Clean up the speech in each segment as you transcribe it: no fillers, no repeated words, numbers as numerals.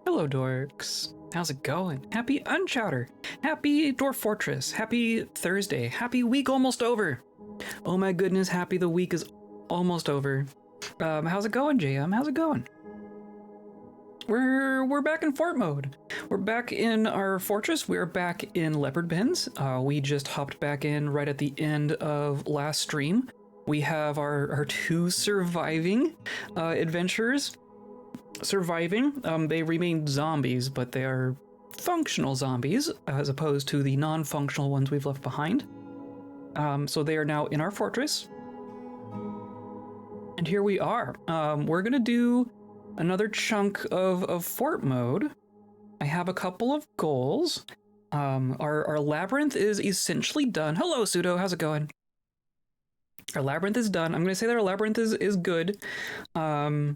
Hello, dorks. How's it going? Happy Unchowder. Happy Dwarf Fortress. Happy Thursday. Happy week almost over. Oh my goodness, happy the week is almost over. How's it going, JM? How's it going? We're back in fort mode. We're back in our fortress. We're back in Leopardbends. We just hopped back in right at the end of last stream. We have our two surviving adventurers. They remain zombies, but they are functional zombies as opposed to the non-functional ones we've left behind. So they are now in our fortress. And here we are. We're gonna do another chunk of fort mode. I have a couple of goals. Our labyrinth is essentially done. Hello, Pseudo, how's it going? Our labyrinth is done. I'm gonna say that our labyrinth is good. I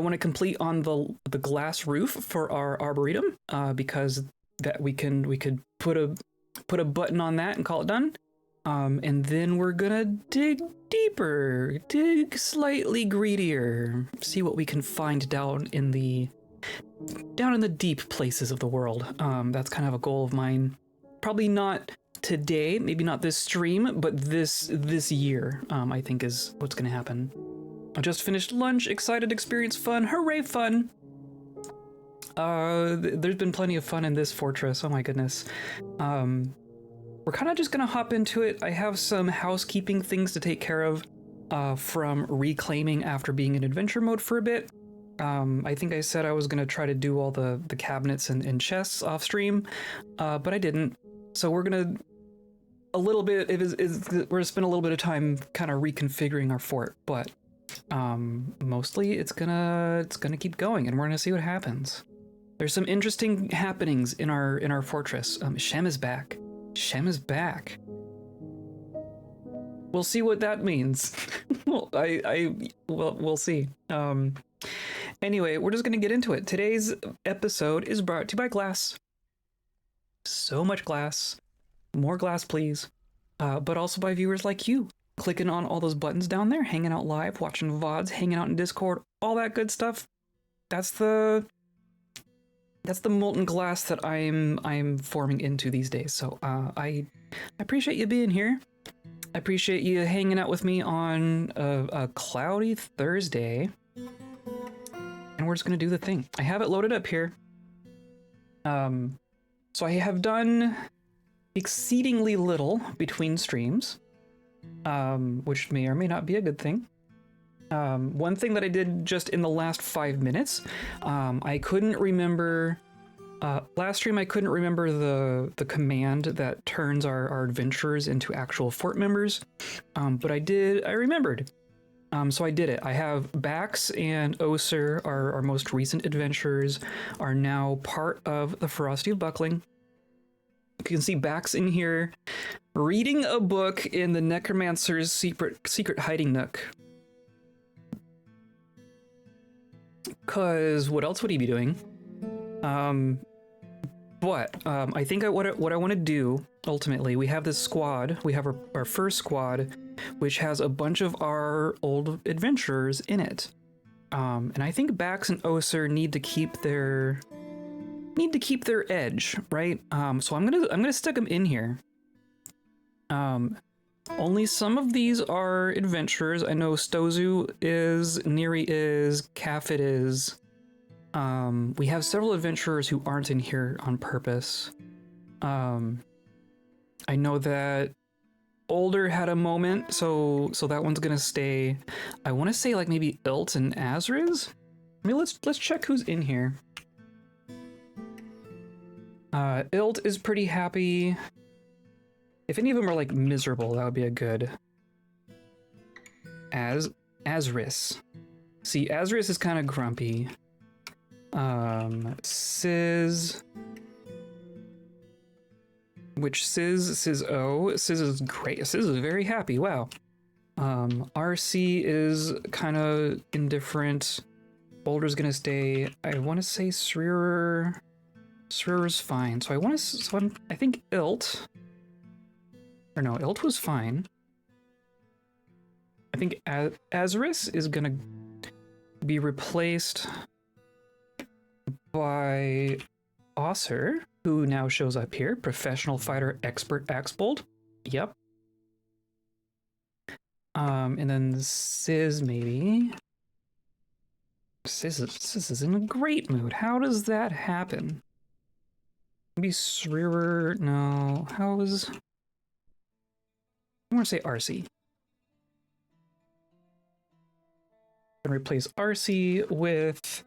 want to complete on the glass roof for our arboretum, because that we could put a button on that and call it done. And then we're gonna dig deeper, dig slightly greedier, see what we can find down in the deep places of the world. That's kind of a goal of mine. Probably not today, maybe not this stream, but this year, I think is what's gonna happen. I just finished lunch, excited, experience fun, hooray fun! There's been plenty of fun in this fortress, oh my goodness. We're kind of just gonna hop into it. I have some housekeeping things to take care of from reclaiming after being in adventure mode for a bit. I think I said I was gonna try to do all the cabinets and chests off stream, but I didn't. So we're gonna we're gonna spend a little bit of time kind of reconfiguring our fort, but mostly it's gonna keep going, and we're gonna see what happens. There's some interesting happenings in our fortress. Shem is back. Shem is back. We'll see what that means. Well, we'll see. Anyway, we're just gonna get into it. Today's episode is brought to you by glass. So much glass. More glass, please. But also by viewers like you. Clicking on all those buttons down there, hanging out live, watching VODs, hanging out in Discord, all that good stuff. That's the molten glass that I'm forming into these days. So I appreciate you being here. I appreciate you hanging out with me on a cloudy Thursday. And we're just gonna do the thing. I have it loaded up here. So I have done exceedingly little between streams. Which may or may not be a good thing. One thing that I did just in the last 5 minutes, I couldn't remember, last stream I couldn't remember the command that turns our adventurers into actual fort members, but I remembered. So I did it. I have Bax and Oser, our most recent adventurers, are now part of the Ferocity of Buckling. You can see Bax in here reading a book in the necromancer's secret hiding nook. Cause what else would he be doing? I think what I want to do ultimately, we have this squad. We have our first squad, which has a bunch of our old adventurers in it. And I think Bax and Oser need to keep their edge, right? So I'm gonna stick them in here. Only some of these are adventurers. I know Stozu is, Neri is, Kafit is. We have several adventurers who aren't in here on purpose. I know that Older had a moment, so that one's gonna stay. I want to say like maybe Ilt and Azriz. I mean, let's check who's in here. Ilt is pretty happy. If any of them are like miserable, that would be a good. Azris. See, Azris is kind of grumpy. Sizz. Sizz is great. Sizz is very happy. Wow. RC is kind of indifferent. Boulder's gonna stay. I want to say Sreerer. Sreerer's fine. So I think Ilt. Or no, Ilt was fine. I think Azris is gonna be replaced by Osser, who now shows up here. Professional fighter, expert axebold. Yep. And then Sizz, maybe. Sizz is in a great mood. How does that happen? Maybe Sreerer. No. How is... I want to say Arcee. I'm going to replace Arcee with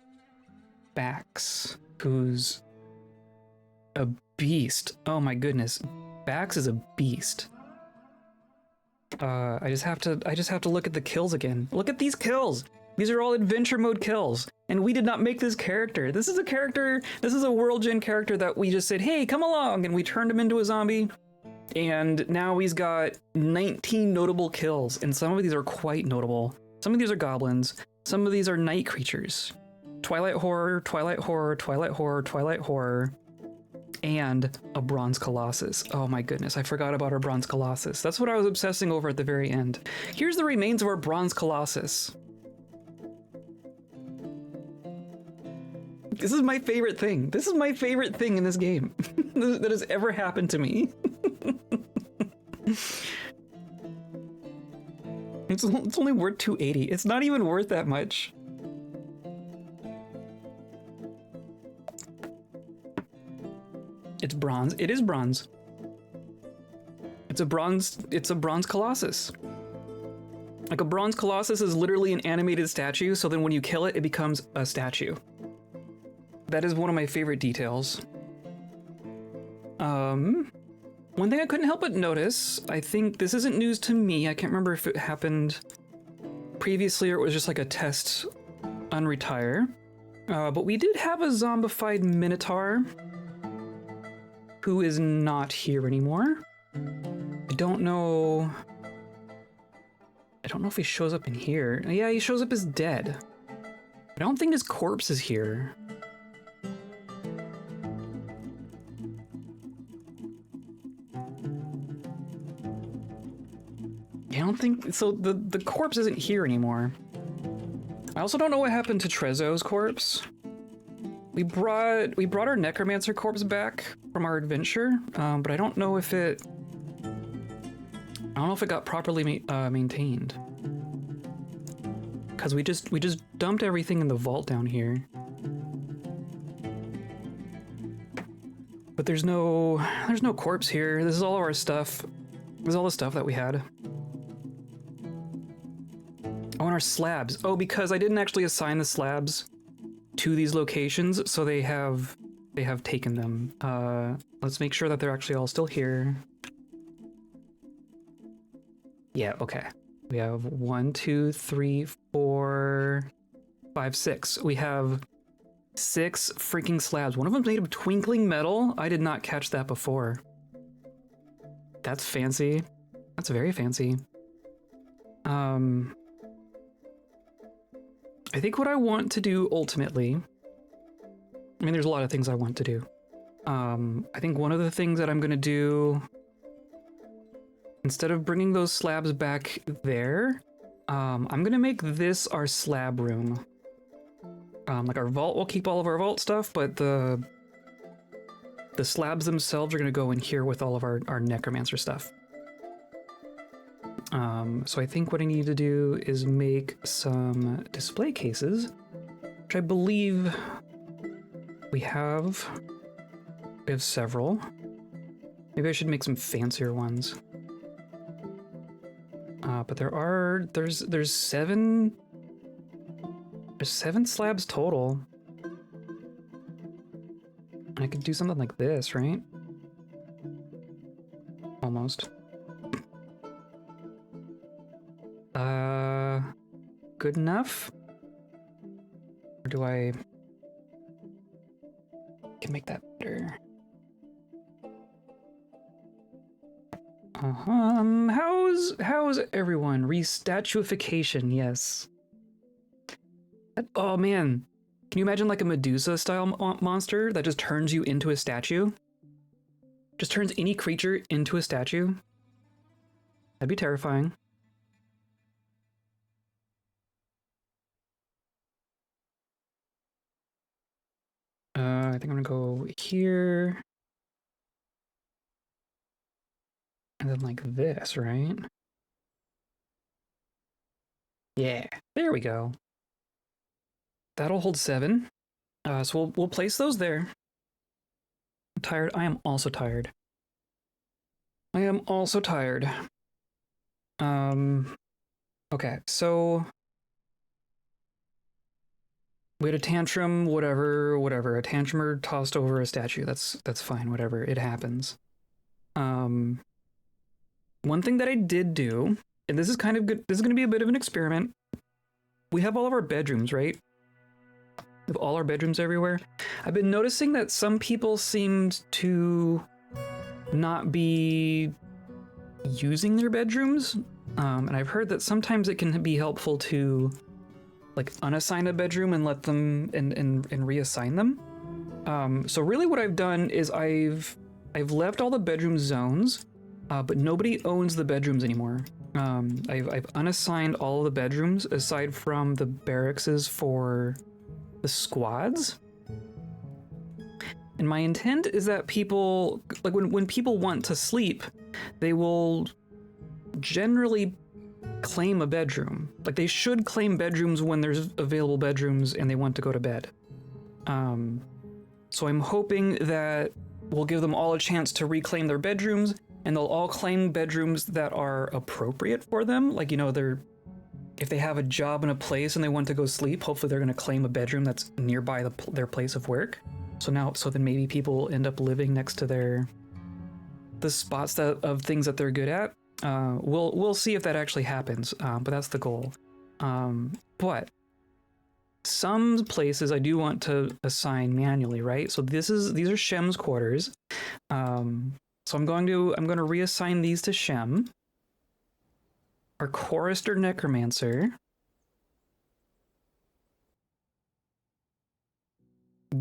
Bax, who's a beast. Oh my goodness. Bax is a beast. I just have to look at the kills again. Look at these kills. These are all adventure mode kills, and we did not make this character. This is a world gen character that we just said, hey, come along, and we turned him into a zombie, and now he's got 19 notable kills, and some of these are quite notable. Some of these are goblins, some of these are night creatures. Twilight Horror, Twilight Horror, Twilight Horror, Twilight Horror, and a Bronze Colossus. Oh my goodness, I forgot about our Bronze Colossus. That's what I was obsessing over at the very end. Here's the remains of our Bronze Colossus. This is my favorite thing. This is my favorite thing in this game that has ever happened to me. It's only worth 280. It's not even worth that much. It's bronze. It is bronze. It's a bronze Colossus. Like, a Bronze Colossus is literally an animated statue, so then when you kill it, it becomes a statue. That is one of my favorite details. One thing I couldn't help but notice, I think this isn't news to me, I can't remember if it happened previously or it was just like a test unretire, but we did have a zombified Minotaur who is not here anymore. I don't know if he shows up in here. Yeah, he shows up as dead. I don't think his corpse is here. I don't think so. The corpse isn't here anymore. I also don't know what happened to Trezzo's corpse. We brought our necromancer corpse back from our adventure, but I don't know if it got properly maintained. Because we just dumped everything in the vault down here. But there's no corpse here. This is all of our stuff. This is all the stuff that we had. Oh, and our slabs. Oh, because I didn't actually assign the slabs to these locations, so they have taken them. Let's make sure that they're actually all still here. Yeah, okay. We have 1, 2, 3, 4, 5, 6. We have 6 freaking slabs. One of them's made of twinkling metal. I did not catch that before. That's fancy. That's very fancy. I think what I want to do ultimately, I mean, there's a lot of things I want to do. I think one of the things that I'm going to do, instead of bringing those slabs back there, I'm going to make this our slab room. Like, our vault will keep all of our vault stuff, but the slabs themselves are going to go in here with all of our necromancer stuff. So I think what I need to do is make some display cases, which I believe we have several. Maybe I should make some fancier ones. But there's 7 slabs total. I could do something like this, right? Almost. Good enough? Or do I can make that better? How's everyone? Restatuification, yes. Oh man, can you imagine like a Medusa style monster that just turns you into a statue? Just turns any creature into a statue? That'd be terrifying. I think I'm gonna go here. And then like this, right? Yeah, there we go. That'll hold 7. So we'll place those there. I'm tired. I am also tired. I am also tired. Okay, so we had a tantrum, whatever. A tantrumer tossed over a statue. That's fine, whatever. It happens. One thing that I did do, and this is kind of good, this is going to be a bit of an experiment. We have all of our bedrooms, right? We have all our bedrooms everywhere. I've been noticing that some people seemed to not be using their bedrooms. And I've heard that sometimes it can be helpful to like unassign a bedroom and let them and reassign them. So really what I've done is I've left all the bedroom zones, but nobody owns the bedrooms anymore. I've unassigned all of the bedrooms aside from the barracks for the squads. And my intent is that people, like when people want to sleep, they will generally claim a bedroom. Like they should claim bedrooms when there's available bedrooms and they want to go to bed. So I'm hoping that we'll give them all a chance to reclaim their bedrooms, and they'll all claim bedrooms that are appropriate for them. Like, you know, if they have a job in a place and they want to go sleep, hopefully they're going to claim a bedroom that's nearby their place of work. So then maybe people end up living next to the spots of things that they're good at. We'll see if that actually happens, but that's the goal. But some places I do want to assign manually, right? So these are Shem's quarters. So I'm going to reassign these to Shem. Our chorister necromancer.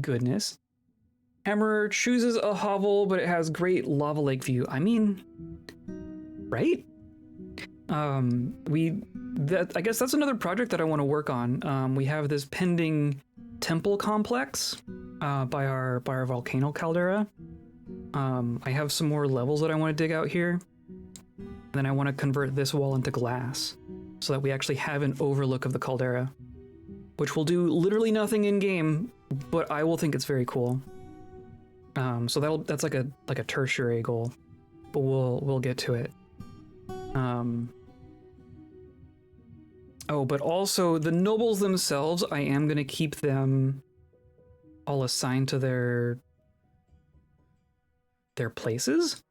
Goodness. Hammerer chooses a hovel, but it has great lava lake view. I mean, right? I guess that's another project that I want to work on. We have this pending temple complex by our volcano caldera. I have some more levels that I want to dig out here. And then I want to convert this wall into glass so that we actually have an overlook of the caldera, which will do literally nothing in game, but I will think it's very cool. So that's like a tertiary goal, but we'll get to it. Oh, but also the nobles themselves, I am going to keep them all assigned to their places.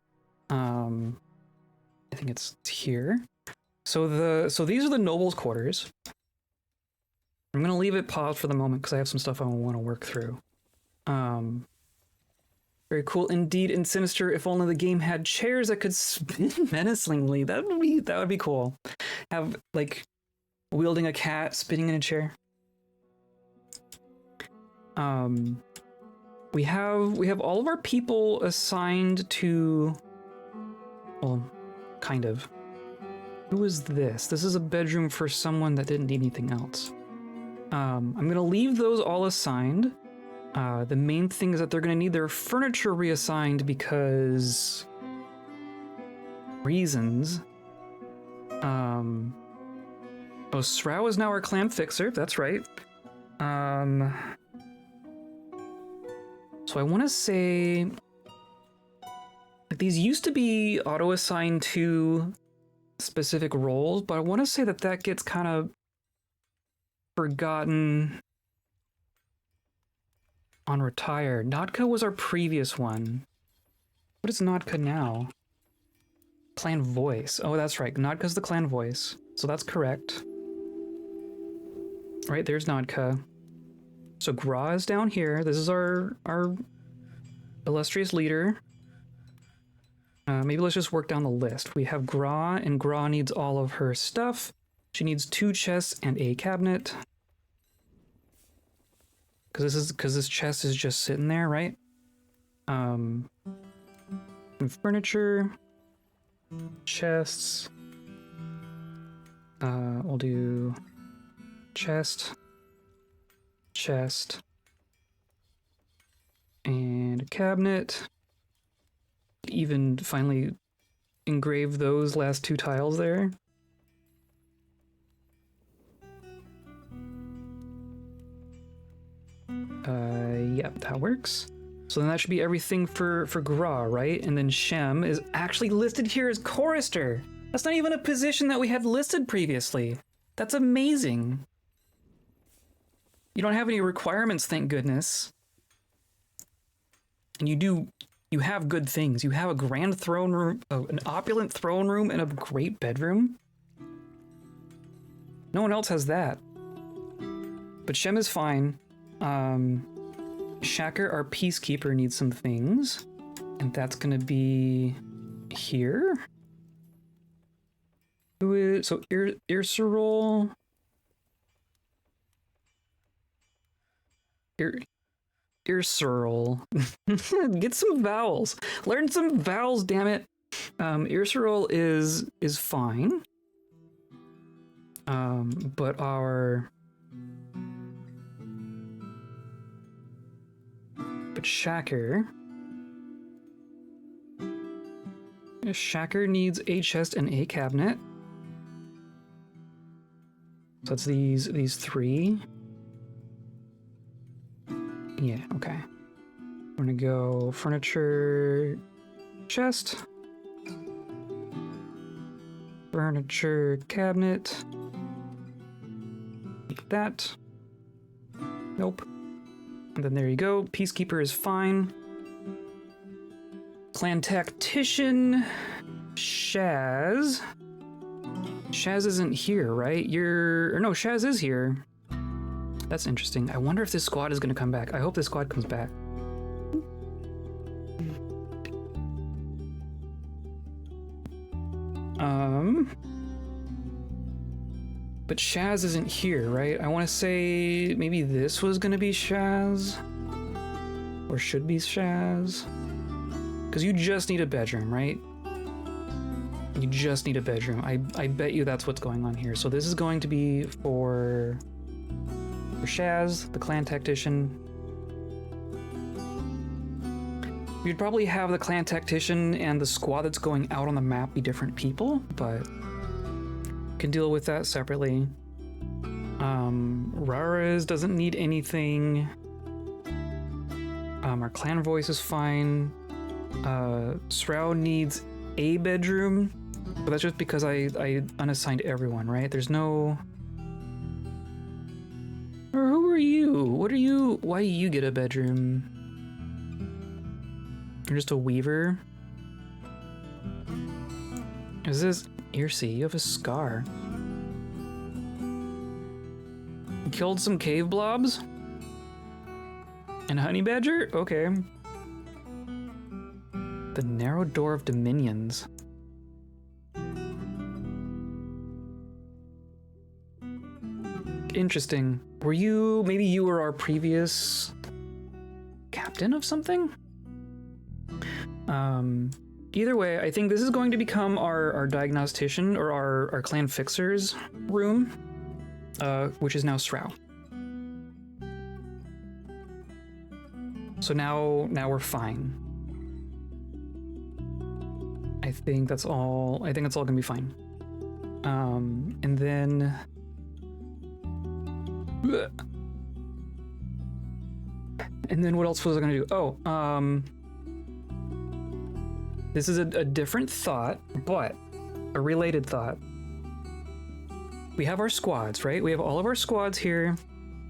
I think it's here. So these are the nobles' quarters. I'm going to leave it paused for the moment because I have some stuff I want to work through. Very cool indeed and sinister. If only the game had chairs that could spin menacingly. That would be cool. Have like wielding a cat spinning in a chair. We have all of our people assigned to, well, kind of. Who is this? This is a bedroom for someone that didn't need anything else. I'm gonna leave those all assigned. The main thing is that they're gonna need their furniture reassigned because reasons. Oh, Srow is now our clam fixer. That's right. So I want to say like these used to be auto-assigned to specific roles, but I want to say that gets kind of forgotten on retired. Nodka was our previous one. What is Nodka now? Clan voice. Oh, that's right. Nodka's the clan voice. So that's correct. Right, there's Nodka. So Gra is down here. This is our illustrious leader. Maybe let's just work down the list. We have Gra, and Gra needs all of her stuff. She needs 2 chests and a cabinet. Because this chest is just sitting there, right? Furniture, chests. We'll do chest, cabinet. Even finally engrave those last 2 tiles there. Yep, that works. So then that should be everything for Gra, right? And then Shem is actually listed here as chorister. That's not even a position that we had listed previously. That's amazing. You don't have any requirements, thank goodness. And you have good things. You have a grand throne room, an opulent throne room, and a great bedroom. No one else has that. But Shem is fine. Shaker, our peacekeeper, needs some things. And that's gonna be here. Who is, so Irsurol. Irsurol. Get some vowels. Learn some vowels, damn it. Irsurol is fine. But Shaker needs a chest and a cabinet. So that's these 3. Yeah, okay. We're gonna go furniture, chest, furniture, cabinet, like that. Nope. And then there you go. Peacekeeper is fine. Clan tactician, Shaz. Shaz isn't here, right? No, Shaz is here. That's interesting. I wonder if this squad is going to come back. I hope this squad comes back. But Shaz isn't here, right? I want to say maybe this was going to be Shaz. Or should be Shaz. Because you just need a bedroom, right? You just need a bedroom. I bet you that's what's going on here. So this is going to be for Shaz, the clan tactician. You'd probably have the clan tactician and the squad that's going out on the map be different people, but can deal with that separately. Rares doesn't need anything. Our clan voice is fine. Srow needs a bedroom, but that's just because I unassigned everyone, right? There's no... Or who are you? What are you? Why do you get a bedroom? You're just a weaver? Is this... Earsea, you have a scar. You killed some cave blobs? And a honey badger? Okay. The narrow door of dominions. Interesting. Were you... Maybe you were our previous... captain of something? Either way, I think this is going to become our diagnostician, or our clan fixer's room, which is now Srow. So now we're fine. I think that's all. I think it's all gonna be fine. And then. And then what else was I gonna do? Oh, this is a different thought, but a related thought. We have our squads, right? We have all of our squads here,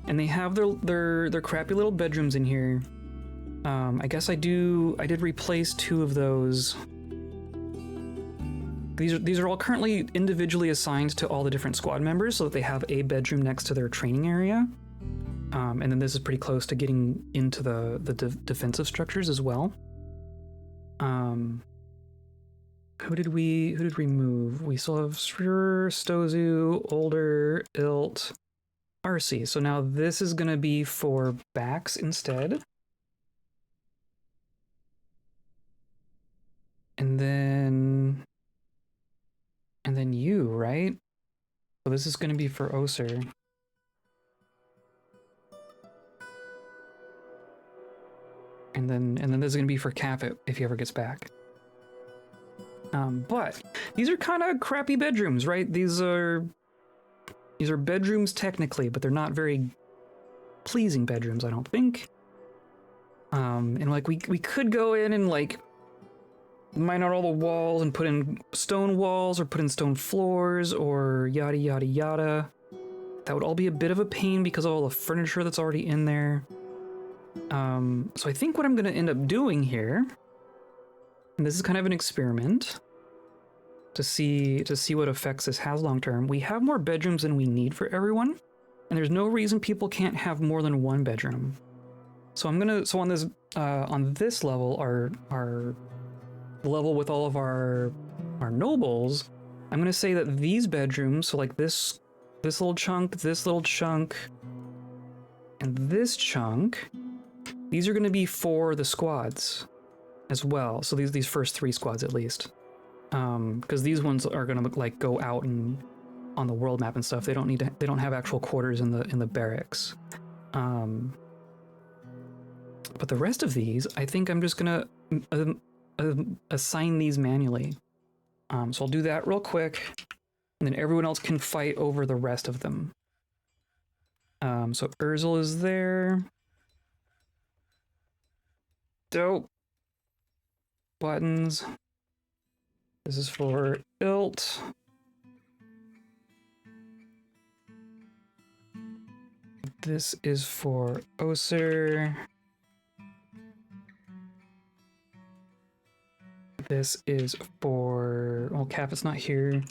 and they have their crappy little bedrooms in here. I guess I did replace 2 of those. These are all currently individually assigned to all the different squad members, so that they have a bedroom next to their training area. And then this is pretty close to getting into the defensive structures as well. Who did we move? We still have Srir, Stozu, Older, Ilt, Arcee. So now this is gonna be for backs instead. And then you, right? So this is gonna be for Oser. And then this is gonna be for Cap if he ever gets back. But these are kind of crappy bedrooms, right? These are bedrooms technically, but they're not very pleasing bedrooms, I don't think. And like we could go in and like mine out all the walls and put in stone walls or put in stone floors or yada yada yada. That would all be a bit of a pain because of all the furniture that's already in there. So I think what I'm gonna end up doing here, and this is kind of an experiment to see what effects this has long term. We have more bedrooms than we need for everyone, and there's no reason people can't have more than one bedroom. So I'm gonna on this level, our level with all of our nobles, I'm gonna say that these bedrooms, so like this little chunk, and this chunk, these are gonna be for the squads as well. So these first 3 squads at least, because these ones are gonna like go out and on the world map and stuff. They don't have actual quarters in the barracks. But the rest of these, I think I'm just gonna assign these manually. So I'll do that real quick, and then everyone else can fight over the rest of them. So Urzel is there. Dope. Buttons. This is for Ilt. This is for Oser. This is for... well, Cap is not here.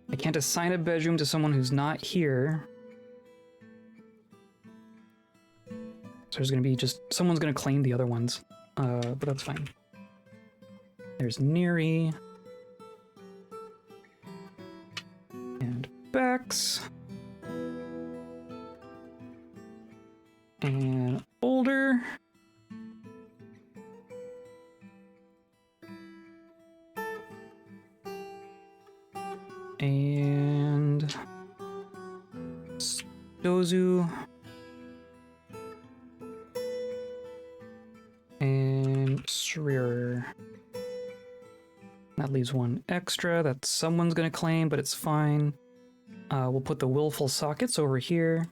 I can't assign a bedroom to someone who's not here. So there's gonna be just... someone's gonna claim the other ones. But that's fine. There's Neri. And Bex. And Boulder. And Dozu. And Srir. That leaves one extra that someone's gonna claim, but it's fine. We'll put the willful sockets over here.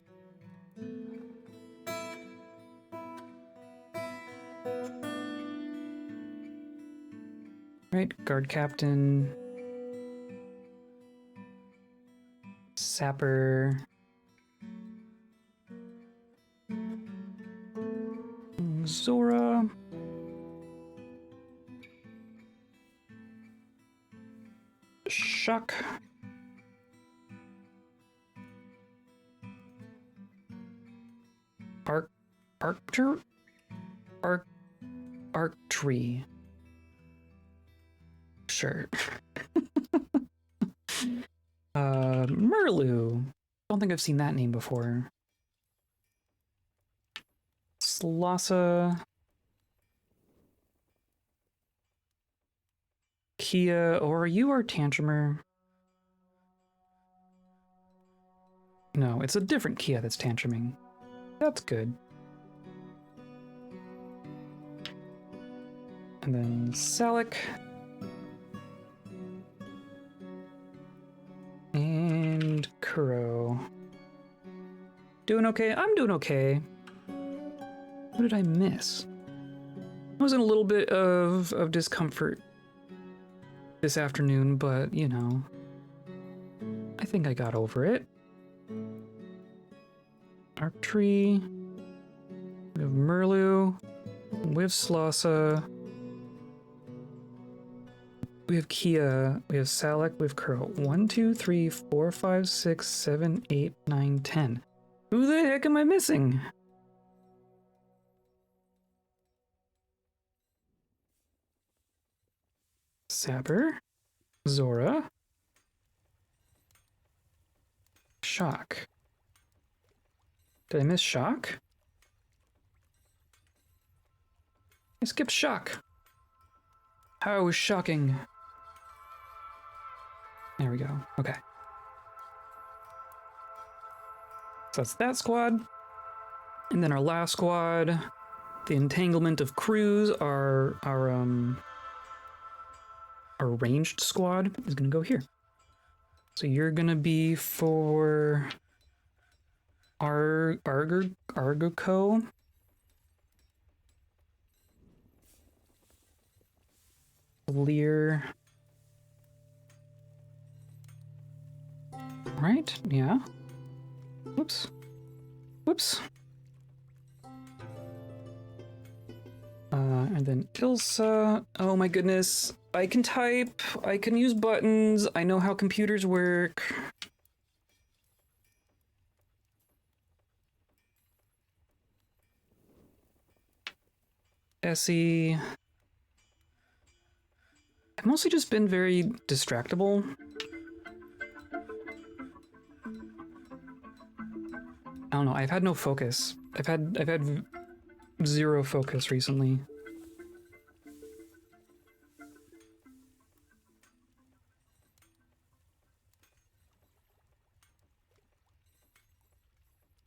Right, guard captain. Sapper. Zora. Shuck. Arctree. Sure. Merlu. Don't think I've seen that name before. Slossa. Kia, or you are Tantrimer. No, it's a different Kia that's tantruming. That's good. And then Salik. And Kuro. Doing okay? I'm doing okay. What did I miss? I was in a little bit of discomfort this afternoon, but, you know, I think I got over it. Arctree. We have Merlu. We have Slossa. We have Kia. We have Salik. We have Kuro. 1, 2, 3, 4, 5, 6, 7, 8, 9, 10. Who the heck am I missing? Sapper. Zora. Shock. Did I miss Shock? I skipped Shock. How shocking. There we go. Okay. So that's that squad. And then our last squad The entanglement of crews, our ranged squad is gonna go here. So you're gonna be for Argoco. Lear. Right? Yeah. Whoops. Whoops. And then Ilsa. Oh my goodness. I can type. I can use buttons. I know how computers work. Essie. I've mostly just been very distractible. I don't know. I've had no focus. I've had zero focus recently.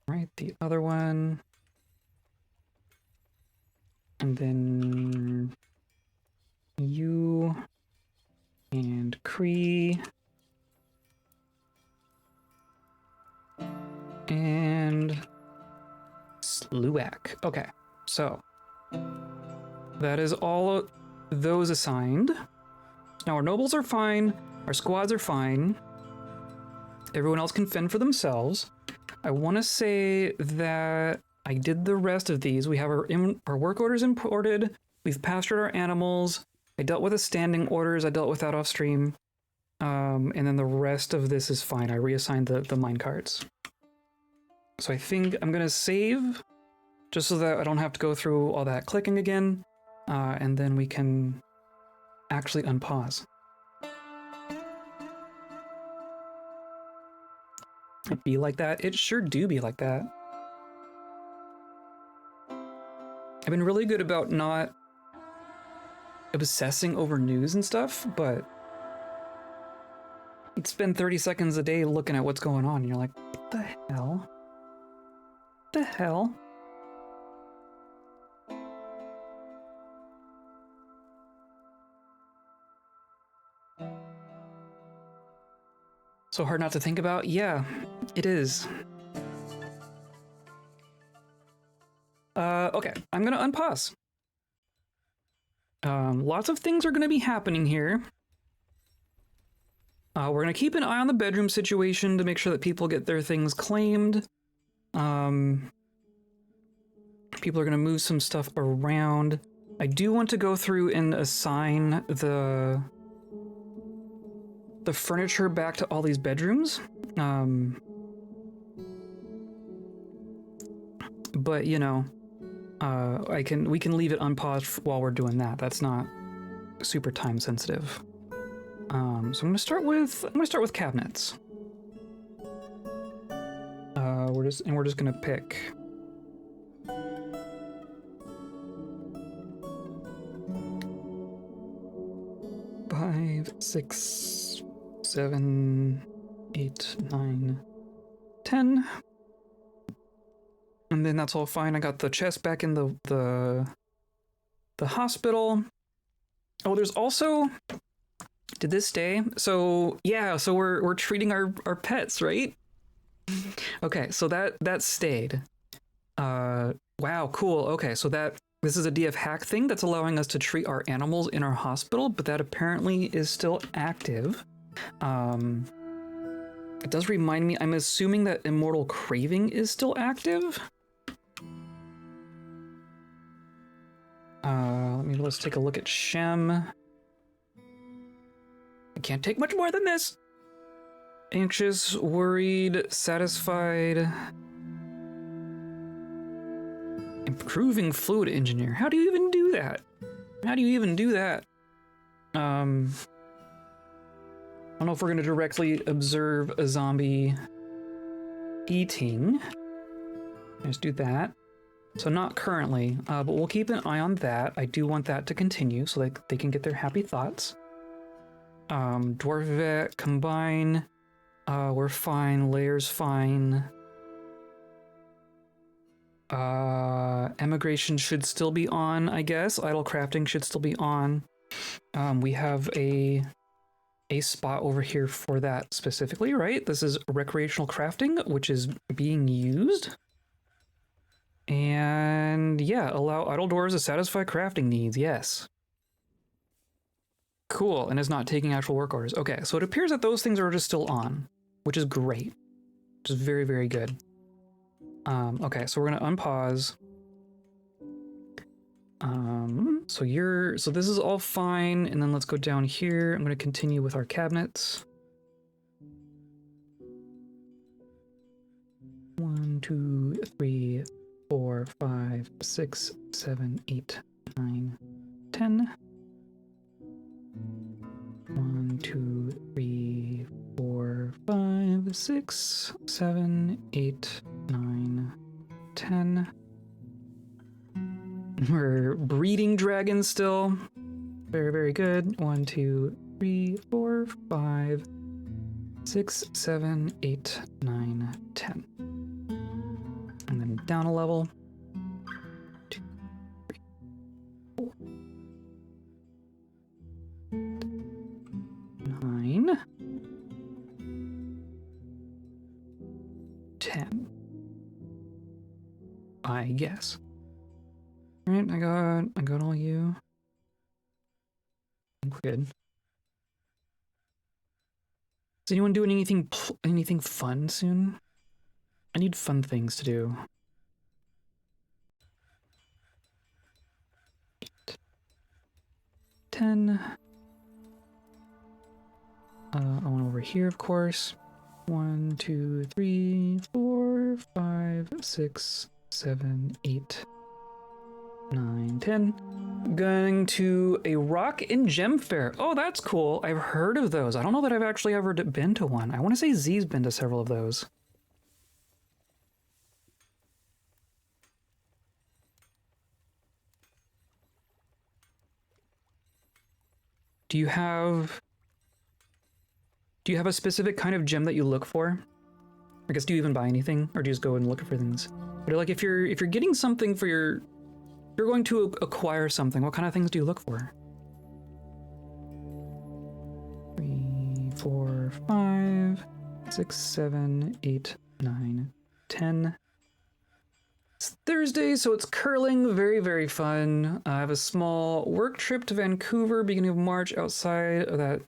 Right, the other one. And then you and Cree. And Sluak. Okay, so that is all those assigned. Now our nobles are fine, our squads are fine. Everyone else can fend for themselves. I want to say that I did the rest of these. We have our work orders imported. We've pastured our animals. I dealt with the standing orders. I dealt with that off stream. And then the rest of this is fine. I reassigned the mine carts. So I think I'm going to save just so that I don't have to go through all that clicking again. And then we can actually unpause. It be like that? It sure do be like that. I've been really good about not obsessing over news and stuff, but you'd spend 30 seconds a day looking at what's going on, and you're like, what the hell? What the hell? So hard not to think about? Yeah, it is. Okay, I'm gonna unpause. Lots of things are gonna be happening here. We're gonna keep an eye on the bedroom situation to make sure that people get their things claimed. People are gonna move some stuff around. I do want to go through and assign the furniture back to all these bedrooms. But you know, we can leave it unpaused while we're doing that. That's not super time sensitive. So I'm gonna start with cabinets. We're just gonna pick 5, 6, 7, 8, 9, 10. And then that's all fine. I got the chest back in the hospital. Oh, there's also, did this stay? So yeah, so we're treating our pets, right? Okay, so that stayed. Wow, cool. Okay, so this is a DF hack thing that's allowing us to treat our animals in our hospital, but that apparently is still active. It does remind me, I'm assuming that Immortal Craving is still active. Let's take a look at Shem. I can't take much more than this. Anxious, worried, satisfied. Improving fluid engineer. How do you even do that? How do you even do that? I don't know if we're going to directly observe a zombie eating. Let's do that. So not currently, but we'll keep an eye on that. I do want that to continue so that they can get their happy thoughts. Dwarf vet, combine. We're fine. Layer's fine. Emigration should still be on, I guess. Idle crafting should still be on. We have a spot over here for that specifically, right? This is recreational crafting, which is being used. And yeah, allow idle doors to satisfy crafting needs. Yes. Cool, and is not taking actual work orders. Okay, so it appears that those things are just still on, which is great. Which is very, very good. Okay, so we're gonna unpause. So this is all fine, and then let's go down here. I'm gonna continue with our cabinets. 1, 2, 3, 4, 5, 6, 7, 8, 9, 10. 1, 2, 3, 4, 5, 6, 7, 8, 9, 10. We're breeding dragons still. Very, very good. 1, 2, 3, 4, 5, 6, 7, 8, 9, 10. And then down a level. 2, 3, 4. 9. 10. I guess. Alright, I got all you. I think we're good. Is anyone doing anything fun soon? I need fun things to do. 8. 10. I want over here, of course. 1, 2, 3, 4, 5, 6, 7, 8, 9, 10. Going to a rock and gem fair. Oh, that's cool. I've heard of those. I don't know that I've actually ever been to one. I want to say Z's been to several of those. Do you have a specific kind of gem that you look for? I guess, do you even buy anything, or do you just go and look for things? But like, if you're getting something for your, you're going to acquire something, what kind of things do you look for? 3, 4, 5, 6, 7, 8, 9, 10. It's Thursday, so it's curling. Very, very fun. I have a small work trip to Vancouver, beginning of March, outside of that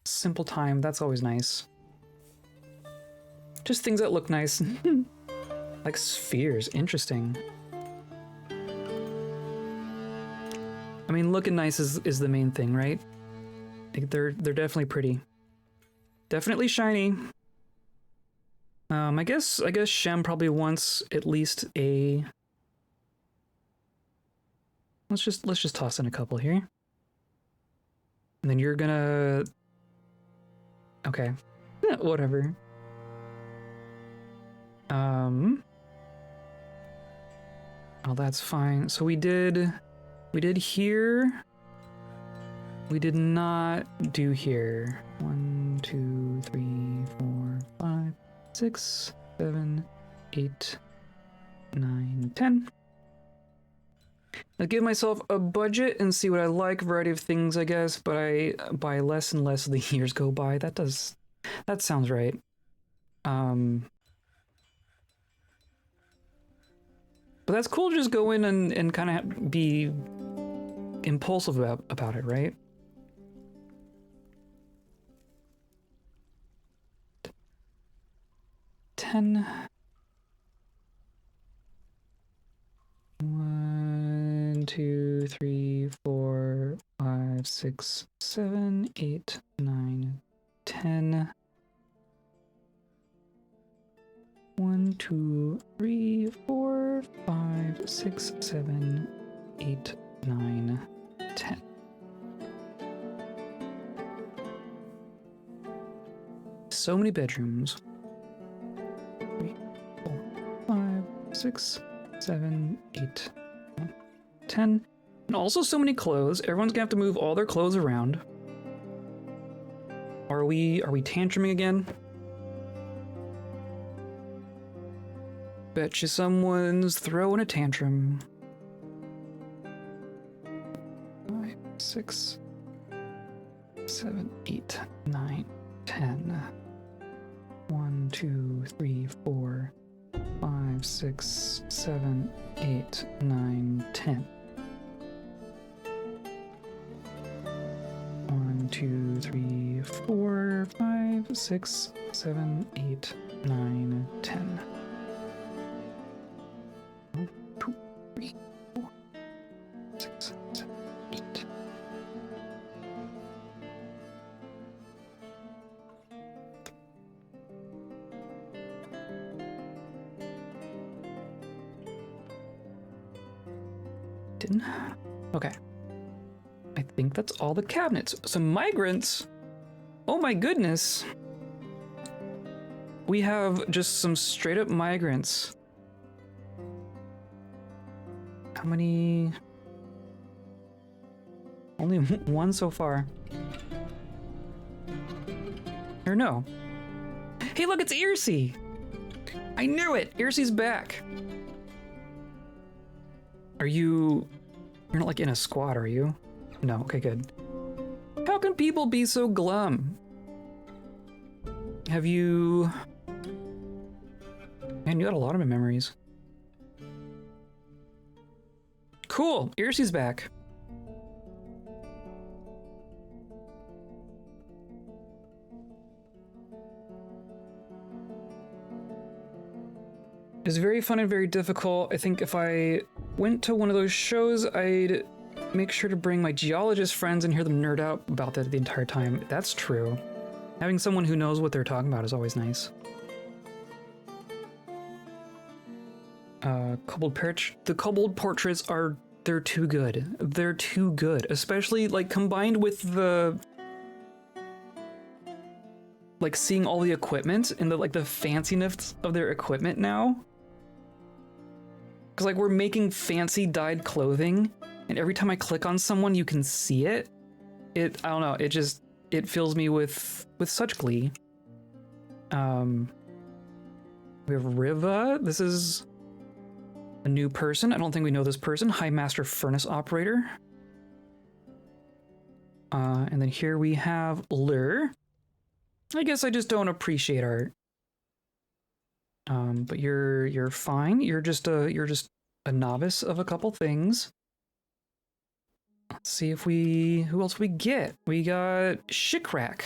simple time. That's always nice. Just things that look nice. Like spheres. Interesting. I mean, looking nice is the main thing, right? Like, they're definitely pretty. Definitely shiny. I guess Shem probably wants at least a. Let's just toss in a couple here. And then you're gonna. Okay. Yeah, whatever. Oh, that's fine. So we did here. We did not do here. 1, 2, 3, 4, 5, 6, 7, 8, 9, 10. I'll give myself a budget and see what I like. Variety of things, I guess, but I buy less and less as the years go by. That sounds right. But that's cool to just go in and kind of be impulsive about it, right? $10. 1, 2, 3, 4, 5, 6, 7, 8, 9, 10. 1, 2, 3, 4, 5, 6, 7, 8, 9, 10. So many bedrooms. 3, 4, 5, 6, 7, 8, 9, 10. And also so many clothes. Everyone's gonna have to move all their clothes around. Are we tantruming again? Bet you someone's throwing a tantrum. 5, 6, 7, 8, 9, 10. 1, 2, 3, 4, 5, 6, 7, 8, 9, 10. 1, 2, 3, 4, 5, 6, 7, 8, 9, 10. 1, 2, 3, 4, 6, 7, 8. Didn't. Okay. I think that's all the cabinets. Some migrants. Oh my goodness. We have just some straight up migrants. How many? Only one so far. Or no. Hey, look, it's Earsey. I knew it. Earsey's back. Are you... You're not like in a squad, are you? No, okay, good. How can people be so glum? Have you... Man, you got a lot of memories. Cool, Earsey's back. It's very fun and very difficult. I think if I went to one of those shows, I'd make sure to bring my geologist friends and hear them nerd out about that the entire time. That's true. Having someone who knows what they're talking about is always nice. Kobold Perch. The Kobold portraits are, they're too good. They're too good, especially like combined with the, like seeing all the equipment and the like the fanciness of their equipment now. Because like we're making fancy dyed clothing, and every time I click on someone, you can see it. I don't know. It fills me with such glee. We have Riva. This is a new person. I don't think we know this person. High Master Furnace Operator. And then here we have Lur. I guess I just don't appreciate art. But you're fine. You're just a novice of a couple things. Let's see if who else we get. We got Shickrack.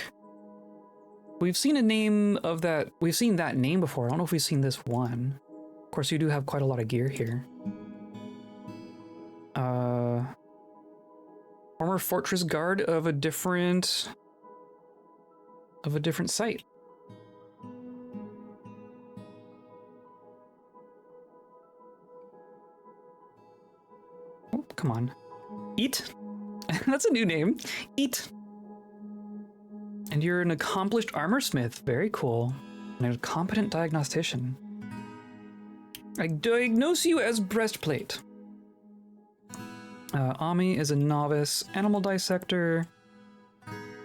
We've seen a name of that. We've seen that name before. I don't know if we've seen this one. Of course, you do have quite a lot of gear here. Former Fortress Guard of a different site. Oh, come on. Eat? That's a new name. Eat. And you're an accomplished armorsmith. Very cool. And a competent diagnostician. I diagnose you as breastplate. Ami is a novice animal dissector.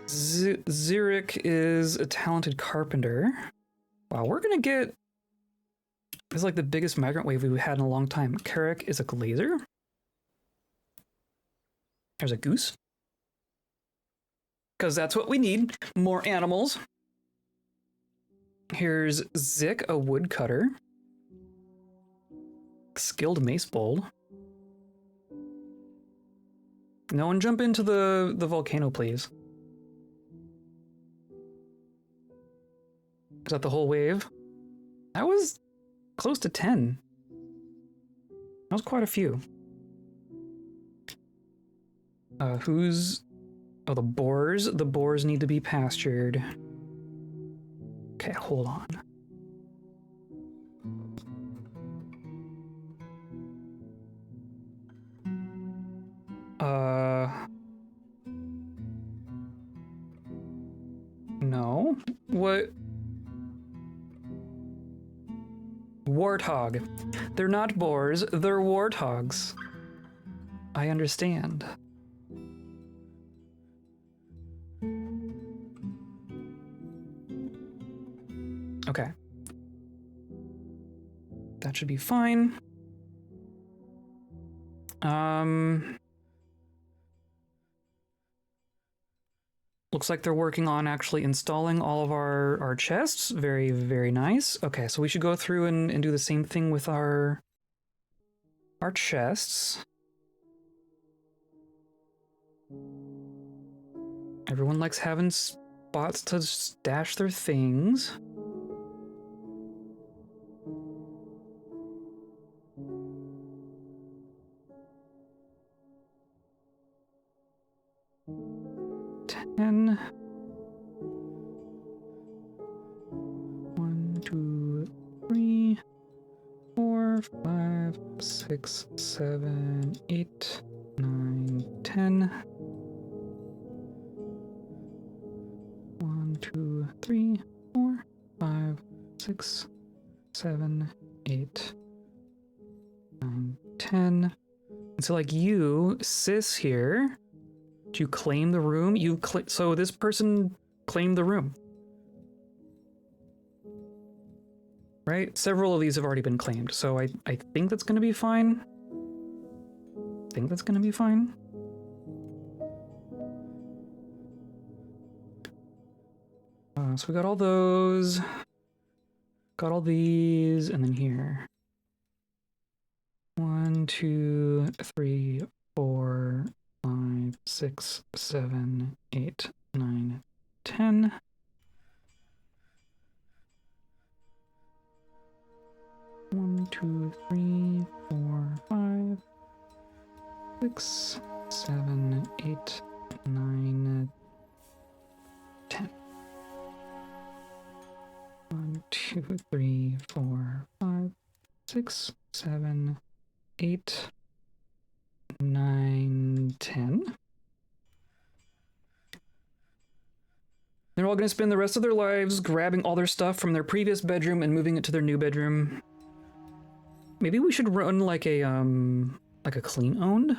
Zurich is a talented carpenter. Wow, we're gonna get... This is like the biggest migrant wave we've had in a long time. Carrick is a glazer. There's a goose. Because that's what we need. More animals. Here's Zik, a woodcutter. Skilled mace bold. No one jump into the volcano, please. Is that the whole wave? That was close to 10. That was quite a few. Who's... Oh, the boars. The boars need to be pastured. Okay, hold on. No. What? Warthog. They're not boars, they're warthogs. I understand. Okay. That should be fine. Looks like they're working on actually installing all of our chests. Very, very nice. Okay, so we should go through and do the same thing with our chests. Everyone likes having spots to stash their things. And 1, 2, 3, 4, 5, 6, 7, 8, 9, 10. 1, 2, 3, 4, 5, 6, 7, 8, 9, 10. And so like you, sis here, do you claim the room? So this person claimed the room. Right? Several of these have already been claimed, so I think that's gonna be fine. I think that's gonna be fine. So we got all those. Got all these, and then here. 1, 2, 3, 4, 5, 6, 7, 8, 9, 10. 1, 2, 3, 4, 5, 6, 7, 8, 9, 10. 1, 2, 3, 4, 5, 6, 7, 8, 9, 10. They're all going to spend the rest of their lives grabbing all their stuff from their previous bedroom and moving it to their new bedroom. Maybe we should run like a clean owned.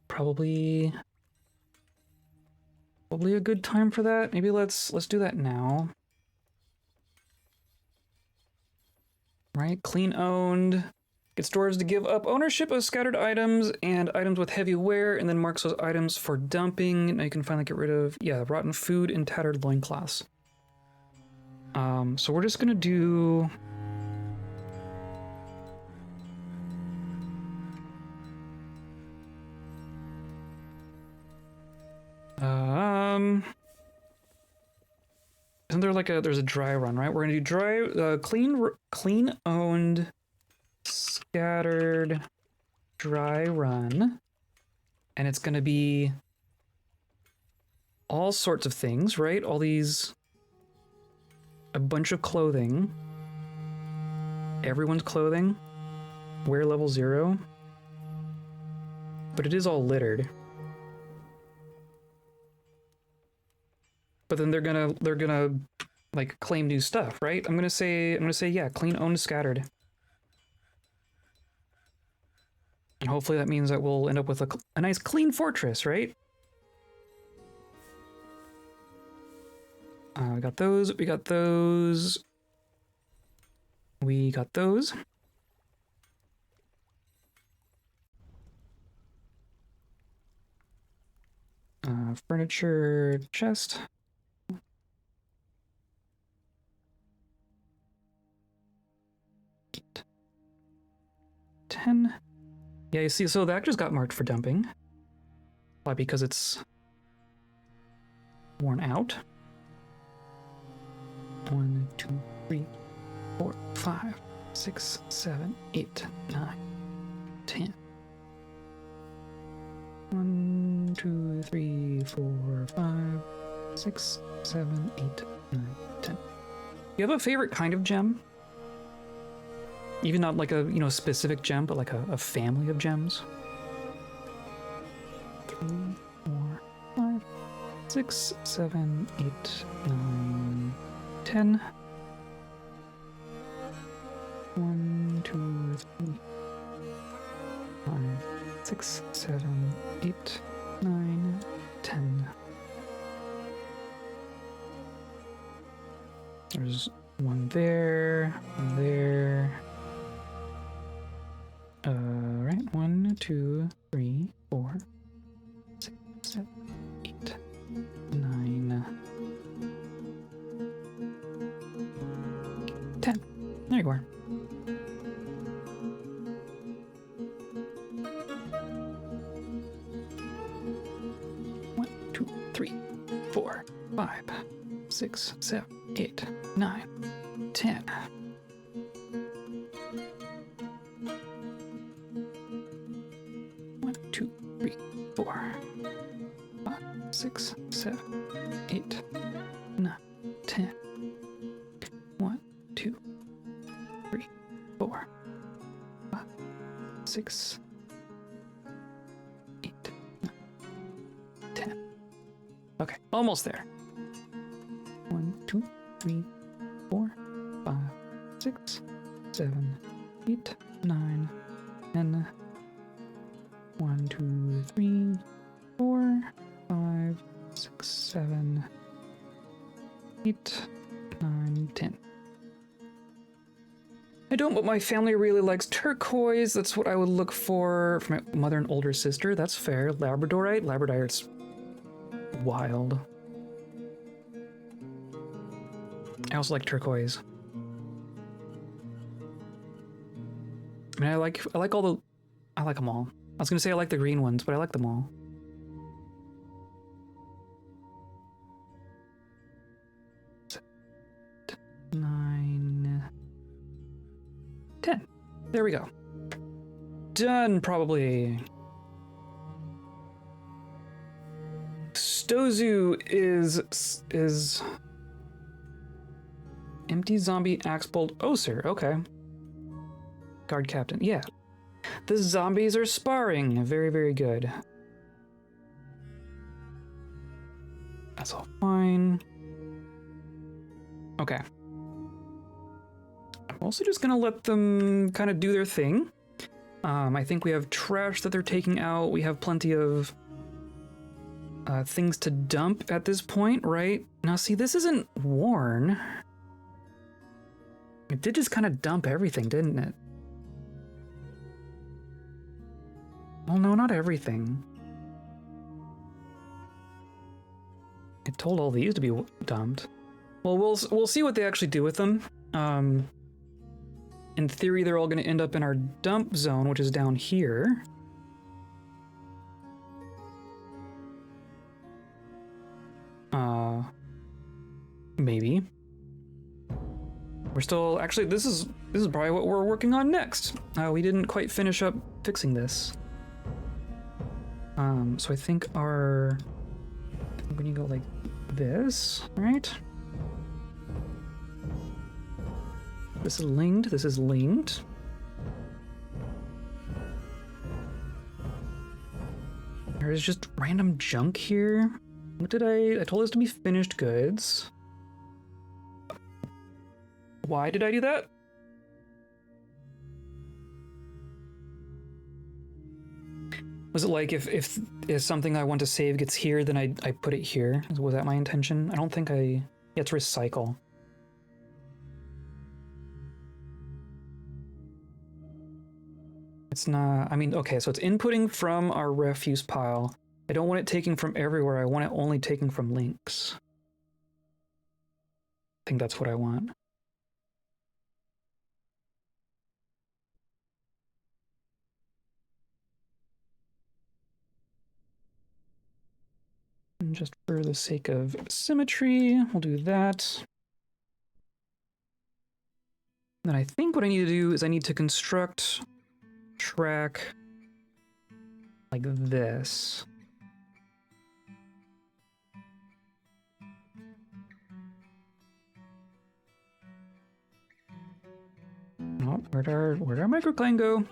Probably a good time for that. Maybe let's do that now. Right, clean owned. Get stores to give up ownership of scattered items and items with heavy wear, and then marks those items for dumping. Now you can finally get rid of, yeah, rotten food and tattered loincloths. So we're just gonna do... Isn't there like there's a dry run, right? We're gonna do clean owned, scattered, dry run. And it's gonna be all sorts of things, right? All these, a bunch of clothing. Everyone's clothing. Wear level 0. But it is all littered. But then they're gonna like claim new stuff, right? I'm gonna say yeah, clean owned scattered. And hopefully that means that we'll end up with a nice clean fortress, right? We got those, we got those. We got those. Furniture chest. 10. Yeah, you see, so that just got marked for dumping. Why? Because it's worn out. 1, 2, 3, 4, 5, 6, 7, 8, 9, 10. 1, 2, 3, 4, 5, 6, 7, 8, 9, 10. You have a favorite kind of gem? Even not like a, you know, specific gem, but like a family of gems. 3, 4, 5, 6, 7, 8, 9, 10. 1, 2, 3, 5, 6, 7, 8, 9, 10. There's one there, one there. Right. 1, 2, 3, 4, 6, 7, 8, 9, 10. There you are. One, 2, 3, 4, 5, 6, 7, 8, 9, 10. One, 2, 3, 4, 5, 6, 7, 8, 9, 10. 1, 2, 3, 4, 5, 6, 8, 9, 10. Okay, almost there. 1, 2, 3, 4, 5, 6, 7, 8, 9, 10. 1, 2, 3, 4, 5, 6, 7, 8, 9, 10. I don't, but my family really likes turquoise. That's what I would look for my mother and older sister. That's fair. Labradorite? Labradorite's wild. I also like turquoise. I mean, I like them all. I was gonna say I like the green ones, but I like them all. Nine, 10. There we go. Done, probably. Stozu is empty zombie axe bolt Oser. Okay. Guard captain. Yeah. The zombies are sparring. Very, very good. That's all fine. Okay. I'm also just gonna let them kind of do their thing. I think we have trash that they're taking out. We have plenty of things to dump at this point, right? Now, see, this isn't worn. It did just kind of dump everything, didn't it? Well, no, not everything. It told all these to be dumped. Well, we'll see what they actually do with them. In theory, they're all going to end up in our dump zone, which is down here. Maybe. We're still actually. This is probably what we're working on next. We didn't quite finish up fixing this. So I think we're gonna go like this, right? This is linked. This is linked. There's just random junk here. What did I told us to be finished goods. Why did I do that? Was it like if something I want to save gets here, then I put it here? Was that my intention? I don't think yeah, it's recycle. It's not, I mean, okay, so it's inputting from our refuse pile. I don't want it taking from everywhere. I want it only taking from links. I think that's what I want. And just for the sake of symmetry, we'll do that. Then I think what I need to do is I need to construct track like this. Oh, where'd our microcline go?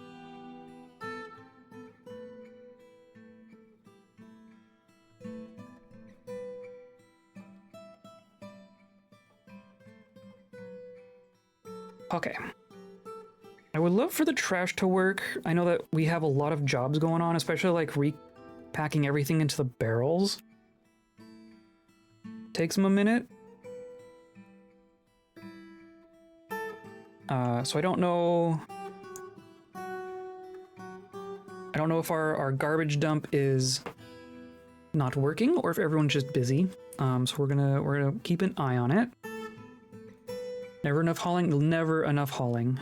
Okay. I would love for the trash to work. I know that we have a lot of jobs going on, especially like repacking everything into the barrels. Takes them a minute. So I don't know. I don't know if our garbage dump is not working or if everyone's just busy. So we're gonna keep an eye on it. Never enough hauling. Never enough hauling.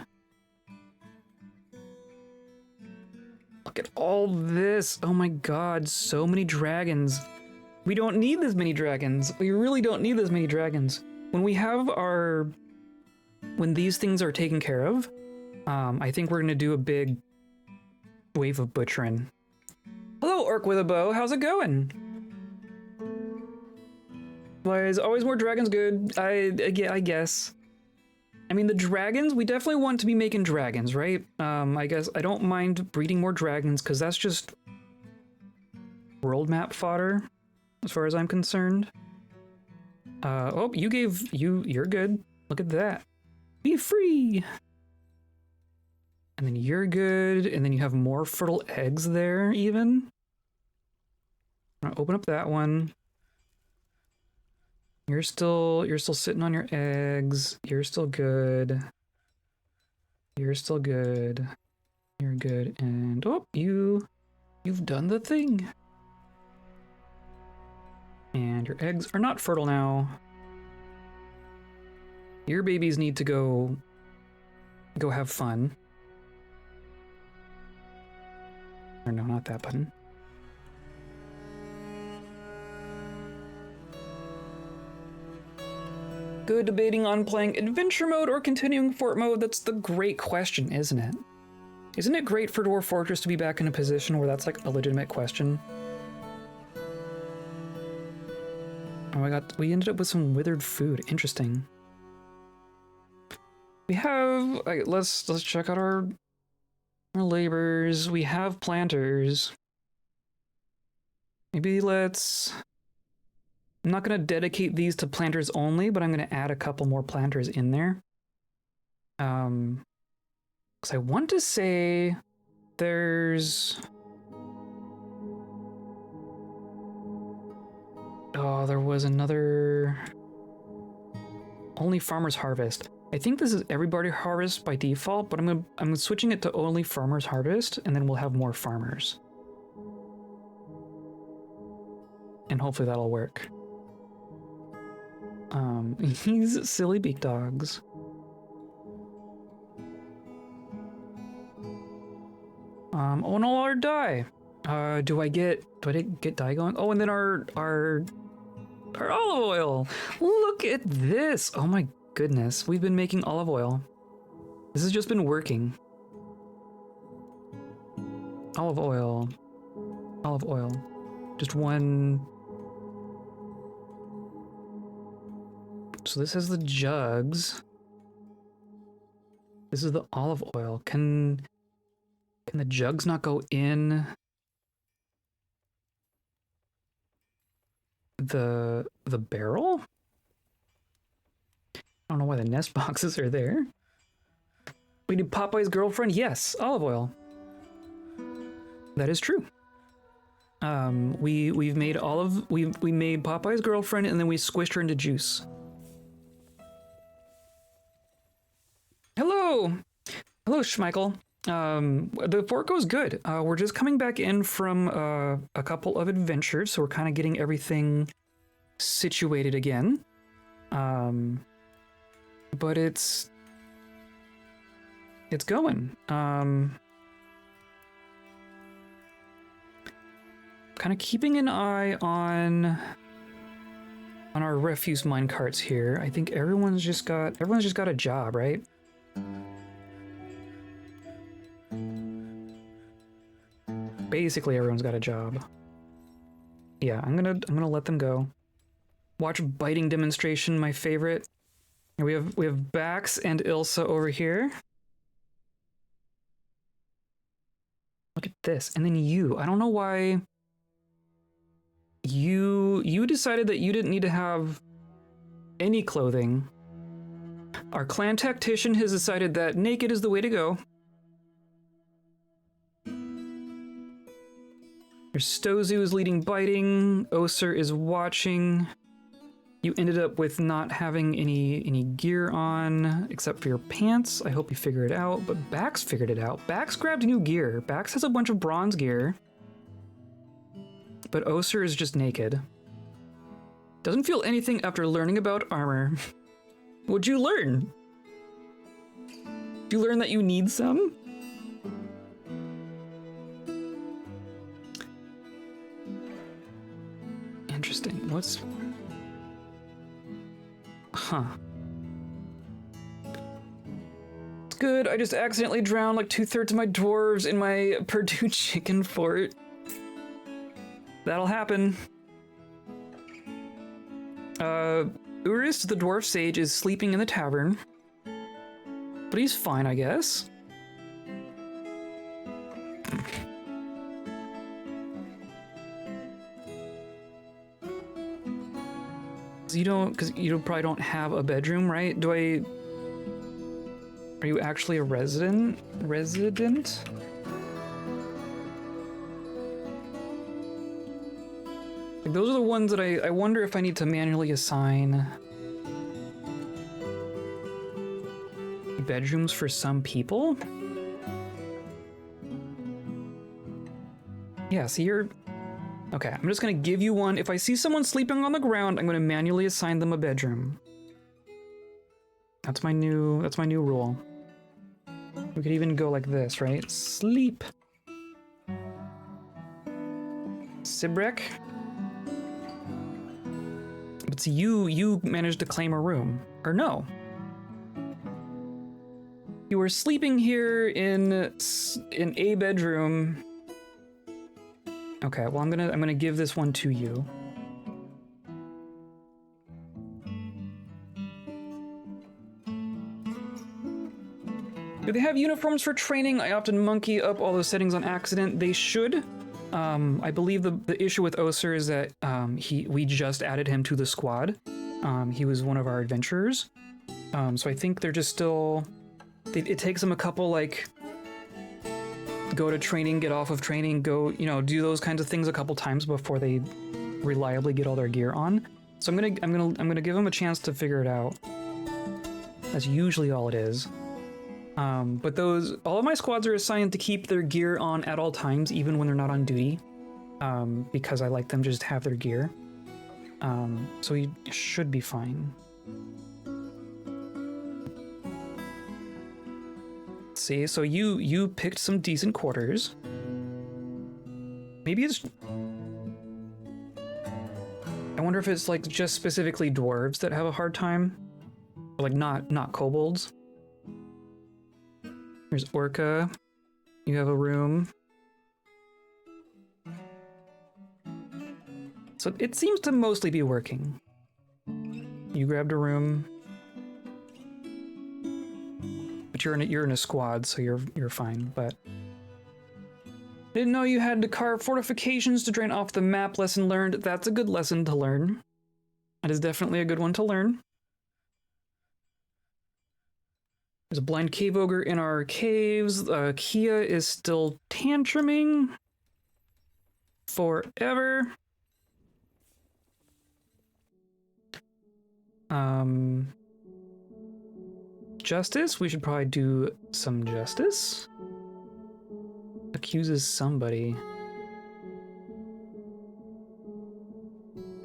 Look at all this. Oh my god, so many dragons. We don't need this many dragons. We really don't need this many dragons. When we have when these things are taken care of, I think we're gonna do a big wave of butchering. Hello, Orc with a bow. How's it going? Why is always more dragons good? I guess. I mean, the dragons, we definitely want to be making dragons, right? I guess I don't mind breeding more dragons because that's just world map fodder, as far as I'm concerned. Oh, you're good. Look at that. Be free! And then you're good, and then you have more fertile eggs there, even. I'm gonna open up that one. You're still sitting on your eggs. You're still good. You're still good. You're good. And oh, you've done the thing. And your eggs are not fertile now. Your babies need to go have fun. Or no, not that button. Good debating on playing adventure mode or continuing fort mode. That's the great question, isn't it? Isn't it great for Dwarf Fortress to be back in a position where that's like a legitimate question? Oh my god, we ended up with some withered food. Interesting. We have, let's check out our laborers. We have planters. Maybe I'm not going to dedicate these to planters only, but I'm going to add a couple more planters in there. Because I want to say there's... Oh, there was another... Only Farmer's Harvest. I think this is Everybody Harvest by default, but I'm switching it to only Farmer's Harvest, and then we'll have more farmers. And hopefully that'll work. These silly beak dogs. Oh no, our dye. Do I get dye going? Oh, and then our olive oil. Look at this. Oh my goodness, we've been making olive oil. This has just been working. Olive oil. Olive oil. Just one. So this is the jugs. This is the olive oil. Can the jugs not go in the barrel? I don't know why the nest boxes are there. We did Popeye's girlfriend? Yes, olive oil. That is true. We made Popeye's girlfriend and then we squished her into juice. Hello! Hello, Schmeichel. The fort goes good. We're just coming back in from a couple of adventures, so we're kind of getting everything situated again. But it's going. Kind of keeping an eye on our refuse mine carts here. I think everyone's just got a job, right? Basically everyone's got a job. Yeah, I'm gonna let them go. Watch biting demonstration, my favorite. We have Bax and Ilsa over here. Look at this. And then you. I don't know why you decided that you didn't need to have any clothing. Our clan tactician has decided that naked is the way to go. Stozu is leading biting. Oser is watching. You ended up with not having any gear on, except for your pants. I hope you figure it out, but Bax figured it out. Bax grabbed new gear. Bax has a bunch of bronze gear. But Oser is just naked. Doesn't feel anything after learning about armor. What'd you learn? Did you learn that you need some? Interesting. What's... Huh. It's good. I just accidentally drowned like 2/3 of my dwarves in my Purdue chicken fort. That'll happen. Urist, the dwarf sage, is sleeping in the tavern. But he's fine, I guess. Because you probably don't have a bedroom, right? Are you actually a resident? Like, those are the ones that I wonder if I need to manually assign bedrooms for some people. Yeah, see, you're... Okay, I'm just gonna give you one. If I see someone sleeping on the ground, I'm gonna manually assign them a bedroom. That's my new rule. We could even go like this, right? Sleep. Sibrek. But see, you managed to claim a room. Or no. You were sleeping here in a bedroom. Okay, well I'm gonna give this one to you. Do they have uniforms for training? I often monkey up all those settings on accident. They should. I believe the issue with Oser is that we just added him to the squad. He was one of our adventurers. So I think they're just still... It takes them a couple, like, go to training, get off of training, go, do those kinds of things a couple times before they reliably get all their gear on. So I'm gonna give them a chance to figure it out. That's usually all it is. But all of my squads are assigned to keep their gear on at all times, even when they're not on duty, because I like them to just have their gear. So you should be fine. Let's see, so you picked some decent quarters. Maybe it's... I wonder if it's like just specifically dwarves that have a hard time, or like not kobolds. There's Orca. You have a room. So it seems to mostly be working. You grabbed a room. But you're in a squad, so you're fine, but... Didn't know you had to carve fortifications to drain off the map. Lesson learned. That's a good lesson to learn. That is definitely a good one to learn. There's a blind cave ogre in our caves. Kia is still tantruming forever. Justice? We should probably do some justice. Accuses somebody.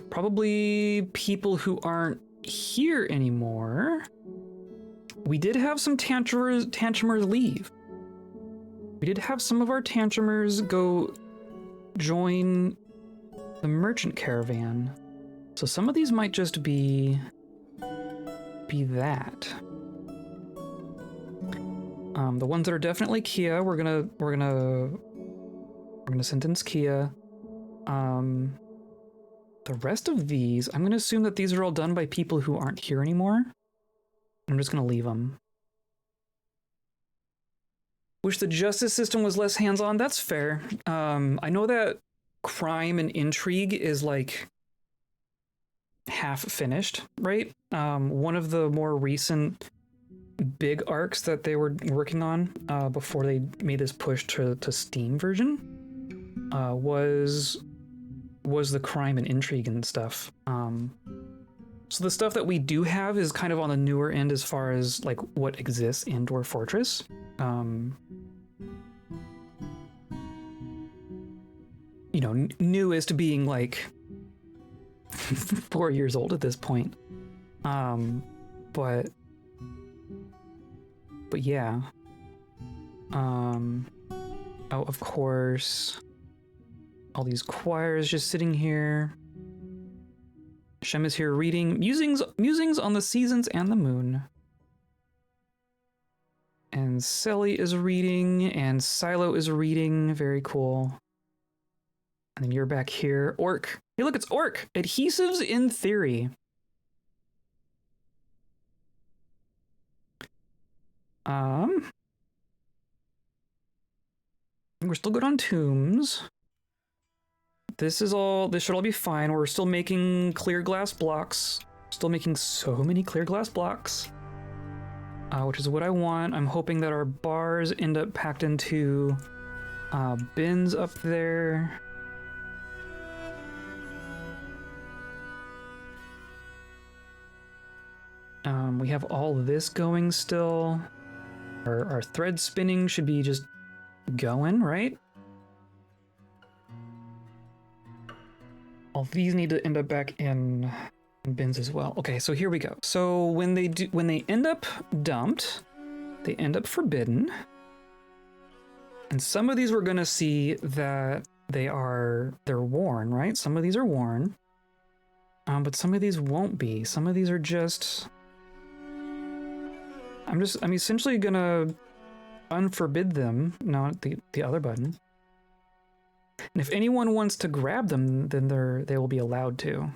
Probably people who aren't here anymore. We did have some tantrumers leave. We did have some of our tantrumers go join the merchant caravan. So some of these might just be that. The ones that are definitely Kia, we're gonna sentence Kia. The rest of these, I'm gonna assume that these are all done by people who aren't here anymore. I'm just gonna leave them. Wish the justice system was less hands-on. That's fair. I know that crime and intrigue is like half finished, right? One of the more recent big arcs that they were working on before they made this push to Steam version was the crime and intrigue and stuff. So the stuff that we do have is kind of on the newer end as far as like what exists in Dwarf Fortress. You know, newest being like 4 years old at this point. But yeah. Oh, of course. All these choirs just sitting here. Shem is here reading musings on the seasons and the moon. And Selly is reading, and Silo is reading. Very cool. And then you're back here. Orc. Hey, look, it's Orc. Adhesives in theory. We're still good on tombs. This should all be fine. We're still making clear glass blocks. Still making so many clear glass blocks. Which is what I want. I'm hoping that our bars end up packed into bins up there. We have all this going still. Our thread spinning should be just going, right? All these need to end up back in bins as well. Okay, so here we go. So when they end up dumped, they end up forbidden. And some of these we're gonna see that they're worn, right? Some of these are worn. But some of these won't be. Some of these are just... I'm essentially gonna unforbid them, not the other button. And if anyone wants to grab them, then they will be allowed to.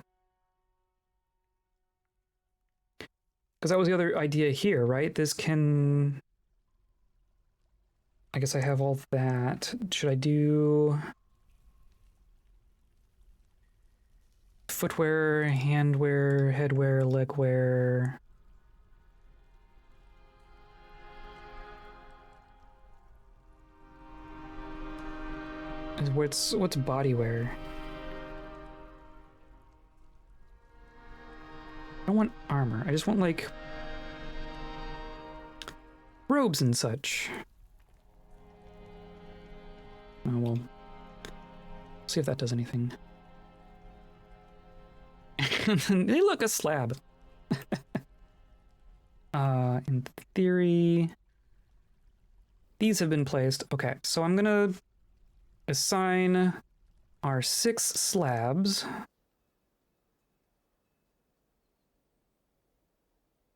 Because that was the other idea here, right? This can... I guess I have all that. Should I do... footwear, handwear, headwear, legwear... What's bodywear? I don't want armor. I just want like robes and such. Oh well. See if that does anything. Hey, look, a slab. In theory, these have been placed. Okay, so I'm gonna assign our 6 slabs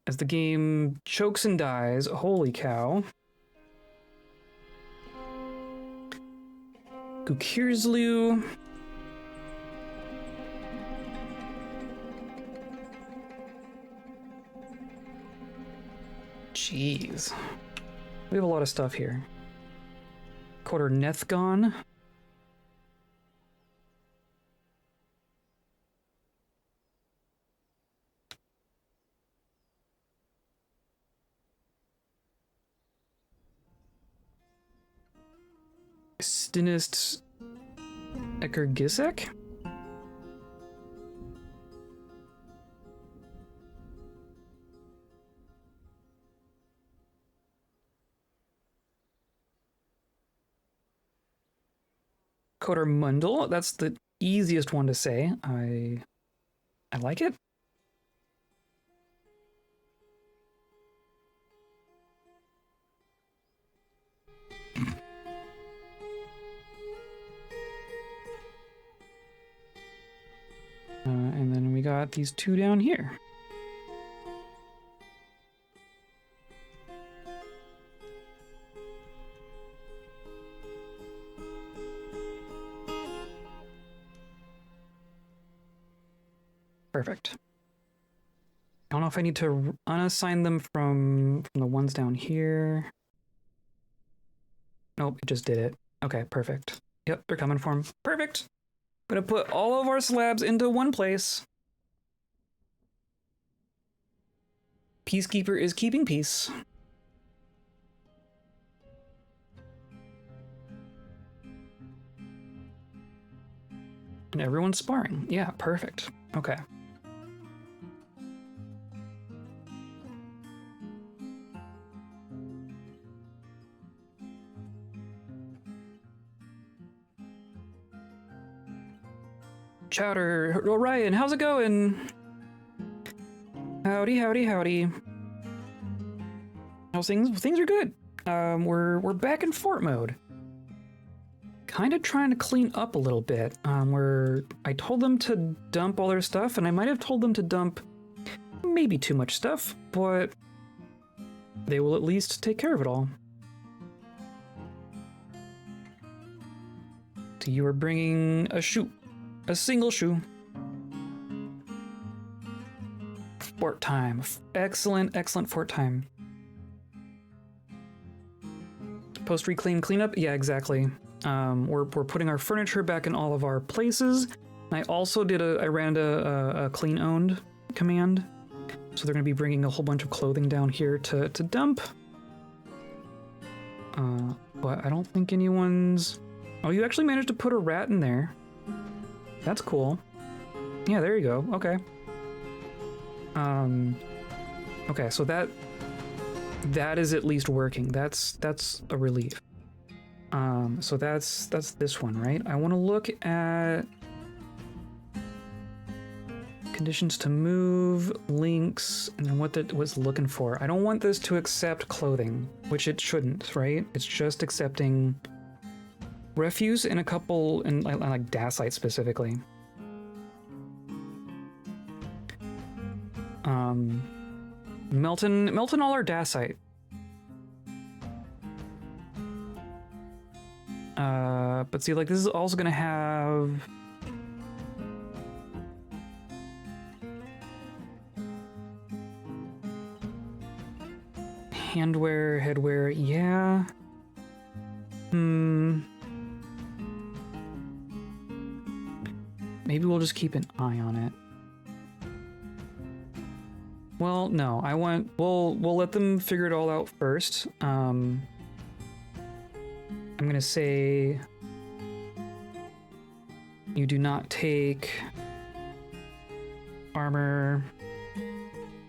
as the game chokes and dies. Holy cow. Gukirsloo. Jeez. We have a lot of stuff here. Quarter Nethgon. Mischiefnest Ekergisek? Coder Mundel, that's the easiest one to say. I like it. And then we got these 2 down here. Perfect. I don't know if I need to unassign them from the ones down here. Nope, it just did it. Okay, perfect. Yep, they're coming for them. Perfect. I'm gonna put all of our slabs into one place. Peacekeeper is keeping peace. And everyone's sparring. Yeah, perfect. Okay. Chowder, Orion, how's it going? Howdy, howdy, howdy. How's things? Things are good. We're back in fort mode. Kind of trying to clean up a little bit. I told them to dump all their stuff, and I might have told them to dump maybe too much stuff, but they will at least take care of it all. So you are bringing a shoe, a single shoe. Fort time. Excellent, excellent fort time. Post reclaim cleanup? Yeah, exactly. We're putting our furniture back in all of our places. I also I ran a clean owned command. So they're going to be bringing a whole bunch of clothing down here to dump. But I don't think anyone's... Oh, you actually managed to put a rat in there. That's cool. Yeah, there you go. Okay. Okay, so that is at least working. That's a relief. So that's this one, right? I want to look at conditions to move, links, and then what it was looking for. I don't want this to accept clothing, which it shouldn't, right? It's just accepting refuse and a couple, and like dacite specifically. Melton all our dacite. But see, like, this is also gonna have... handwear, headwear, yeah. Maybe we'll just keep an eye on it. Well, no, we'll let them figure it all out first. I'm gonna say you do not take armor,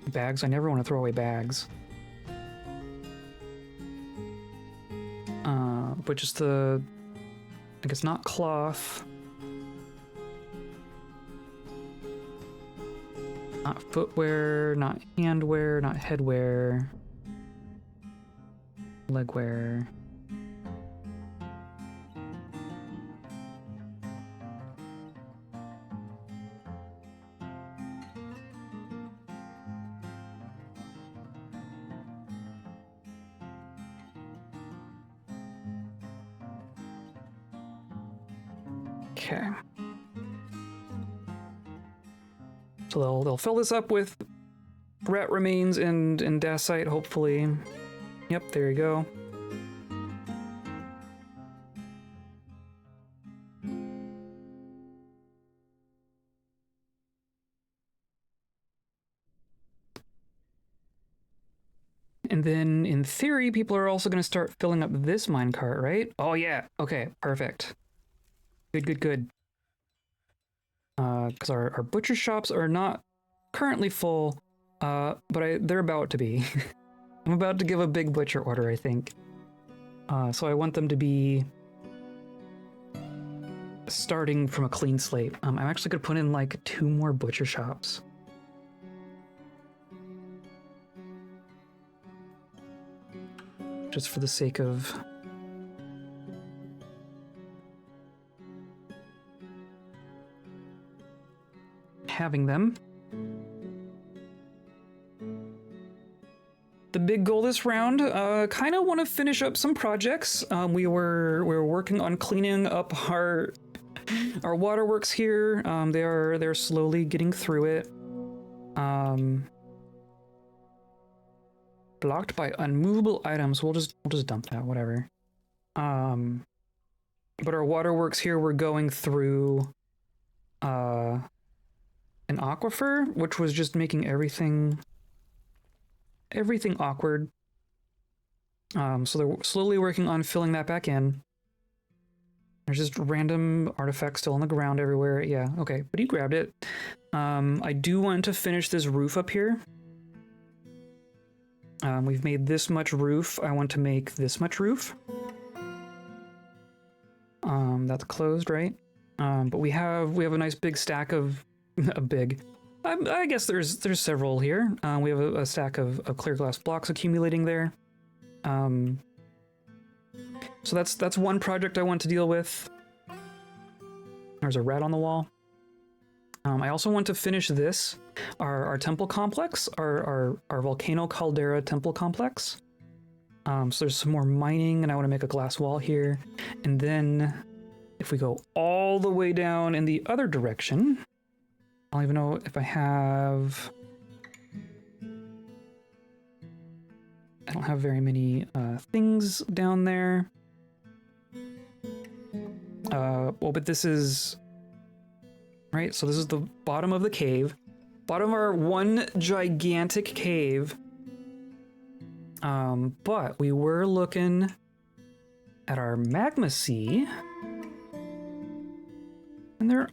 bags. I never want to throw away bags. But just I guess not cloth. Not footwear, not handwear, not headwear. Legwear. Okay. So they'll fill this up with rat remains and dacite, hopefully. Yep, there you go. And then, in theory, people are also going to start filling up this minecart, right? Oh, yeah. Okay, perfect. Good. Because our butcher shops are not currently full, but they're about to be. I'm about to give a big butcher order, I think. So I want them to be starting from a clean slate. I'm actually going to put in like 2 more butcher shops. Just for the sake of having them. The big goal this round, kind of want to finish up some projects. We were working on cleaning up our waterworks here. They're slowly getting through it. Blocked by unmovable items. We'll just dump that, whatever. But our waterworks here, we're going through an aquifer, which was just making everything awkward. So they're slowly working on filling that back in. There's just random artifacts still on the ground everywhere. Yeah, okay, but he grabbed it. I do want to finish this roof up here. We've made this much roof. I want to make this much roof. That's closed, right? But we have a nice big stack of a big. I guess there's several here. We have a stack of clear glass blocks accumulating there. So that's one project I want to deal with. There's a rat on the wall. I also want to finish this, our temple complex, our volcano caldera temple complex. So there's some more mining, and I want to make a glass wall here. And then if we go all the way down in the other direction, I don't even know if I have... I don't have very many things down there. Well, but this is... Right, so this is the bottom of the cave. Bottom of our one gigantic cave. But we were looking at our magma sea. And there's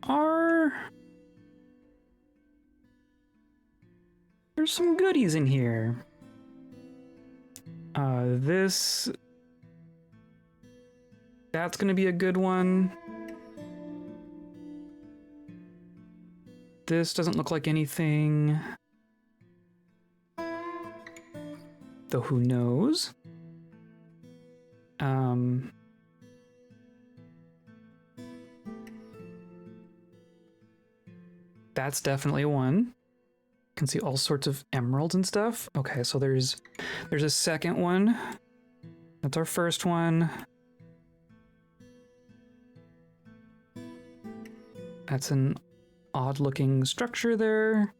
some goodies in here. That's gonna be a good one. This doesn't look like anything. Though who knows? That's definitely one. You can see all sorts of emeralds and stuff. Okay, so there's a second one. That's our first one. That's an odd-looking structure there.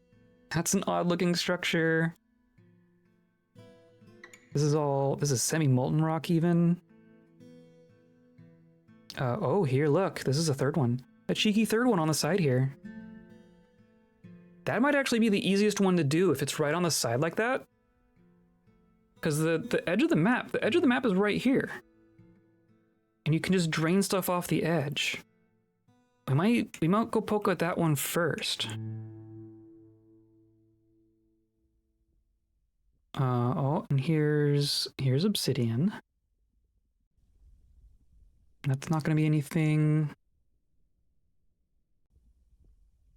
That's an odd-looking structure. This is semi-molten rock even. Oh, here, look. This is a third one. A cheeky third one on the side here. That might actually be the easiest one to do if it's right on the side like that. Because the edge of the map is right here. And you can just drain stuff off the edge. We might go poke at that one first. Oh, and here's obsidian. That's not going to be anything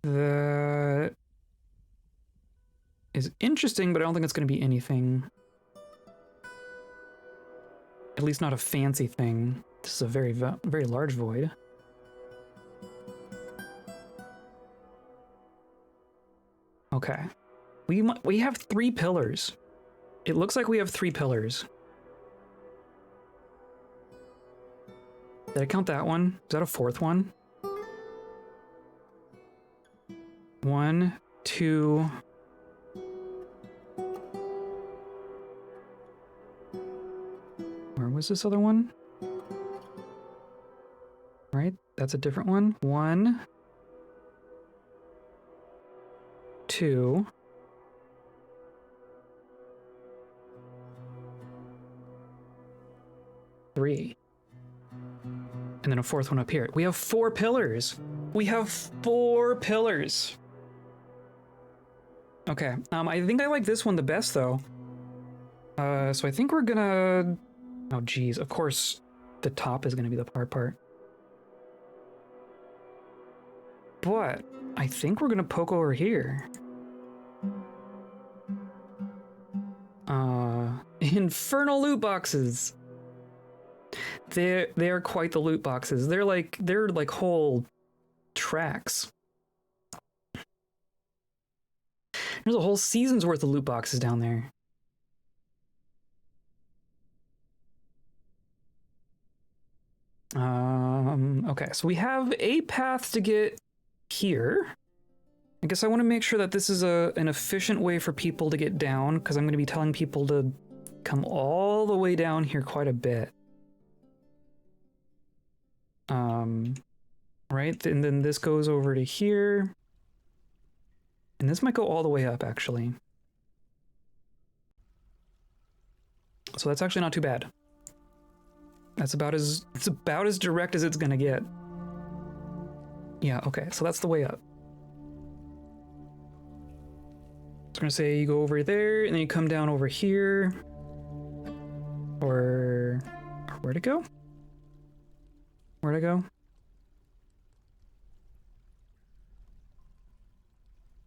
that is interesting, but I don't think it's going to be anything. At least not a fancy thing. This is a very, very large void. Okay. We have 3 pillars. It looks like we have 3 pillars. Did I count that one? Is that a 4th one? 1, 2... Where was this other one? Right, that's a different one. 1, 2... 3. And then a 4th one up here. We have 4 pillars. We have 4 pillars. Okay, I think I like this one the best though. So I think we're gonna... Oh geez, of course the top is gonna be the hard part. But I think we're gonna poke over here. Infernal loot boxes. They are quite the loot boxes. They're like whole tracks. There's a whole season's worth of loot boxes down there. Okay, so we have a path to get here. I guess I want to make sure that this is an efficient way for people to get down, because I'm going to be telling people to come all the way down here quite a bit. Right, and then this goes over to here. And this might go all the way up, actually. So that's actually not too bad. It's about as direct as it's gonna get. Yeah, okay, so that's the way up. So I'm gonna say you go over there, and then you come down over here. Or where'd it go? Where'd it go?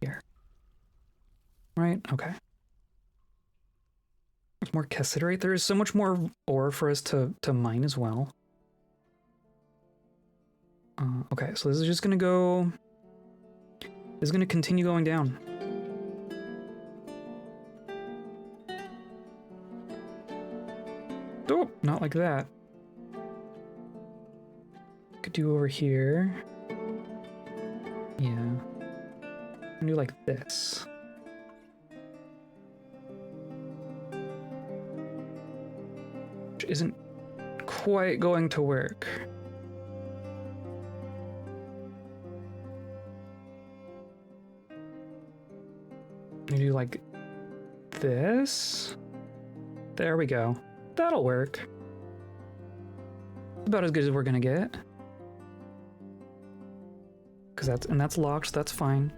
Here. Right, okay. There's more cassiterite. There is so much more ore for us to mine as well. Okay, so this is just gonna go... This is gonna continue going down. Oh, not like that. Could do over here. Yeah. I'm gonna do like this. Which isn't quite going to work. I'm gonna do like this. There we go. That'll work. About as good as we're gonna get. That's locked, so that's fine.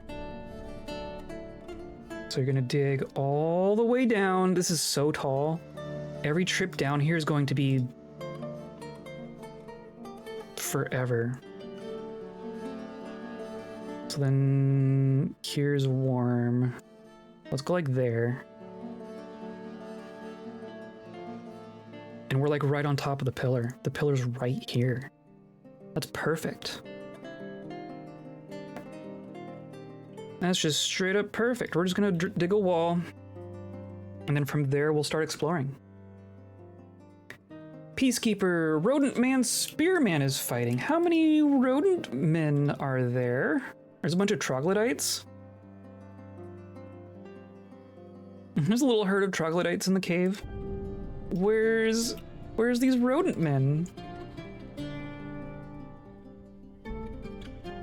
So you're gonna dig all the way down. This is so tall. Every trip down here is going to be forever. So then here's warm. Let's go like there. And we're like right on top of the pillar. The pillar's right here. That's perfect. That's just straight up perfect. We're just gonna dig a wall. And then from there, we'll start exploring. Peacekeeper, Rodent Man, Spearman is fighting. How many rodent men are there? There's a bunch of troglodytes. There's a little herd of troglodytes in the cave. Where's these rodent men?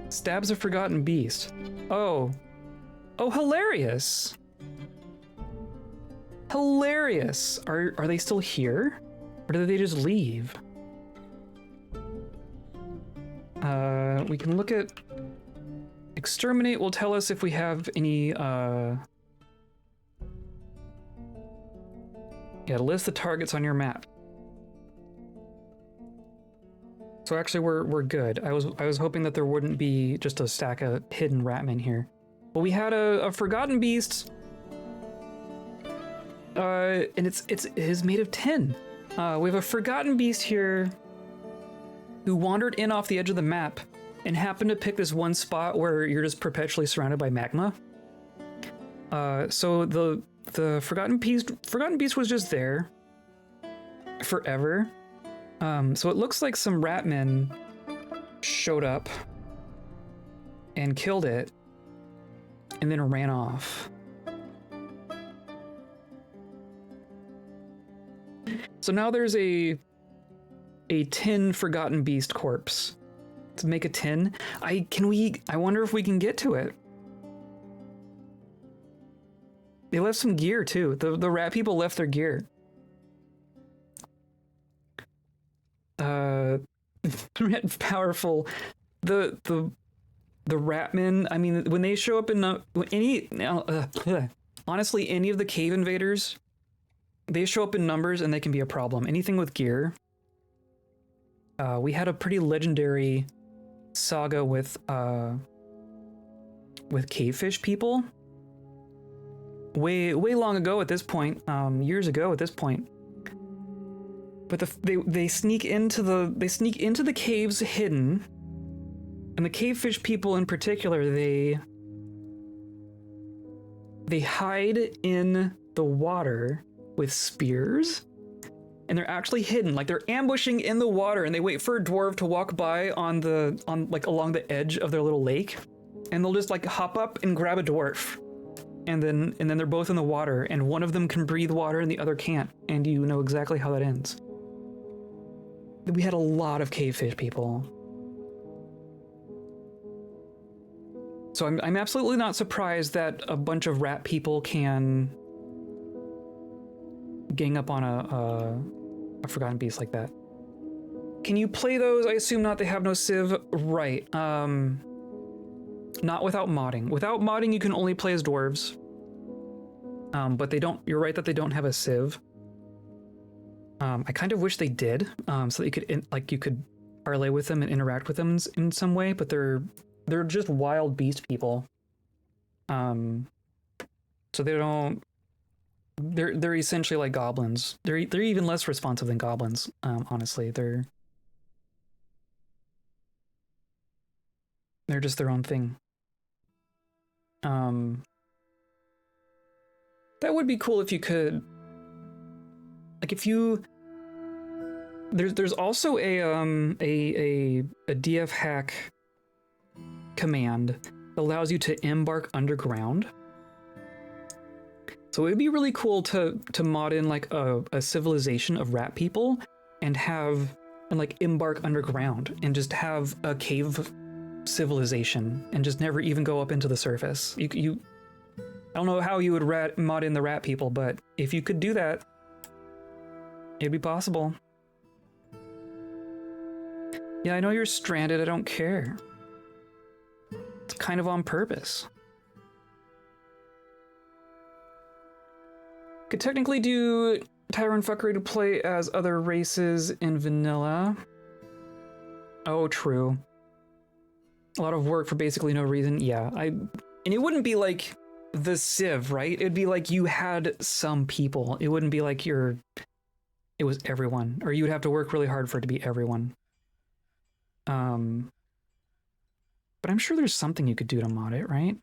Stabs a forgotten beast. Oh, hilarious! Hilarious! Are they still here, or did they just leave? We can look at exterminate. Will tell us if we have any. Yeah, list the targets on your map. So actually, we're good. I was hoping that there wouldn't be just a stack of hidden ratmen here, but we had a forgotten beast, and it is made of tin. We have a forgotten beast here who wandered in off the edge of the map and happened to pick this one spot where you're just perpetually surrounded by magma. So the forgotten beast was just there forever. So it looks like some ratmen showed up and killed it and then ran off. So now there's a tin forgotten beast corpse. To make a tin, I wonder if we can get to it. They left some gear too. The rat people left their gear. Powerful. The ratmen. I mean, when they show up in honestly, any of the cave invaders, they show up in numbers and they can be a problem. Anything with gear. We had a pretty legendary saga with cavefish people. Way long ago at this point, years ago at this point. But they sneak into the caves hidden, and the cavefish people in particular, they hide in the water with spears, and they're actually hidden, like they're ambushing in the water, and they wait for a dwarf to walk by on along the edge of their little lake, and they'll just like hop up and grab a dwarf. And then they're both in the water, and one of them can breathe water and the other can't, and you know exactly how that ends. We had a lot of cavefish people. So I'm absolutely not surprised that a bunch of rat people can gang up on a forgotten beast like that. can you play those? I assume not, they have no civ. Right. Not without modding. Without modding, you can only play as dwarves. But they don't, you're right that they don't have a civ. I kind of wish they did, so that you could, you could parlay with them and interact with them in some way, but they're just wild beast people. So they don't, they're essentially like goblins. They're even less responsive than goblins, honestly. They're just their own thing. That would be cool if you could, like, if you, there's also a DF hack command that allows you to embark underground. So it would be really cool to mod in like a civilization of rat people and like embark underground and just have a cave civilization and just never even go up into the surface. You I don't know how you would mod in the rat people, but if you could do that, it'd be possible. Yeah, I know you're stranded, I don't care. It's kind of on purpose. Could technically do Tyrant Fuckery to play as other races in vanilla. Oh, true. A lot of work for basically no reason. Yeah, and it wouldn't be like the Civ, right? It'd be like you had some people. It wouldn't be like it was everyone, or you would have to work really hard for it to be everyone. But I'm sure there's something you could do to mod it, right?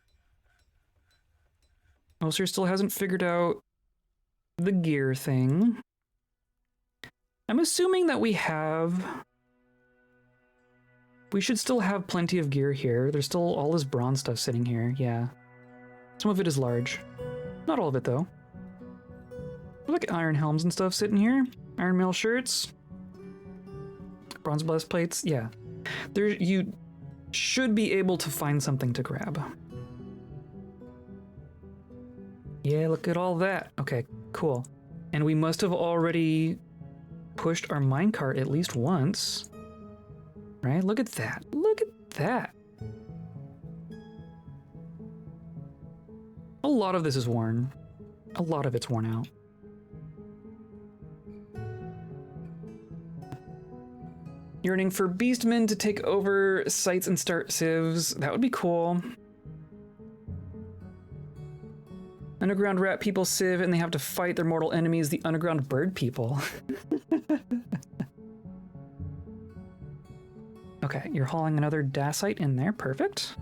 Ulcer still hasn't figured out the gear thing. I'm assuming that we should still have plenty of gear here. There's still all this bronze stuff sitting here, yeah. Some of it is large. Not all of it, though. Look at iron helms and stuff sitting here. Iron mail shirts. Bronze breastplates, yeah. You should be able to find something to grab. Yeah, look at all that. Okay, cool. And we must have already pushed our minecart at least once. Right? Look at that. Look at that. A lot of this is worn. A lot of it's worn out. Yearning for beastmen to take over sites and start civs. That would be cool. Underground rat people civ and they have to fight their mortal enemies, the underground bird people. Okay, you're hauling another dacite in there. Perfect.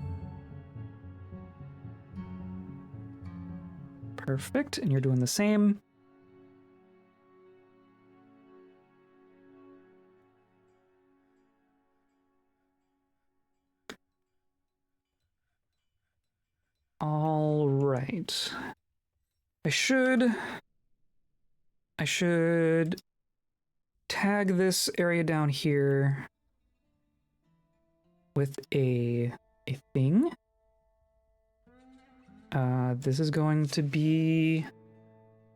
Perfect, and you're doing the same. All right. I should tag this area down here with a thing. This is going to be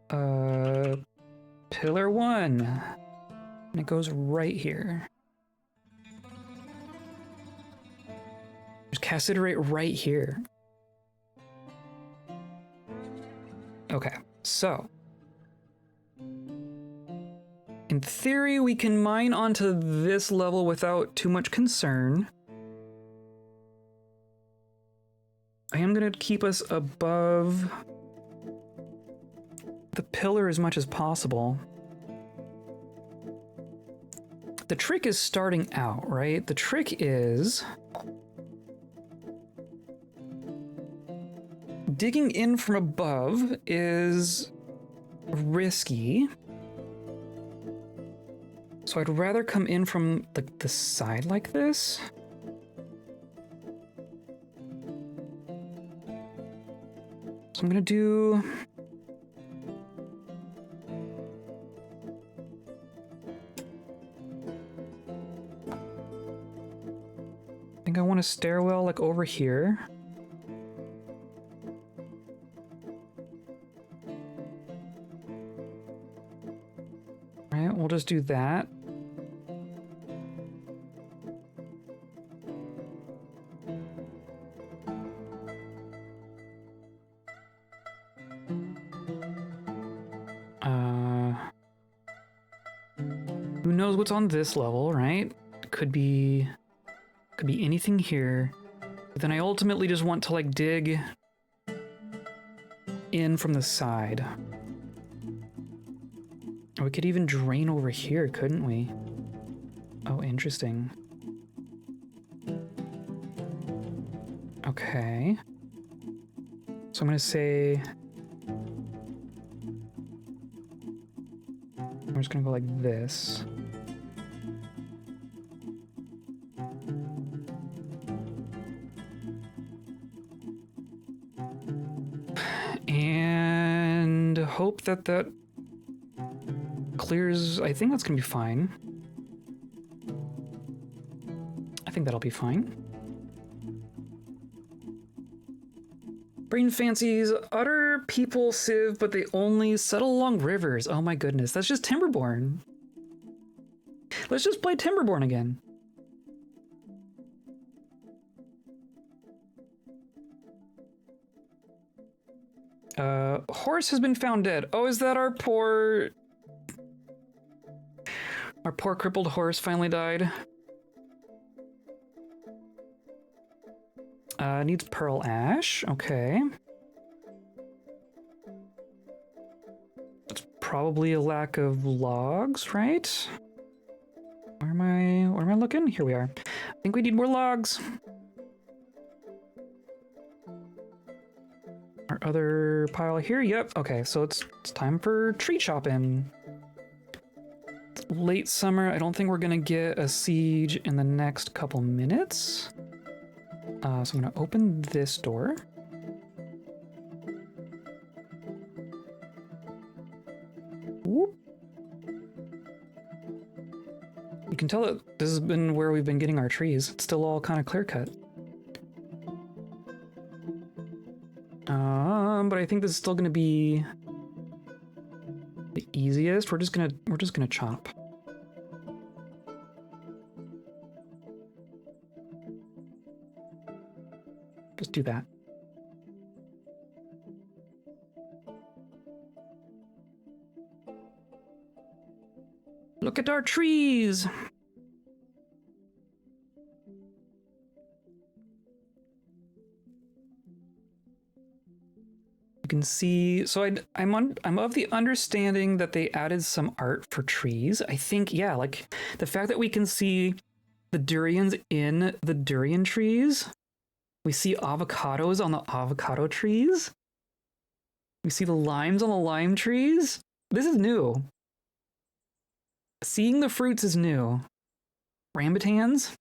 pillar 1, and it goes right here. Just cast it right here. Okay, so in theory, we can mine onto this level without too much concern. I am going to keep us above the pillar as much as possible. The trick is starting out, right? The trick is digging in from above is risky. So I'd rather come in from the side like this. So I'm gonna do... I think I want a stairwell like over here. All right, we'll just do that. Who knows what's on this level, right? Could be anything here. But then I ultimately just want to like dig in from the side. Or we could even drain over here, couldn't we? Oh, interesting. Okay. So I'm gonna say... I'm just gonna go like this. And hope that that clears. I think that's gonna be fine. I think that'll be fine. Brain fancies, utter people civ, but they only settle along rivers. Oh my goodness, that's just Timberborn. Let's just play Timberborn again. Horse has been found dead. Oh, is that our poor crippled horse finally died? Needs pearl ash. Okay. It's probably a lack of logs, right? Where am I looking? Here we are. I think we need more logs. Our other pile here. Yep. Okay, so it's time for tree chopping. It's late summer. I don't think we're gonna get a siege in the next couple minutes. So I'm gonna open this door. Whoop. You can tell that this has been where we've been getting our trees. It's still all kind of clear cut. But I think this is still gonna be the easiest. We're just gonna chop. Just do that. Look at our trees! You can see, so I'm of the understanding that they added some art for trees. I think, yeah, like the fact that we can see the durians in the durian trees. We see avocados on the avocado trees. We see the limes on the lime trees. This is new. Seeing the fruits is new. Rambutans.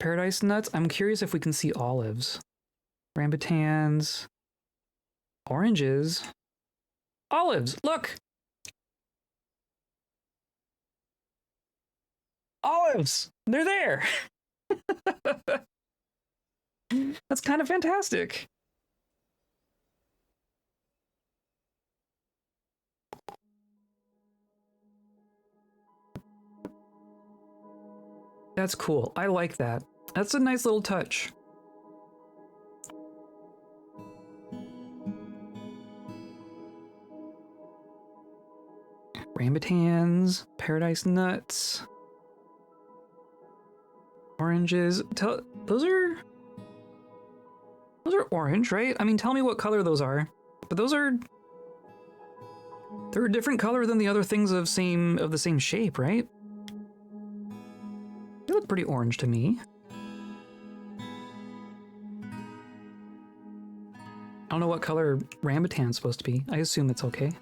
Paradise nuts. I'm curious if we can see olives. Rambutans. Oranges. Olives. Look. Olives. They're there. That's kind of fantastic. That's cool. I like that. That's a nice little touch. Rambutans, paradise nuts, oranges. Those are orange, right? I mean, tell me what color those are. But they're a different color than the other things of the same shape, right? They look pretty orange to me. I don't know what color rambutan's supposed to be. I assume it's okay.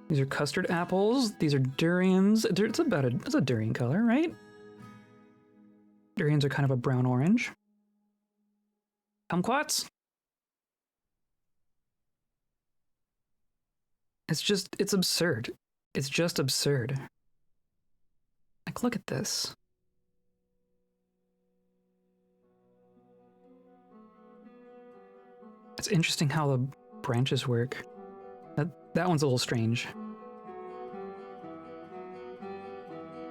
These are custard apples. These are durians. It's a durian color, right? Durians are kind of a brown orange. Kumquats? It's absurd. It's just absurd. Like, look at this. It's interesting how the branches work. That one's a little strange.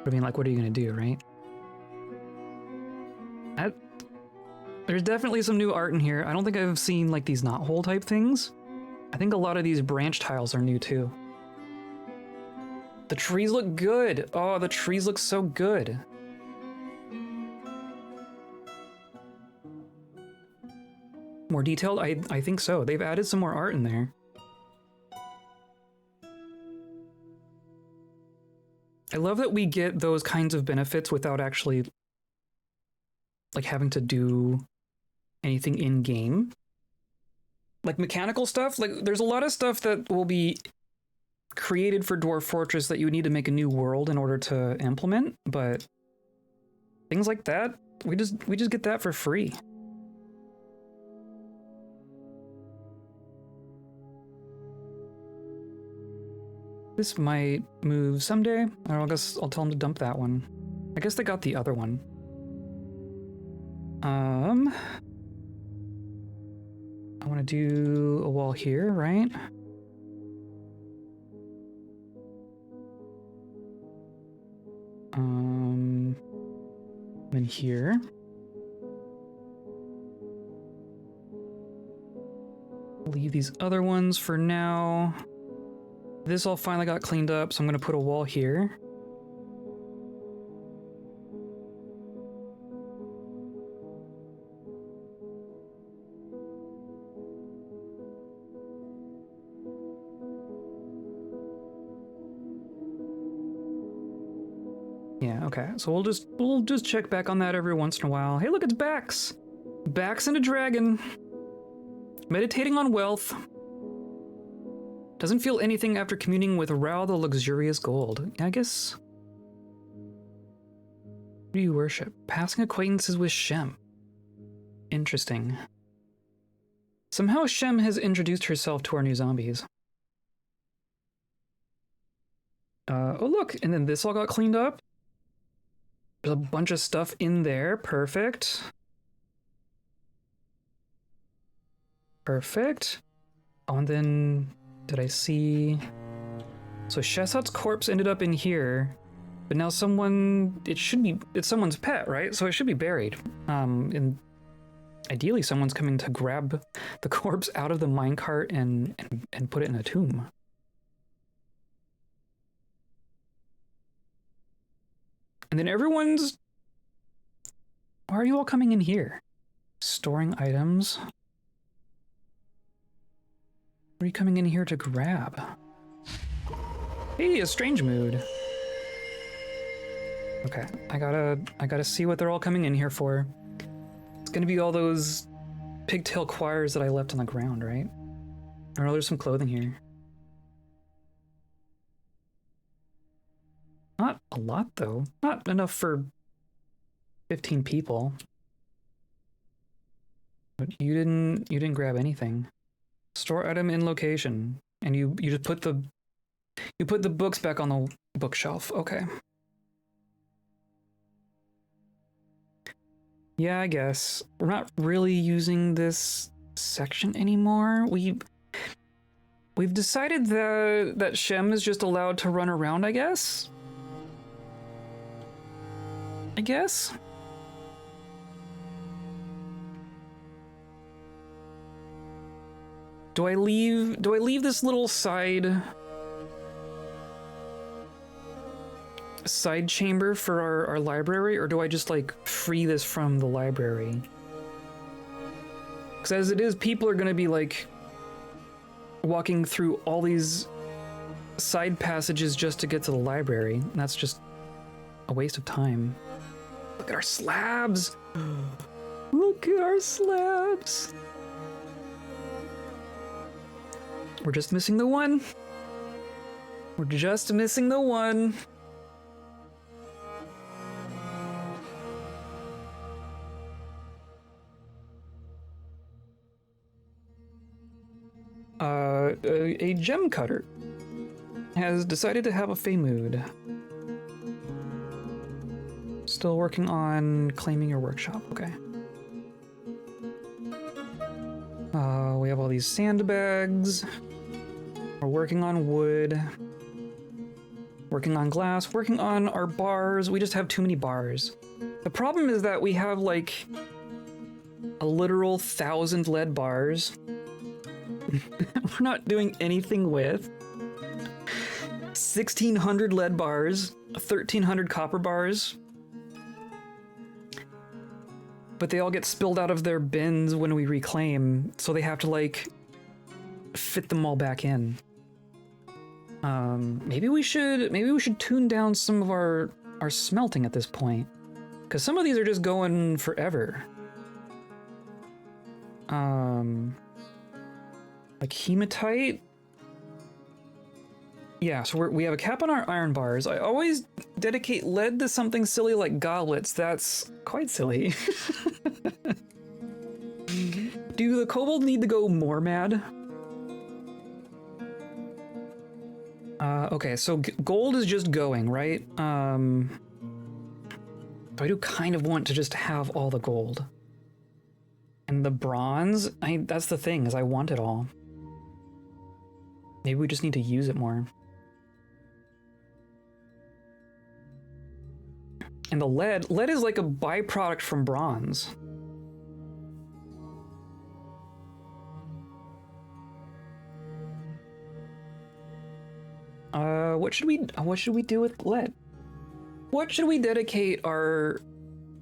I mean, like, what are you gonna do, right? There's definitely some new art in here. I don't think I've seen, like, these knothole type things. I think a lot of these branch tiles are new, too. The trees look good. Oh, the trees look so good. More detailed? I think so. They've added some more art in there. I love that we get those kinds of benefits without actually like having to do anything in game. Like mechanical stuff, like there's a lot of stuff that will be created for Dwarf Fortress that you would need to make a new world in order to implement, but things like that, we just get that for free. This might move someday. Or I guess I'll tell them to dump that one. I guess they got the other one. I want to do a wall here, right? Then here. Leave these other ones for now. This all finally got cleaned up, so I'm going to put a wall here. Yeah, okay. So we'll just check back on that every once in a while. Hey, look, it's Bax. Bax and a dragon. Meditating on wealth. Doesn't feel anything after communing with Rao the luxurious gold. I guess. Who do you worship? Passing acquaintances with Shem. Interesting. Somehow Shem has introduced herself to our new zombies. Oh look, and then this all got cleaned up. There's a bunch of stuff in there. Perfect. Perfect. Oh, and then did I see? So Shesat's corpse ended up in here, but now it's someone's pet, right? So it should be buried. And ideally someone's coming to grab the corpse out of the minecart and put it in a tomb. And then everyone's... Why are you all coming in here? Storing items? What are you coming in here to grab? Hey, a strange mood. Okay, I gotta see what they're all coming in here for. It's gonna be all those pigtail choirs that I left on the ground, right? I know there's some clothing here. Not a lot, though. Not enough for 15 people. But you didn't grab anything. Store item in location, and you just put the books back on the bookshelf. Okay. Yeah, I guess we're not really using this section anymore. We've decided that Shem is just allowed to run around, I guess. Do I leave this little side chamber for our library, or do I just like free this from the library? Because as it is, people are gonna be like walking through all these side passages just to get to the library, and that's just a waste of time. Look at our slabs! Look at our slabs! We're just missing the one. We're just missing the one. A gem cutter has decided to have a fey mood. Still working on claiming your workshop, okay. We have all these sandbags. We're working on wood. Working on glass, working on our bars. We just have too many bars. The problem is that we have like a literal 1,000 lead bars. We're not doing anything with. 1,600 lead bars, 1,300 copper bars. But they all get spilled out of their bins when we reclaim, so they have to, like, fit them all back in. Maybe we should tune down some of our smelting at this point, because some of these are just going forever. Like hematite. Yeah, so we have a cap on our iron bars. I always dedicate lead to something silly like goblets. That's quite silly. Do the kobold need to go more mad? Okay, so gold is just going, right? I do kind of want to just have all the gold. And the bronze, that's the thing, is I want it all. Maybe we just need to use it more. And the lead is like a byproduct from bronze. What should we do with lead? What should we dedicate our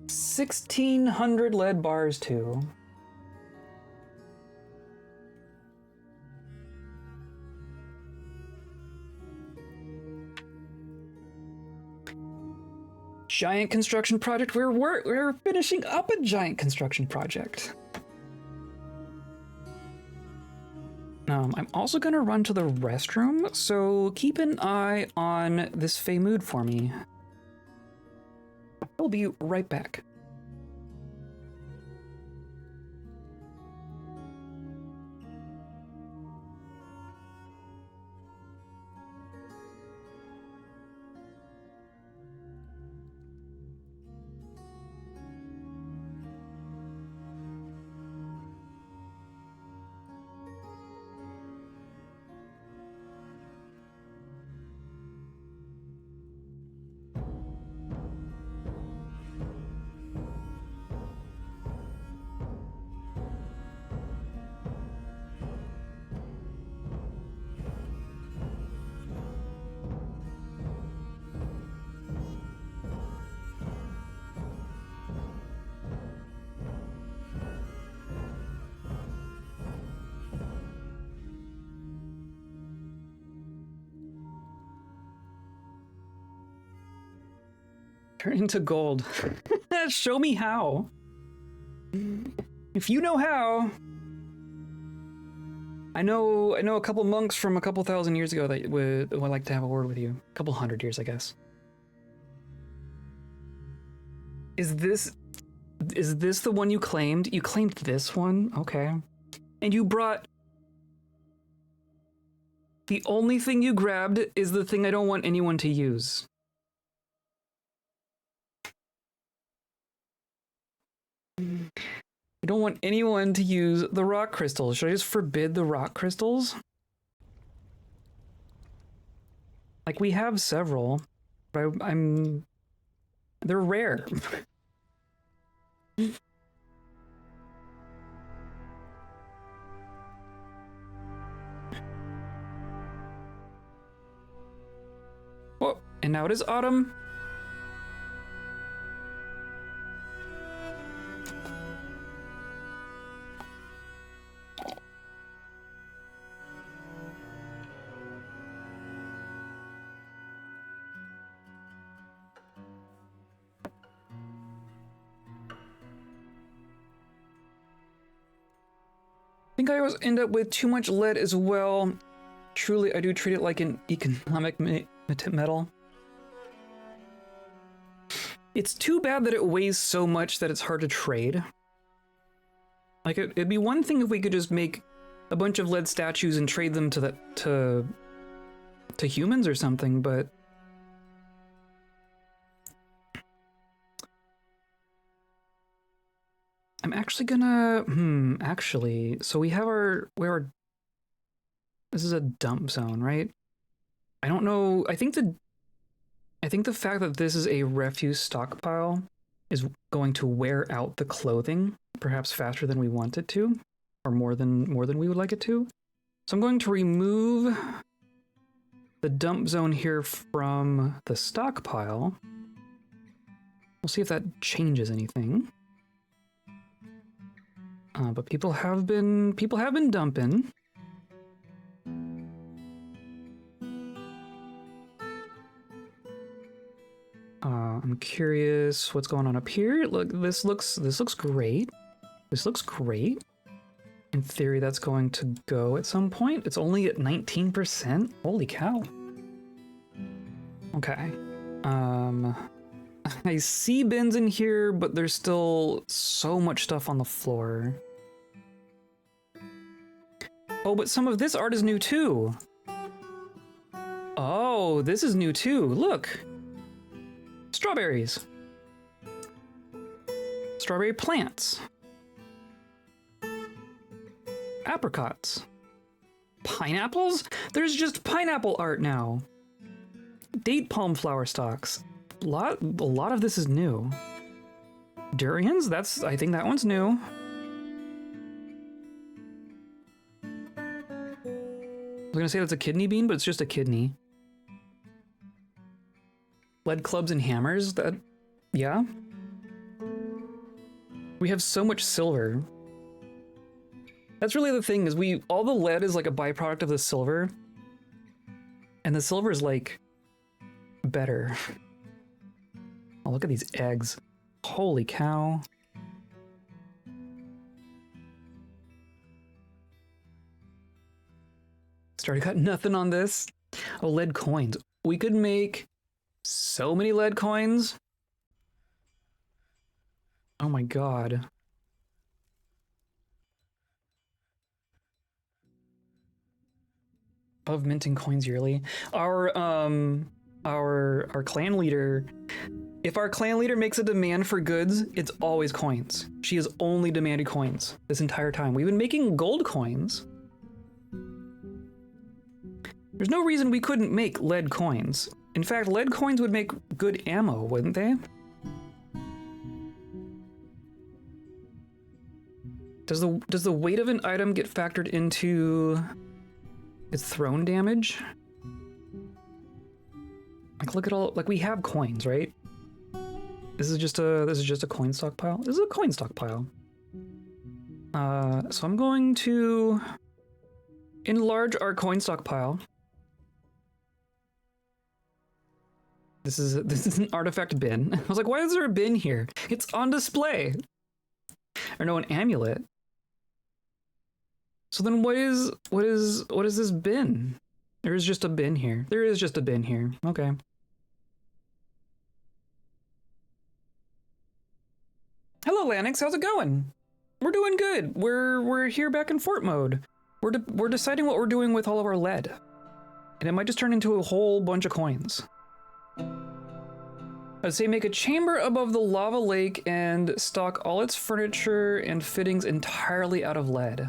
1,600 lead bars to? Giant construction project. We're finishing up a giant construction project. I'm also gonna run to the restroom, so keep an eye on this Fey mood for me. I'll be right back. Turn into gold. Show me how. If you know how. I know a couple monks from a couple thousand years ago that would like to have a word with you. A couple hundred years, I guess. Is this the one you claimed? You claimed this one? Okay. And you brought... The only thing you grabbed is the thing I don't want anyone to use. I don't want anyone to use the rock crystals. Should I just forbid the rock crystals? Like, we have several, but they're rare. Whoa, and now it is autumn. I think I always end up with too much lead as well. Truly, I do treat it like an economic metal. It's too bad that it weighs so much that it's hard to trade. Like, it'd be one thing if we could just make a bunch of lead statues and trade them to humans or something, but... I'm actually gonna, actually, so we have this is a dump zone, right? I don't know, I think the fact that this is a refuse stockpile is going to wear out the clothing, perhaps faster than we want it to, or more than we would like it to. So I'm going to remove the dump zone here from the stockpile. We'll see if that changes anything. But people have been dumping. I'm curious what's going on up here. Look, this looks great. This looks great. In theory, that's going to go at some point. It's only at 19%. Holy cow. Okay. I see bins in here, but there's still so much stuff on the floor. Oh, but some of this art is new too. Oh, this is new too. Look. Strawberries. Strawberry plants. Apricots. Pineapples? There's just pineapple art now. Date palm flower stalks. A lot of this is new. Durians? I think that one's new. I was gonna say that's a kidney bean, but it's just a kidney. Lead clubs and hammers? Yeah. We have so much silver. That's really the thing, is all the lead is like a byproduct of the silver. And the silver is like better. Oh, look at these eggs. Holy cow. Started got nothing on this. Oh, lead coins. We could make so many lead coins. Oh my god. Of minting coins yearly. Our clan leader, if our clan leader makes a demand for goods, it's always coins. She has only demanded coins this entire time. We've been making gold coins. There's no reason we couldn't make lead coins. In fact, lead coins would make good ammo, wouldn't they? Does the weight of an item get factored into its thrown damage? Like, look at all, like, we have coins, right? This is just a coin stockpile. This is a coin stockpile. So I'm going to enlarge our coin stockpile. This is an artifact bin. I was like, why is there a bin here? It's on display. Or no, an amulet. So then what is this bin? There is just a bin here. There is just a bin here. Okay. Hello, Lanix. How's it going? We're doing good. We're here back in fort mode. We're deciding what we're doing with all of our lead, and it might just turn into a whole bunch of coins. I'd say make a chamber above the lava lake and stock all its furniture and fittings entirely out of lead.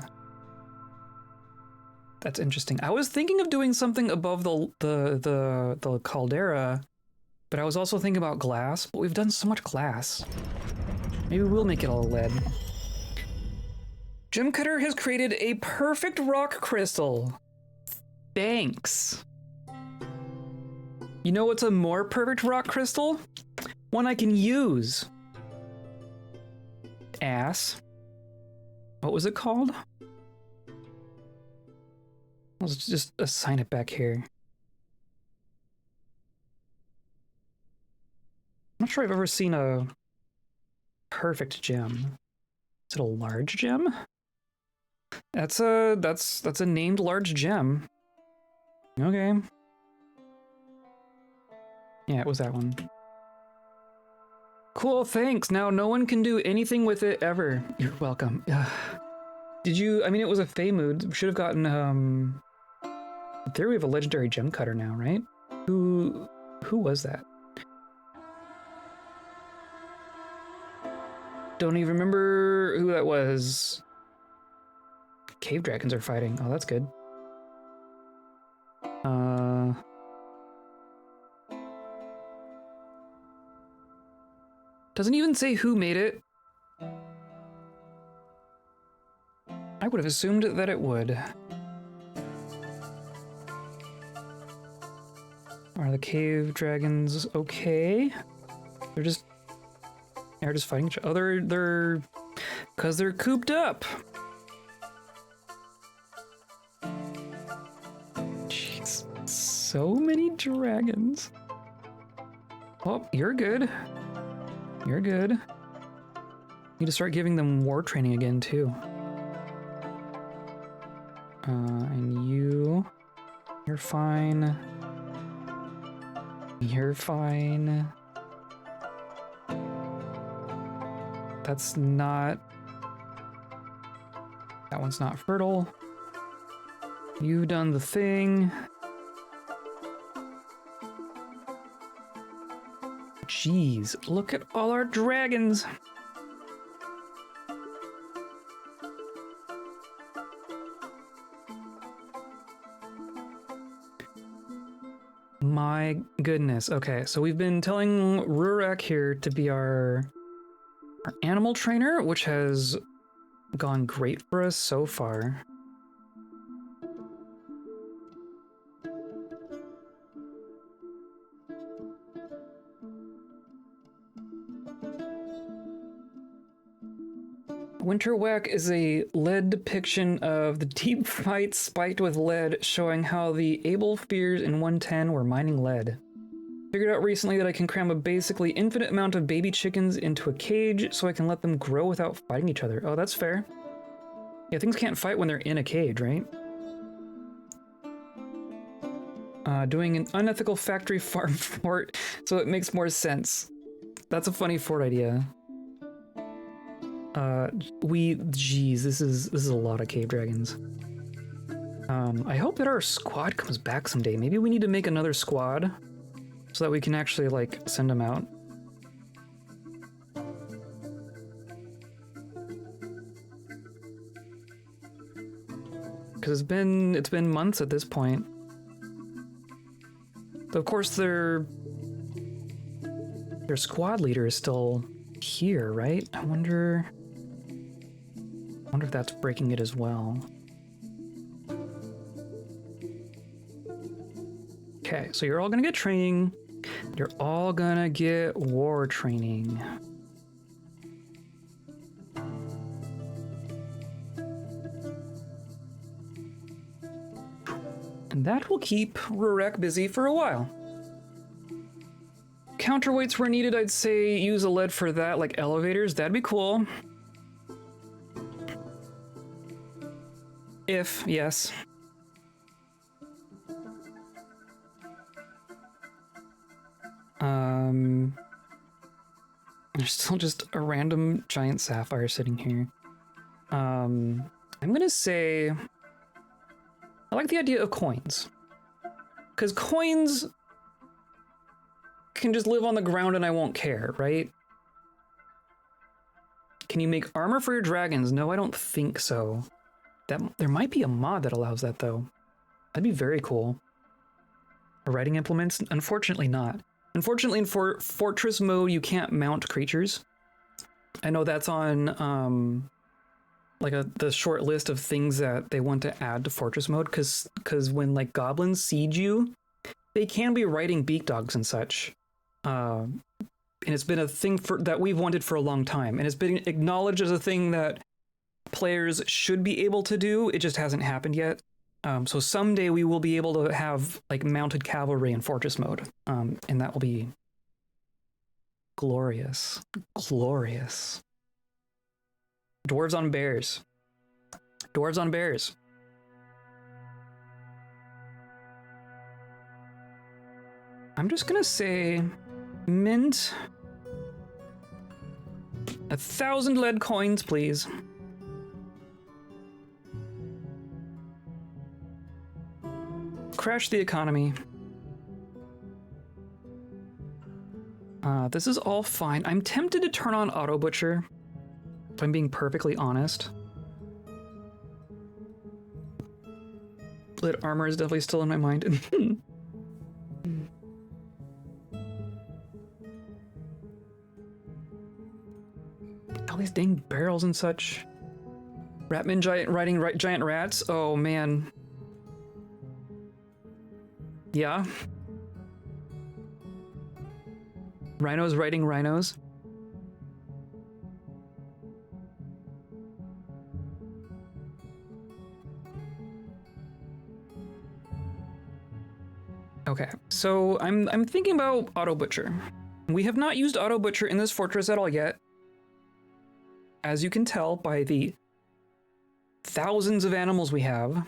That's interesting. I was thinking of doing something above the caldera, but I was also thinking about glass, but we've done so much glass. Maybe we'll make it all lead. Gem Cutter has created a perfect rock crystal. Thanks. You know what's a more perfect rock crystal? One I can use. Ass. What was it called? Let's just assign it back here. I'm not sure I've ever seen a perfect gem. Is it a large gem? That's a named large gem. Okay. Yeah, it was that one. Cool, thanks. Now no one can do anything with it ever. You're welcome. Did you, I mean, it was a Fey mood. We should have gotten, in theory we have a legendary gem cutter now, right? Who was that? Don't even remember who that was. Cave dragons are fighting. Oh, that's good. Doesn't even say who made it. I would have assumed that it would. Are the cave dragons okay? They're just fighting each other. They're because they're cooped up. Jeez, so many dragons. Oh, you're good. You're good. Need to start giving them war training again too. And you're fine. You're fine. That's not... That one's not fertile. You've done the thing. Jeez, look at all our dragons. My goodness. Okay, so we've been telling Rurak here to be our animal trainer, which has gone great for us so far. Winterwhack is a lead depiction of the deep fight spiked with lead, showing how the able fears in 110 were mining lead. Figured out recently that I can cram a basically infinite amount of baby chickens into a cage so I can let them grow without fighting each other. Oh, that's fair. Yeah, things can't fight when they're in a cage, right? Doing an unethical factory farm fort, so it makes more sense. That's a funny fort idea. Geez, this is a lot of cave dragons. I hope that our squad comes back someday. Maybe we need to make another squad so that we can actually, like, send them out. Because it's been months at this point. Of course, their squad leader is still here, right? I wonder if that's breaking it as well. Okay, so you're all gonna get training. You're all gonna get war training. And that will keep Rurak busy for a while. Counterweights where needed, I'd say use a lead for that, like elevators. That'd be cool. If, yes. There's still just a random giant sapphire sitting here. I'm gonna say I like the idea of coins. Because coins can just live on the ground and I won't care, right? Can you make armor for your dragons? No, I don't think so. There might be a mod that allows that, though. That'd be very cool. Writing implements? Unfortunately not. Unfortunately, in Fortress mode, you can't mount creatures. I know that's on the short list of things that they want to add to Fortress mode, because when like goblins siege you, they can be riding beak dogs and such. And it's been a thing that we've wanted for a long time, and it's been acknowledged as a thing that players should be able to do. It just hasn't happened yet. So someday we will be able to have like mounted cavalry in Fortress mode, and that will be glorious. Glorious. Dwarves on bears. Dwarves on bears. I'm just gonna say mint 1,000 lead coins, please. Crash the economy. This is all fine. I'm tempted to turn on autobutcher, if I'm being perfectly honest. Lit armor is definitely still in my mind. All these dang barrels and such. Ratman riding giant rats. Oh man. Yeah. Rhinos riding rhinos. Okay, so I'm thinking about autobutcher. We have not used autobutcher in this fortress at all yet. As you can tell by the thousands of animals we have.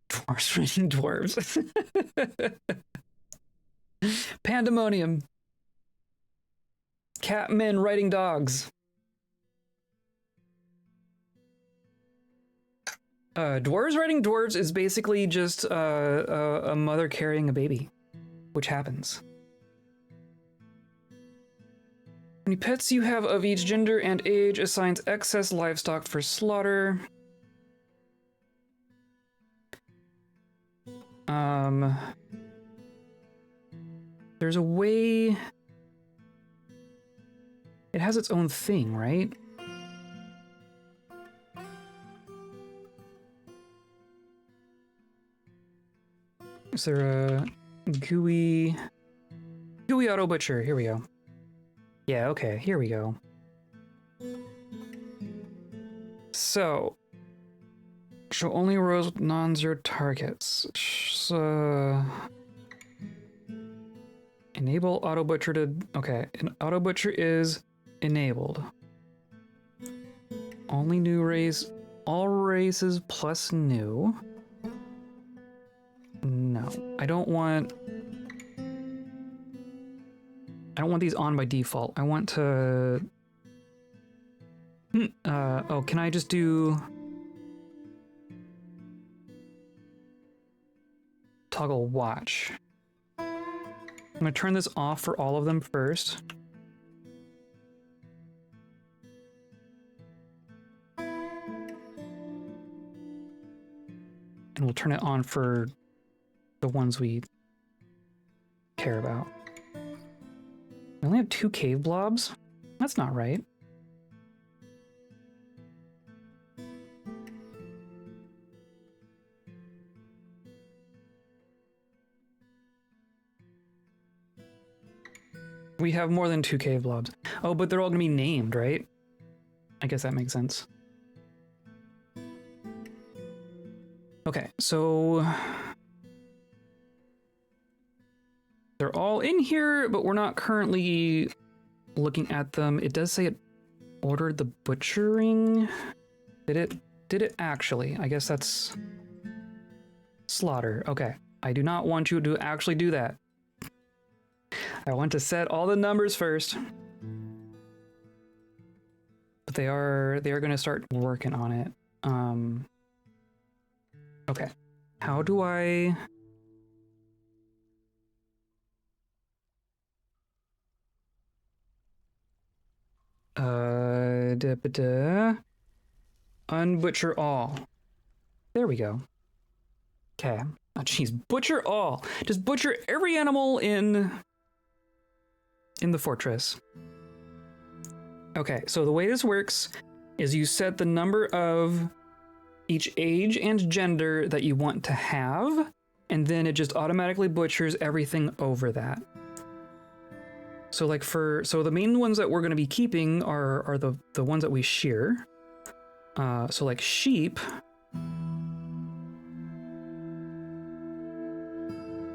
Dwarves riding dwarves. Pandemonium. Catmen riding dogs. Dwarves riding dwarves is basically just a mother carrying a baby, which happens. How many pets you have of each gender and age assigns excess livestock for slaughter. There's a way... It has its own thing, right? Is there a GUI auto butcher? Here we go. Yeah, okay, here we go. So, show only rows with non-zero targets. Enable auto butcher to... Okay, an auto butcher is enabled. Only new race, all races plus new. No, I don't want these on by default. I want to... oh, can I just do... Toggle watch. I'm gonna turn this off for all of them first. And we'll turn it on for the ones we care about. We only have 2 cave blobs? That's not right. We have more than 2 cave blobs. Oh, but they're all gonna be named, right? I guess that makes sense. Okay, so... They're all in here, but we're not currently looking at them. It does say it ordered the butchering. Did it actually? I guess that's slaughter. Okay. I do not want you to actually do that. I want to set all the numbers first. But they are going to start working on it. Okay. How do I... Unbutcher all. There we go. Okay. Oh, jeez, butcher all. Just butcher every animal in the fortress. Okay, so the way this works is you set the number of each age and gender that you want to have, and then it just automatically butchers everything over that. So like so the main ones that we're going to be keeping are the ones that we shear. So like sheep.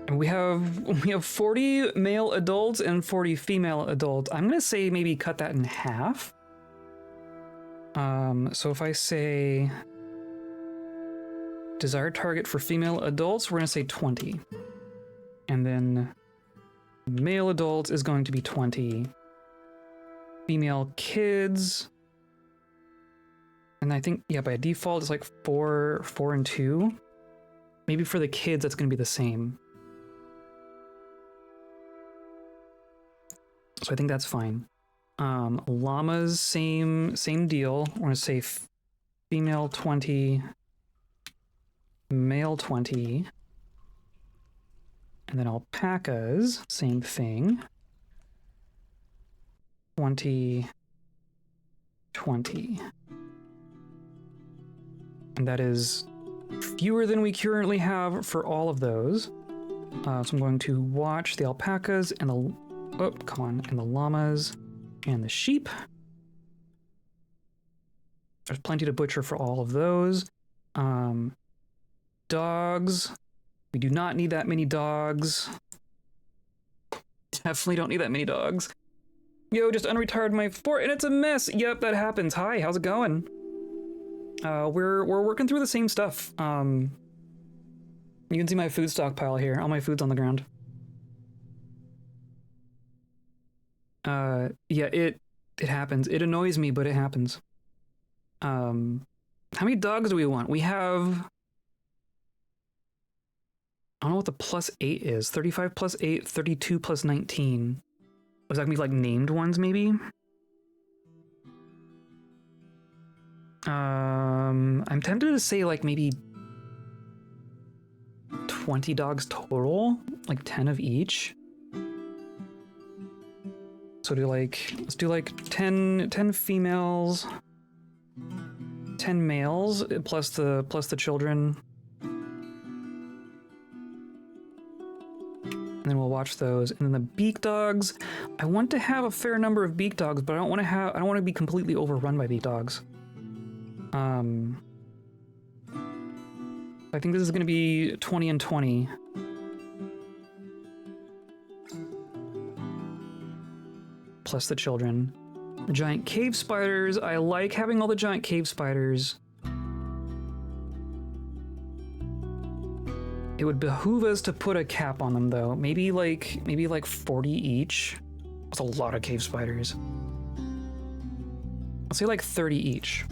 And we have 40 male adults and 40 female adults. I'm going to say maybe cut that in half. So if I say desired target for female adults, we're going to say 20. And then male adults is going to be 20. Female kids. And I think, yeah, by default, it's like 4 and 2. Maybe for the kids, that's going to be the same. So I think that's fine. Llamas, same deal. We're going to say female 20, male 20. And then alpacas, same thing. 20, 20. And that is fewer than we currently have for all of those. So I'm going to watch the alpacas and and the llamas and the sheep. There's plenty to butcher for all of those. Dogs. We do not need that many dogs. Definitely don't need that many dogs. Yo, just unretired my fort and it's a mess. Yep, that happens. Hi, how's it going? We're working through the same stuff. You can see my food stockpile here. All my food's on the ground. Yeah, it happens. It annoys me, but it happens. How many dogs do we want? We have... I don't know what the +8 is. 35 + 8, 32 + 19. Was that gonna be like named ones, maybe? I'm tempted to say like maybe 20 dogs total, like 10 of each. So let's do like 10 females, 10 males plus the children. And then we'll watch those. And then the beak dogs, I want to have a fair number of beak dogs, but I don't want to be completely overrun by beak dogs. I think this is going to be 20 and 20. Plus the children. The giant cave spiders, I like having all the giant cave spiders. It would behoove us to put a cap on them though. Maybe like 40 each. That's a lot of cave spiders. I'll say like 30 each.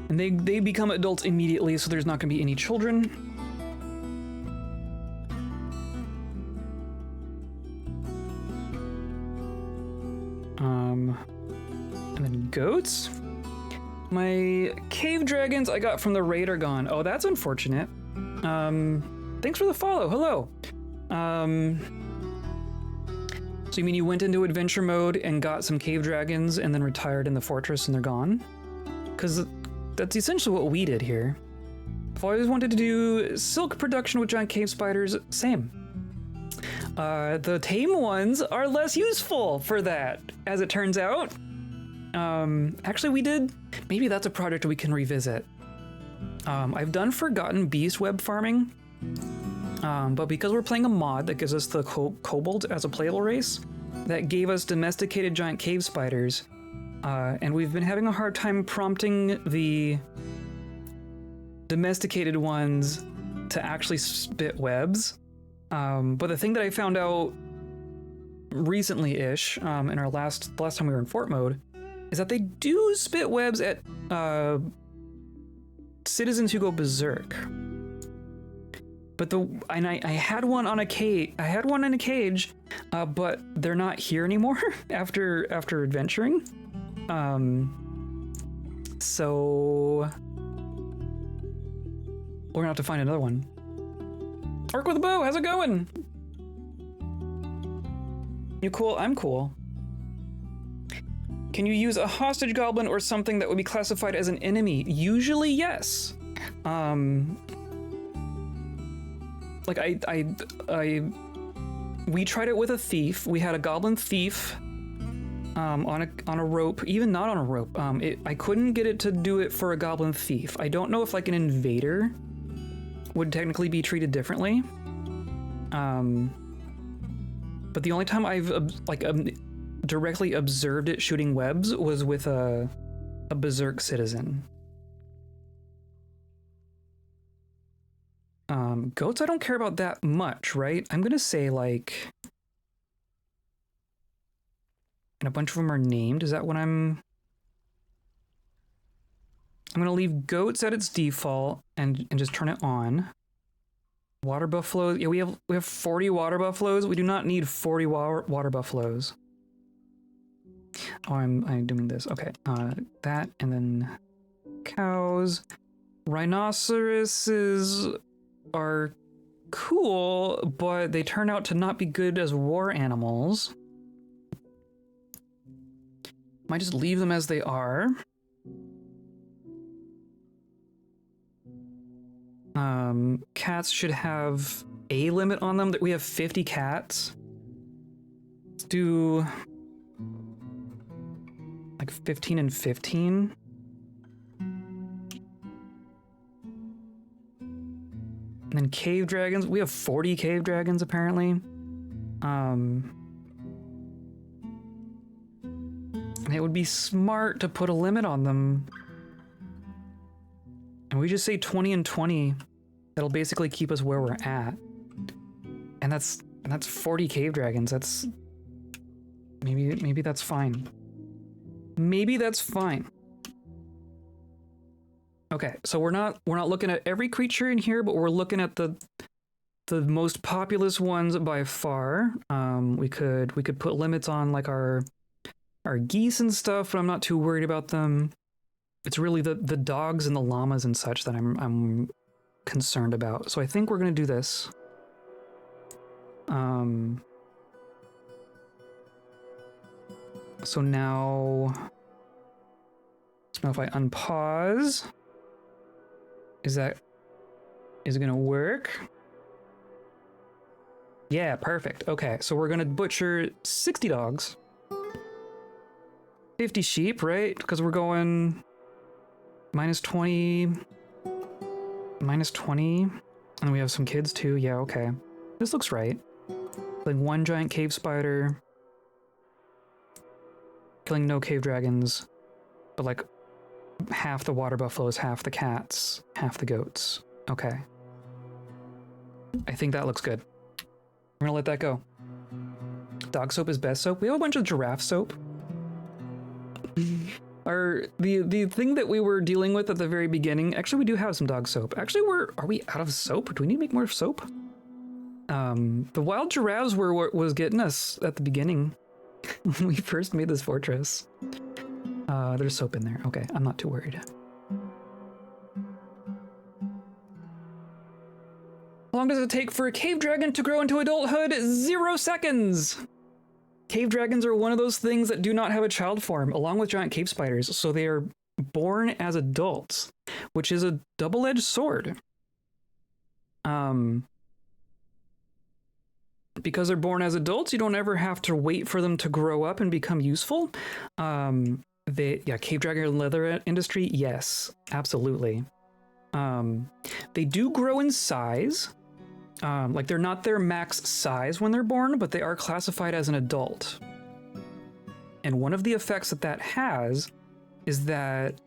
And they become adults immediately, so there's not gonna be any children. And then goats. My cave dragons I got from the raid are gone. Oh, that's unfortunate. Thanks for the follow. Hello. So you mean you went into adventure mode and got some cave dragons and then retired in the fortress and they're gone? Because that's essentially what we did here. I've always wanted to do silk production with giant cave spiders. Same. The tame ones are less useful for that, as it turns out. Actually we did, maybe that's a project we can revisit. I've done Forgotten Beast web farming, but because we're playing a mod that gives us the Kobold as a playable race, that gave us domesticated giant cave spiders, and we've been having a hard time prompting the domesticated ones to actually spit webs. But the thing that I found out recently-ish, in our last time we were in fort mode, is that they do spit webs at citizens who go berserk. But I had one on a cage. I had one in a cage, but they're not here anymore after adventuring. So we're gonna have to find another one. Arc with a bow, how's it going? You cool? I'm cool. Can you use a hostage goblin or something that would be classified as an enemy? Usually, yes. Like we tried it with a thief. We had a goblin thief on a rope, even not on a rope. I couldn't get it to do it for a goblin thief. I don't know if like an invader would technically be treated differently. But the only time I've directly observed it shooting webs was with a berserk citizen. Goats I don't care about that much, right? I'm gonna say like, and a bunch of them are named. Is that what I'm gonna leave goats at its default and just turn it on. Water buffalo. Yeah, we have 40 water buffaloes. We do not need 40 water buffaloes. Oh, I'm doing this. Okay, that and then cows. Rhinoceroses are cool, but they turn out to not be good as war animals. Might just leave them as they are. Cats should have a limit on them. That we have 50 cats. Let's do like 15 and 15. And then cave dragons. We have 40 cave dragons apparently. And it would be smart to put a limit on them. And we just say 20 and 20. That'll basically keep us where we're at. And that's 40 cave dragons. That's maybe that's fine. Maybe that's fine. Okay, so we're not looking at every creature in here, but we're looking at the most populous ones by far. We could put limits on like our geese and stuff, but I'm not too worried about them. It's really the dogs and the llamas and such that I'm concerned about. So I think we're gonna do this. So now if I unpause, is it gonna work? Yeah, perfect. Okay, so we're gonna butcher 60 dogs, 50 sheep, right? Because we're going minus 20, and we have some kids too. Yeah, okay. This looks right. Killing one giant cave spider, killing no cave dragons, but like half the water buffaloes, half the cats, half the goats. Okay. I think that looks good. We're gonna let that go. Dog soap is best soap. We have a bunch of giraffe soap. The thing that we were dealing with at the very beginning, actually we do have some dog soap. Actually, are we out of soap? Do we need to make more soap? The wild giraffes were what was getting us at the beginning when we first made this fortress. There's soap in there. Okay, I'm not too worried. How long does it take for a cave dragon to grow into adulthood? 0 seconds! Cave dragons are one of those things that do not have a child form, along with giant cave spiders, so they are born as adults, which is a double-edged sword. Because they're born as adults, you don't ever have to wait for them to grow up and become useful. Cave dragon leather industry, yes, absolutely. They do grow in size. Like they're not their max size when they're born, but they are classified as an adult. And one of the effects that has is that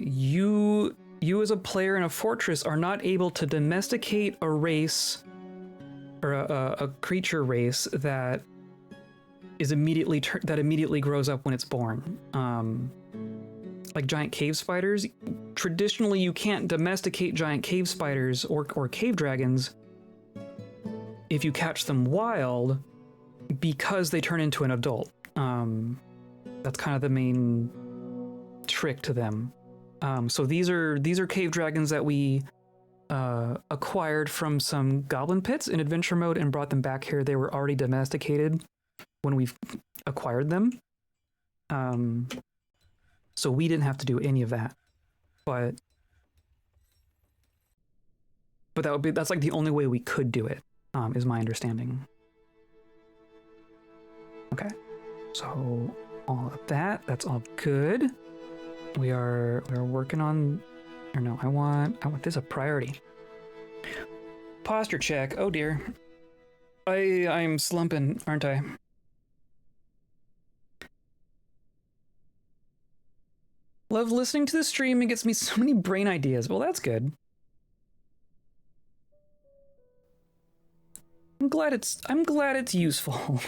you as a player in a fortress are not able to domesticate a race or a creature race that is immediately grows up when it's born. Like giant cave spiders, traditionally you can't domesticate giant cave spiders or cave dragons if you catch them wild because they turn into an adult. That's kind of the main trick to them. So these are cave dragons that we acquired from some goblin pits in adventure mode and brought them back here. They were already domesticated when we acquired them. So we didn't have to do any of that, but that's like the only way we could do it, is my understanding. Okay, so all of that's all good. We are working on, or no, I want this a priority. Posture check. Oh dear, I'm slumping, aren't I? Love listening to the stream. It gets me so many brain ideas. Well, that's good. I'm glad it's useful.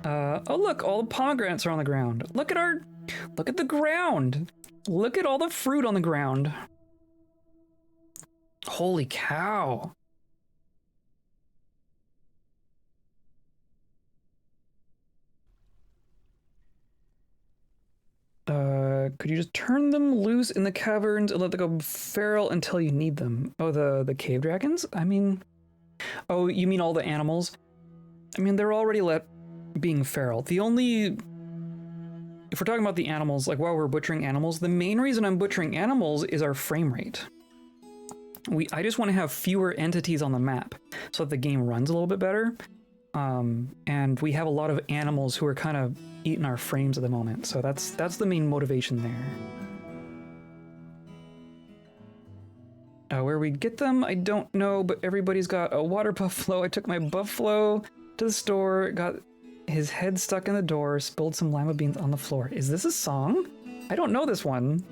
Oh look, all the pomegranates are on the ground. Look at the ground. Look at all the fruit on the ground. Holy cow. Could you just turn them loose in the caverns and let them go feral until you need them? Oh, the cave dragons? I mean, oh, you mean all the animals? I mean, they're already let being feral. The only... If we're talking about the animals, like while we're butchering animals, the main reason I'm butchering animals is our frame rate. I just want to have fewer entities on the map so that the game runs a little bit better. And we have a lot of animals who are kind of eating our frames at the moment. So that's the main motivation there. Where we get them, I don't know, but everybody's got a water buffalo. I took my buffalo to the store, got his head stuck in the door, spilled some lima beans on the floor. Is this a song? I don't know this one.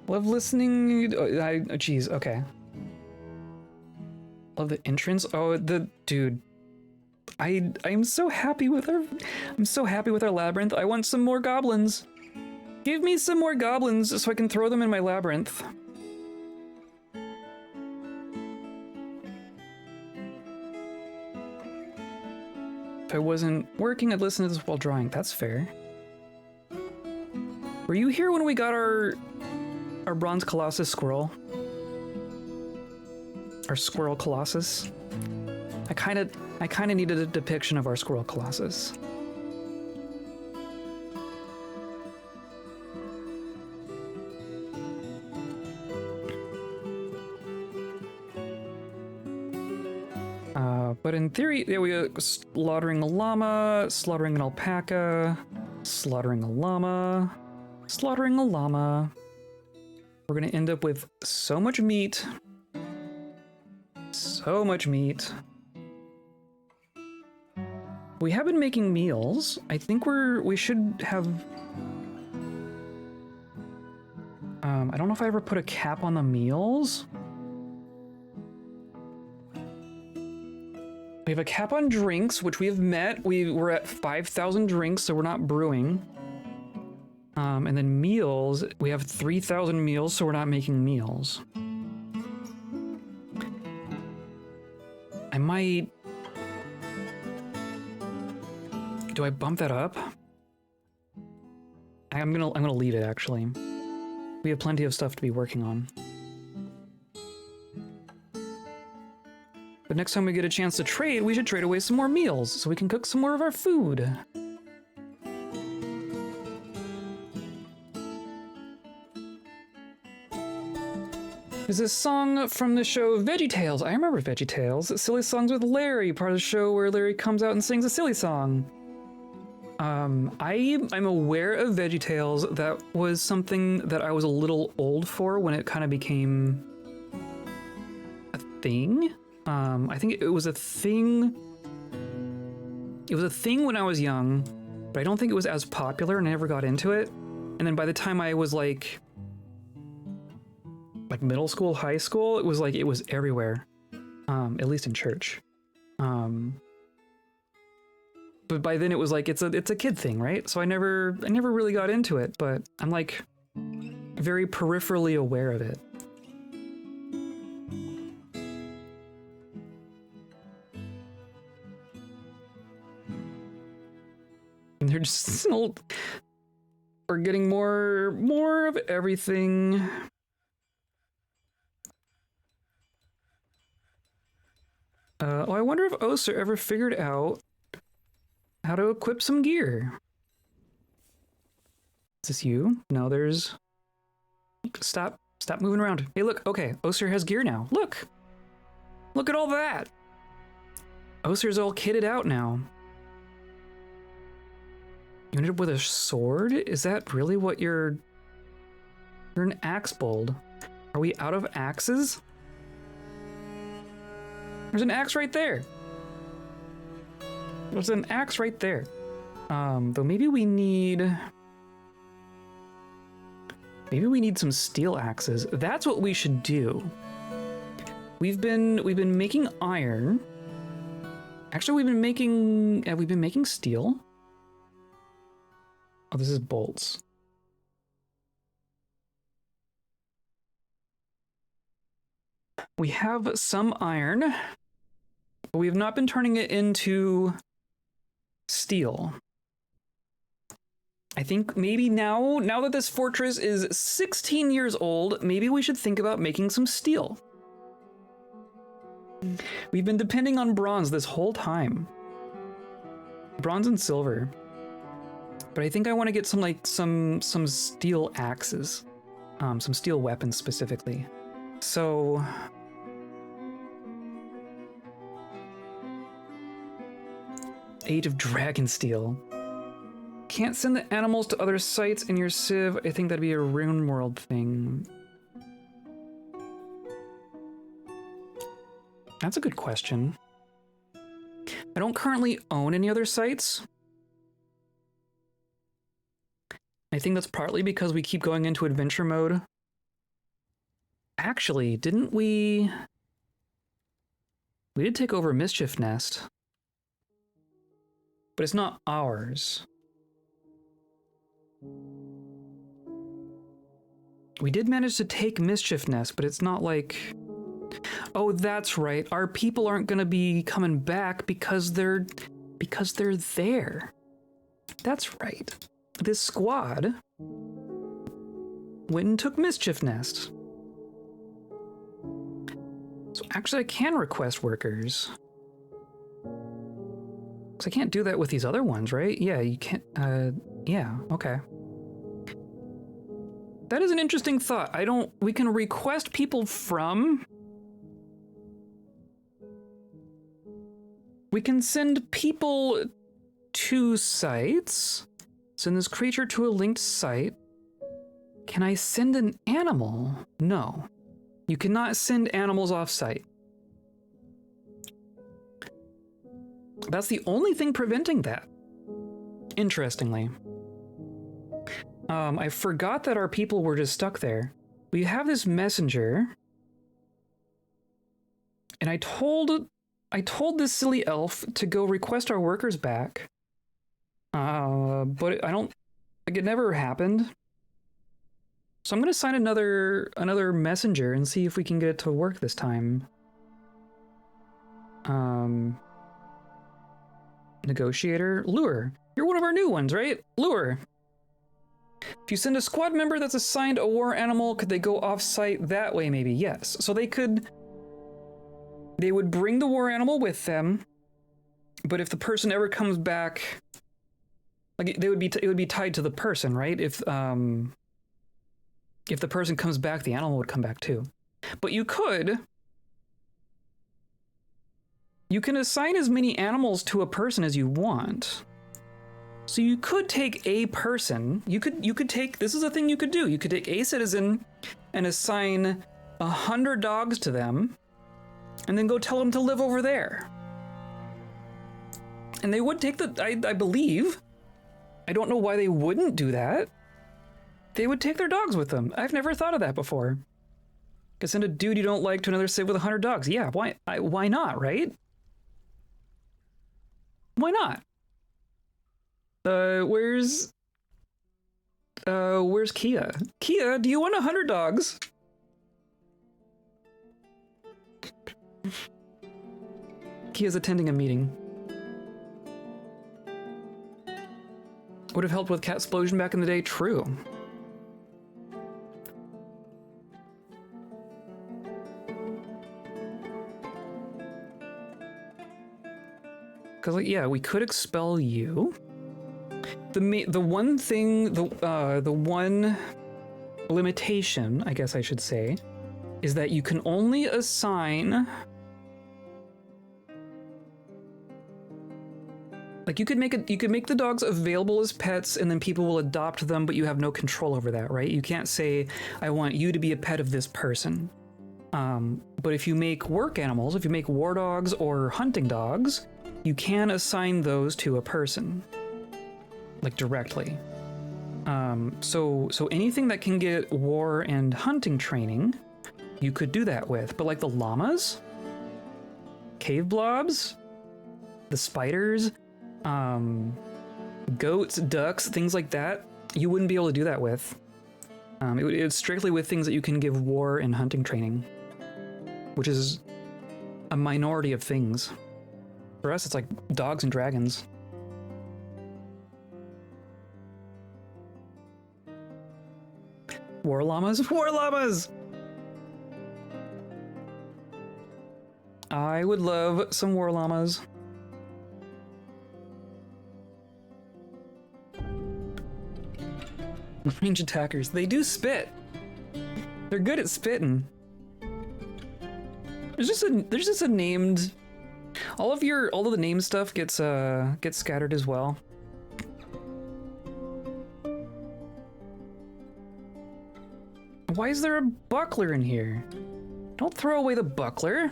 Love listening. Geez, okay. Love the entrance. Oh, dude. I'm so happy with our labyrinth. I want some more goblins. Give me some more goblins so I can throw them in my labyrinth. If I wasn't working, I'd listen to this while drawing. That's fair. Were you here when we got our bronze colossus squirrel? Our squirrel colossus? I kind of needed a depiction of our squirrel colossus. But in theory, yeah, we are slaughtering a llama, slaughtering an alpaca, slaughtering a llama, slaughtering a llama. We're gonna end up with so much meat. So much meat. We have been making meals. I think we should have... I don't know if I ever put a cap on the meals. We have a cap on drinks, which we have met. We're at 5,000 drinks, so we're not brewing. And then meals, we have 3,000 meals, so we're not making meals. I might... Do I bump that up? I'm gonna leave it, actually. We have plenty of stuff to be working on. But next time we get a chance to trade, we should trade away some more meals so we can cook some more of our food. There's this song from the show VeggieTales. I remember VeggieTales. Silly Songs with Larry, part of the show where Larry comes out and sings a silly song. I'm aware of VeggieTales. That was something that I was a little old for when it kind of became a thing. I think it was a thing. It was a thing when I was young, but I don't think it was as popular, and I never got into it. And then by the time I was like middle school, high school, it was everywhere. At least in church. But by then it was like it's a kid thing, right? So I never really got into it, but I'm like very peripherally aware of it. And they're just we're getting more of everything. Oh, I wonder if Oser ever figured out how to equip some gear. Is this you? No, there's... Stop moving around. Hey, look, okay, Oser has gear now. Look at all that. Oser's all kitted out now. You ended up with a sword? Is that really what you're an axe bold. Are we out of axes? There's an axe right there. There's an axe right there. Though maybe we need some steel axes. That's what we should do. We've been making iron. Actually, we've been making steel. Oh, this is bolts. We have some iron, but we have not been turning it into steel. I think maybe now that this fortress is 16 years old, maybe we should think about making some steel. We've been depending on bronze this whole time. Bronze and silver. But I think I want to get some steel axes. Some steel weapons specifically. So Age of Dragon Steel. Can't send the animals to other sites in your civ. I think that'd be a Rune World thing. That's a good question. I don't currently own any other sites. I think that's partly because we keep going into adventure mode. Actually, didn't we... We did take over Mischiefnest. But it's not ours. We did manage to take Mischiefnest, but it's not like... Oh, that's right. Our people aren't gonna be coming back because they're there. That's right. This squad went and took Mischiefnest. So actually I can request workers. Because I can't do that with these other ones, right? Yeah, you can't, yeah, okay. That is an interesting thought. We can request people from... We can send people to sites. Send this creature to a linked site. Can I send an animal? No. You cannot send animals off-site. That's the only thing preventing that. Interestingly. I forgot that our people were just stuck there. We have this messenger. And I told this silly elf to go request our workers back. But it never happened. So I'm gonna sign another messenger and see if we can get it to work this time. Negotiator, lure. You're one of our new ones, right? Lure. If you send a squad member that's assigned a war animal, could they go off-site that way maybe? Yes. So they would bring the war animal with them, but if the person ever comes back, like it would be tied to the person, right? If the person comes back, the animal would come back too. But you can assign as many animals to a person as you want. So you could take a person, you could take, this is a thing you could do. You could take a citizen and assign 100 dogs to them, and then go tell them to live over there. And they would take I believe, I don't know why they wouldn't do that. They would take their dogs with them. I've never thought of that before. Could send a dude you don't like to another civ with 100 dogs. Yeah, why not, right? Why not? Where's Kia? Kia, do you want 100 dogs? Kia's attending a meeting. Would have helped with cat explosion back in the day. True. Because, like, yeah, we could expel you. The one thing, the one limitation, I guess I should say, is that you can only assign... Like, you could make the dogs available as pets, and then people will adopt them, but you have no control over that, right? You can't say, I want you to be a pet of this person. But if you make work animals, if you make war dogs or hunting dogs, you can assign those to a person. Like, directly. So anything that can get war and hunting training, you could do that with. But like the llamas, cave blobs, the spiders, goats, ducks, things like that, you wouldn't be able to do that with. It's strictly with things that you can give war and hunting training, which is a minority of things. For us, it's like dogs and dragons. War llamas? War llamas! I would love some war llamas. Range attackers. They do spit. They're good at spitting. There's just a named. All of the name stuff gets scattered as well. Why is there a buckler in here? Don't throw away the buckler.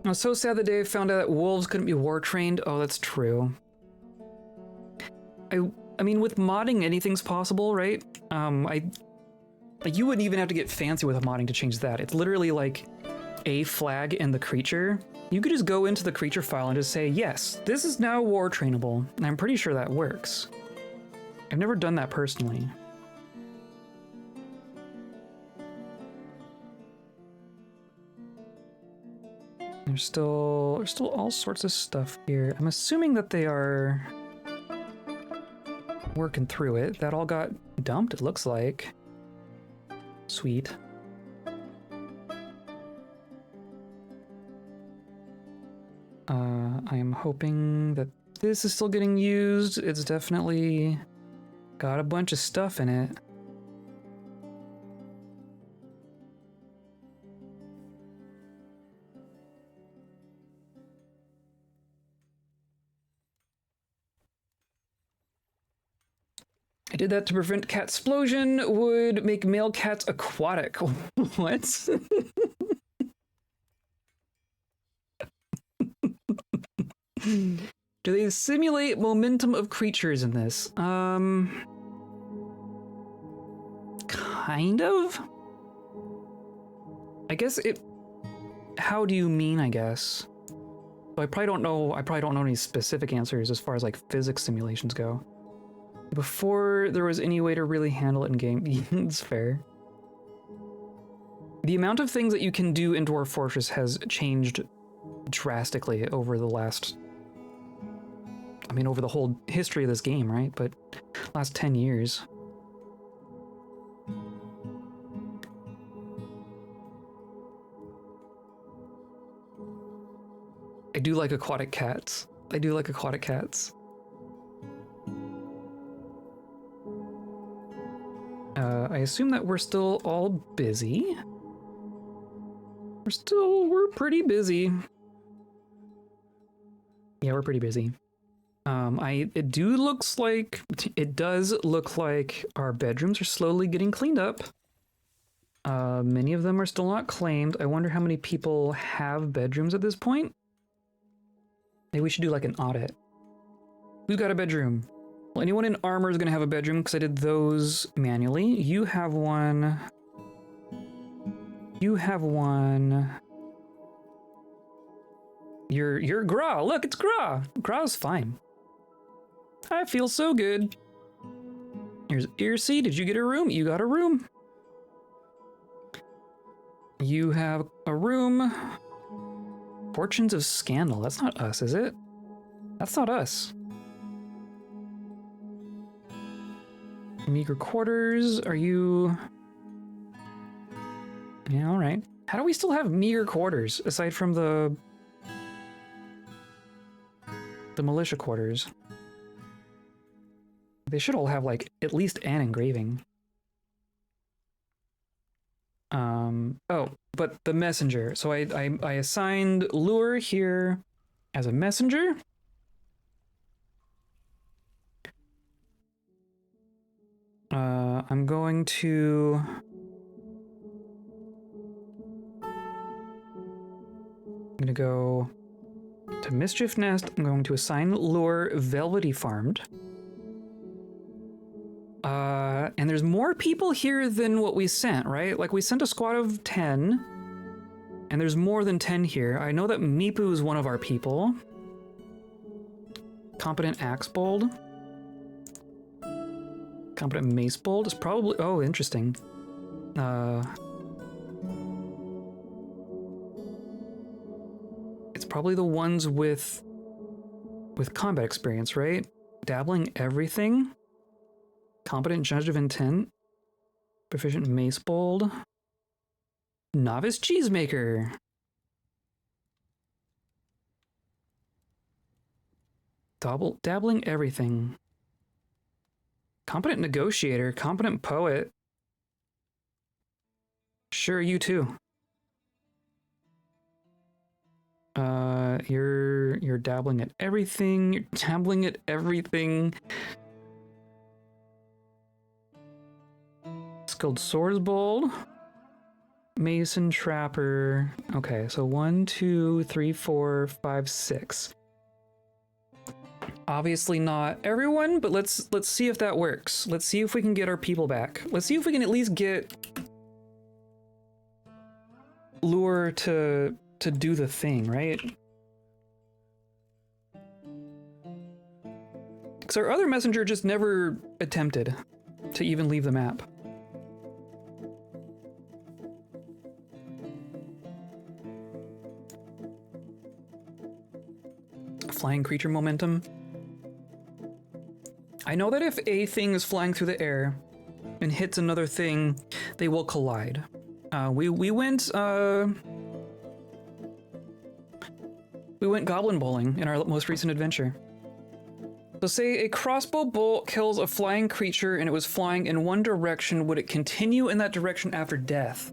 I was so sad the day I found out that wolves couldn't be war trained. Oh, that's true. I mean, with modding, anything's possible, right? Like you wouldn't even have to get fancy with modding to change that. It's literally like a flag and the creature. You could just go into the creature file and just say, yes, this is now war trainable. And I'm pretty sure that works. I've never done that personally. There's still all sorts of stuff here. I'm assuming that they are working through it. That all got dumped, it looks like. Sweet. I am hoping that this is still getting used. It's definitely got a bunch of stuff in it. I did that to prevent cat explosion, would make male cats aquatic. What? Do they simulate momentum of creatures in this? Kind of? I guess it... How do you mean, I guess? I probably don't know any specific answers as far as like physics simulations go. Before there was any way to really handle it in game. It's fair. The amount of things that you can do in Dwarf Fortress has changed drastically over the last... I mean, over the whole history of this game, right? But last 10 years. I do like aquatic cats. I do like aquatic cats. I assume that we're still all busy. We're pretty busy. Yeah, we're pretty busy. It does look like our bedrooms are slowly getting cleaned up. Many of them are still not claimed. I wonder how many people have bedrooms at this point. Maybe we should do like an audit. Who's got a bedroom? Well, anyone in armor is going to have a bedroom because I did those manually. You have one. You have one. You're Gra. Look, it's Gra. Gra's fine. I feel so good. Here's Irsi. Did you get a room? You got a room. You have a room. Fortunes of Scandal. That's not us, is it? That's not us. Meager quarters. Are you... Yeah, all right. How do we still have meager quarters aside from the militia quarters? They should all have like at least an engraving. Oh, but the messenger. So I assigned Lure here as a messenger. I'm going to... I'm gonna go to Mischiefnest. I'm going to assign Lure Velvety Farmed. And there's more people here than what we sent, right? Like we sent a squad of 10, and there's more than 10 here. I know that Mipu is one of our people. Competent Axebold. Competent Macebold is probably... Oh, interesting. It's probably the ones with with combat experience, right? Dabbling everything. Competent judge of intent. Proficient mace bold. Novice cheesemaker. Dabbling everything. Competent negotiator. Competent poet. Sure, you too. You're dabbling at everything. You're dabbling at everything. Skilled swords bold. Mason trapper. Okay, so 1, 2, 3, 4, 5, 6. Obviously not everyone, but let's see if that works. Let's see if we can get our people back. Let's see if we can at least get Lure to do the thing, right? Because our other messenger just never attempted to even leave the map. Flying creature momentum. I know that if a thing is flying through the air and hits another thing, they will collide. We went goblin bowling in our most recent adventure. So say a crossbow bolt kills a flying creature and it was flying in one direction, would it continue in that direction after death?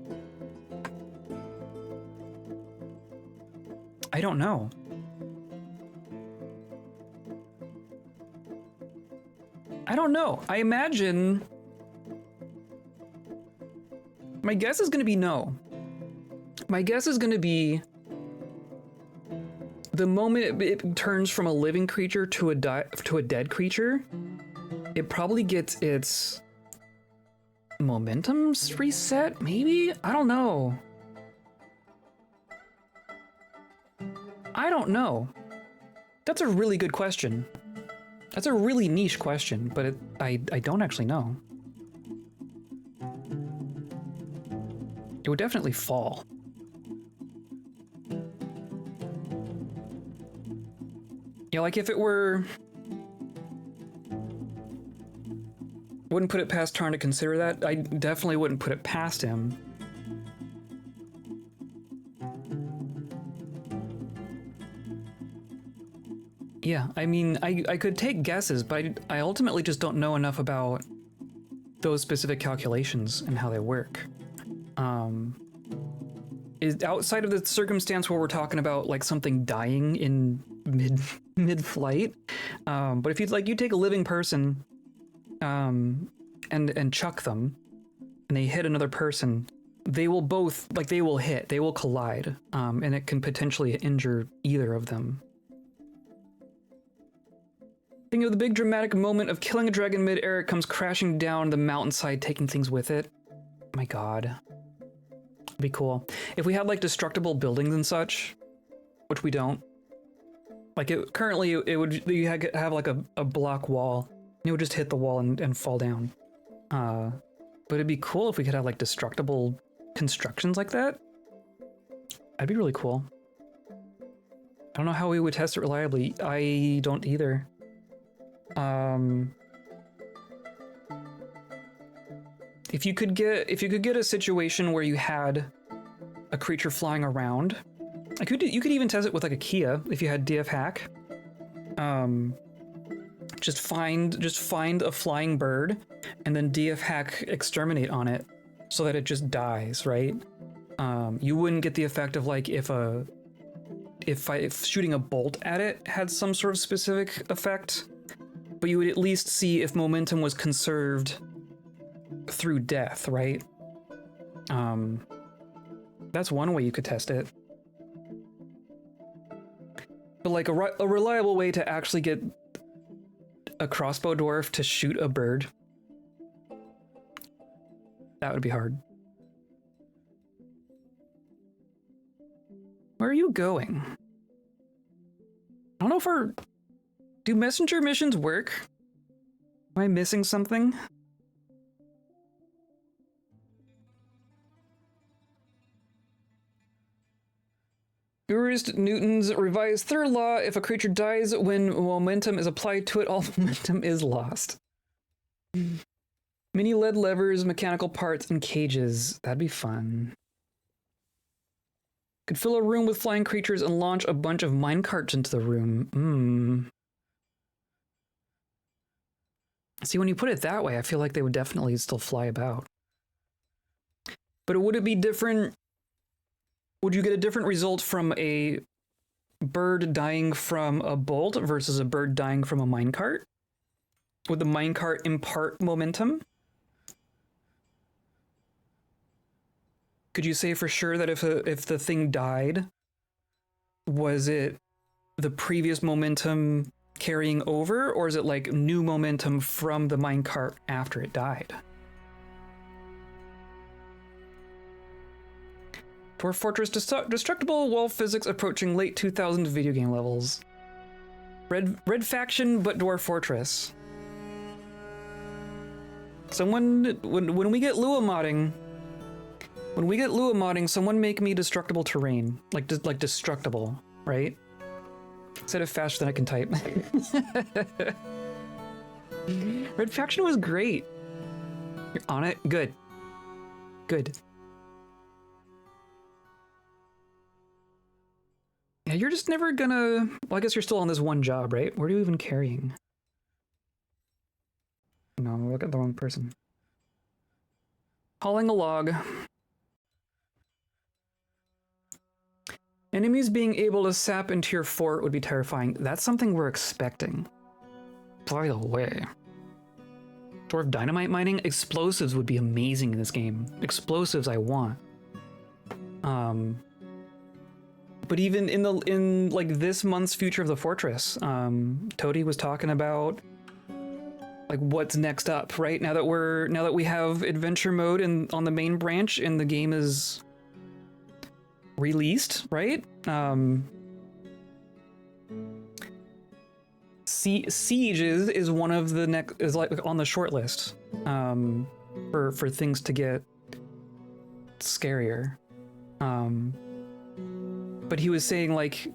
I don't know. I don't know. I imagine... My guess is going to be no. My guess is going to be the moment it turns from a living creature to a dead creature, it probably gets its momentum's reset, maybe? I don't know. I don't know. That's a really good question. That's a really niche question, but I don't actually know. It would definitely fall. Yeah, like if it were... Wouldn't put it past Tarn to consider that. I definitely wouldn't put it past him. Yeah, I mean, I could take guesses, but I ultimately just don't know enough about those specific calculations and how they work. Is outside of the circumstance where we're talking about like something dying in mid-flight, but if you take a living person, and chuck them, and they hit another person, they will both they will collide, and it can potentially injure either of them. Think of the big dramatic moment of killing a dragon mid-air, it comes crashing down the mountainside, taking things with it. My god. It'd be cool. If we had like destructible buildings and such, which we don't. Like currently it would, you have like a block wall, and it would just hit the wall and fall down. But it'd be cool if we could have like destructible constructions like that. That'd be really cool. I don't know how we would test it reliably. I don't either. If you could get a situation where you had a creature flying around, you could even test it with like a Kia if you had DF hack. Just find a flying bird and then DF hack exterminate on it so that it just dies, right? You wouldn't get the effect of like if shooting a bolt at it had some sort of specific effect, but you would at least see if momentum was conserved through death, right? That's one way you could test it. But like a reliable way to actually get a crossbow dwarf to shoot a bird, that would be hard. Where are you going? I don't know if do messenger missions work? Am I missing something? Urist Newton's revised third law: if a creature dies when momentum is applied to it, all momentum is lost. Mini lead levers, mechanical parts, and cages. That'd be fun. Could fill a room with flying creatures and launch a bunch of minecarts into the room. See, when you put it that way, I feel like they would definitely still fly about. But would it be different? Would you get a different result from a bird dying from a bolt versus a bird dying from a minecart? Would the minecart impart momentum? Could you say for sure that if the thing died, was it the previous momentum carrying over, or is it like new momentum from the minecart after it died? Dwarf Fortress destructible wall physics approaching late 2000s video game levels. Red faction, but Dwarf Fortress. Someone, when we get Lua modding, someone make me destructible terrain, like destructible, right? Said it faster than I can type. Red faction was great. You're on it. Good. Good. Yeah, you're just never gonna... Well, I guess you're still on this one job, right? What are you even carrying? No, look at the wrong person. Hauling a log. Enemies being able to sap into your fort would be terrifying. That's something we're expecting. By the way. Dwarf dynamite mining? Explosives would be amazing in this game. Explosives I want. But even in like this month's Future of the Fortress, Toady was talking about like what's next up, right? Now that we have adventure mode on the main branch and the game is released, right? Siege is one of the is like on the short list for things to get scarier. But he was saying like,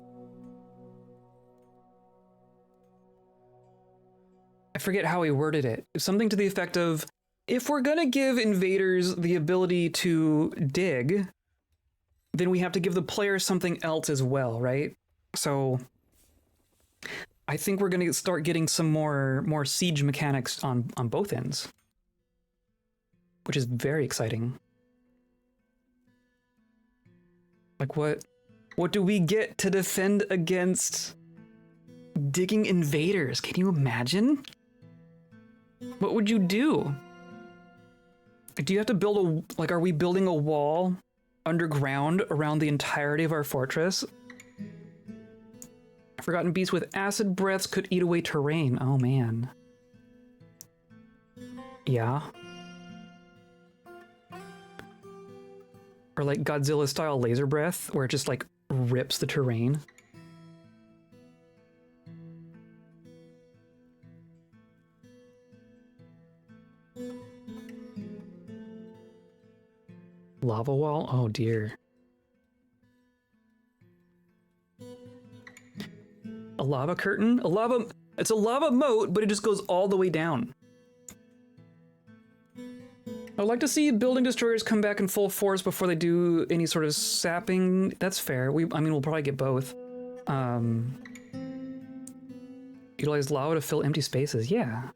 I forget how he worded it. Something to the effect of, if we're gonna give invaders the ability to dig, then we have to give the player something else as well, right? So I think we're gonna start getting some more siege mechanics on both ends, which is very exciting. Like what do we get to defend against digging invaders? Can you imagine? What would you do? Do you have to build are we building a wall underground around the entirety of our fortress? Forgotten beasts with acid breaths could eat away terrain. Oh man. Yeah. Or like Godzilla style laser breath, where it just like rips the terrain. Lava wall? Oh dear. A lava curtain? It's a lava moat, but it just goes all the way down. I'd like to see building destroyers come back in full force before they do any sort of sapping. That's fair. I mean, we'll probably get both. Utilize lava to fill empty spaces. Yeah.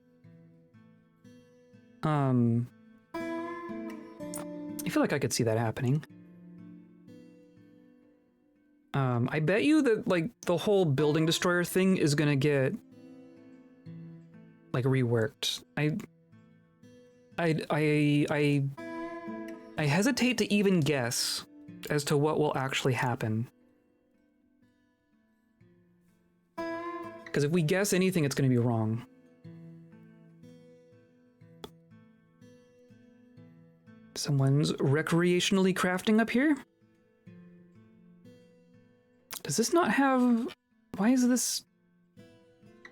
I feel like I could see that happening. I bet you that like the whole building destroyer thing is gonna get like reworked. I hesitate to even guess as to what will actually happen. Because if we guess anything, it's going to be wrong. Someone's recreationally crafting up here? Does this not have... Why is this...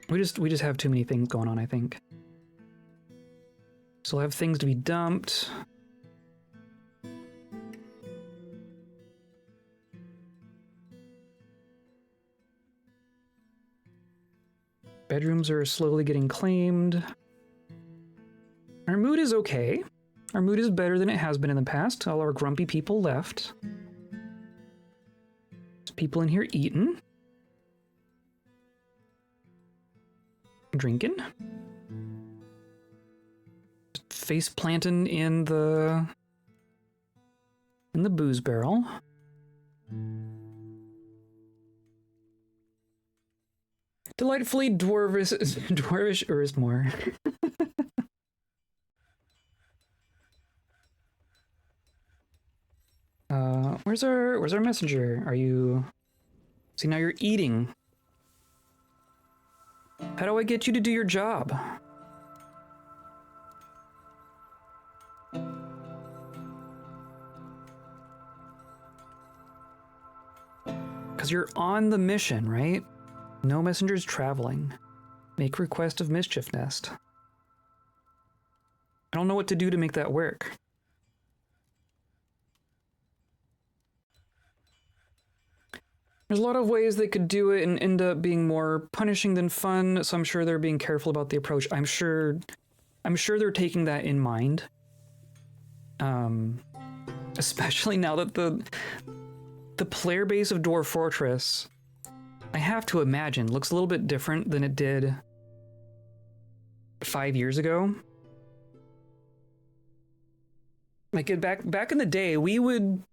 We just have too many things going on, I think. So we'll have things to be dumped. Bedrooms are slowly getting claimed. Our mood is okay. Our mood is better than it has been in the past. All our grumpy people left. There's people in here eating. Drinking. Face planting in the booze barrel. Delightfully dwarvish Urismore. Where's our messenger? Are you... See, now you're eating. How do I get you to do your job? Because you're on the mission, right? No messengers traveling. Make request of mischiefnest. I don't know what to do to make that work. There's a lot of ways they could do it and end up being more punishing than fun, so I'm sure they're being careful about the approach. I'm sure they're taking that in mind. Especially now that the player base of Dwarf Fortress, I have to imagine, looks a little bit different than it did 5 years ago. Like back in the day, we would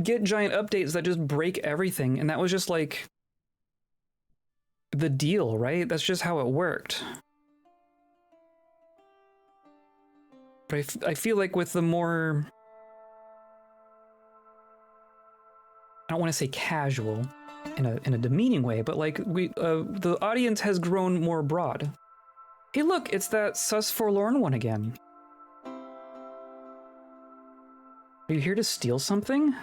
get giant updates that just break everything, and that was just like the deal, right? That's just how it worked. But I feel like with the more, I don't want to say casual in a demeaning way, but like the audience has grown more broad. Hey, look, it's that sus forlorn one again. Are you here to steal something?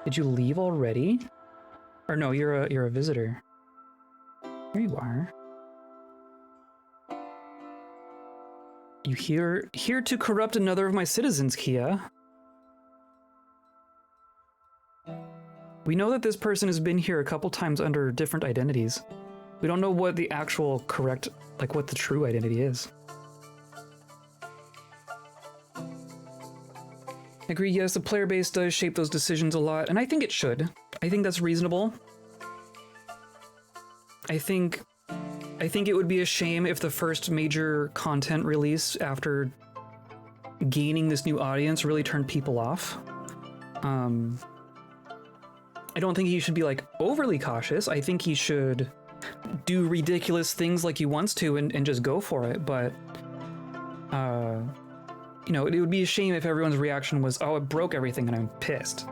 Did you leave already? Or no, you're a visitor. Here you are. You here to corrupt another of my citizens, Kia? We know that this person has been here a couple times under different identities. We don't know what the actual correct, like what the true identity is. I agree, yes, the player base does shape those decisions a lot, and I think it should. I think that's reasonable. I think it would be a shame if the first major content release after gaining this new audience really turned people off. I don't think he should be like overly cautious. I think he should do ridiculous things like he wants to and just go for it, but you know, it would be a shame if everyone's reaction was, oh, it broke everything and I'm pissed.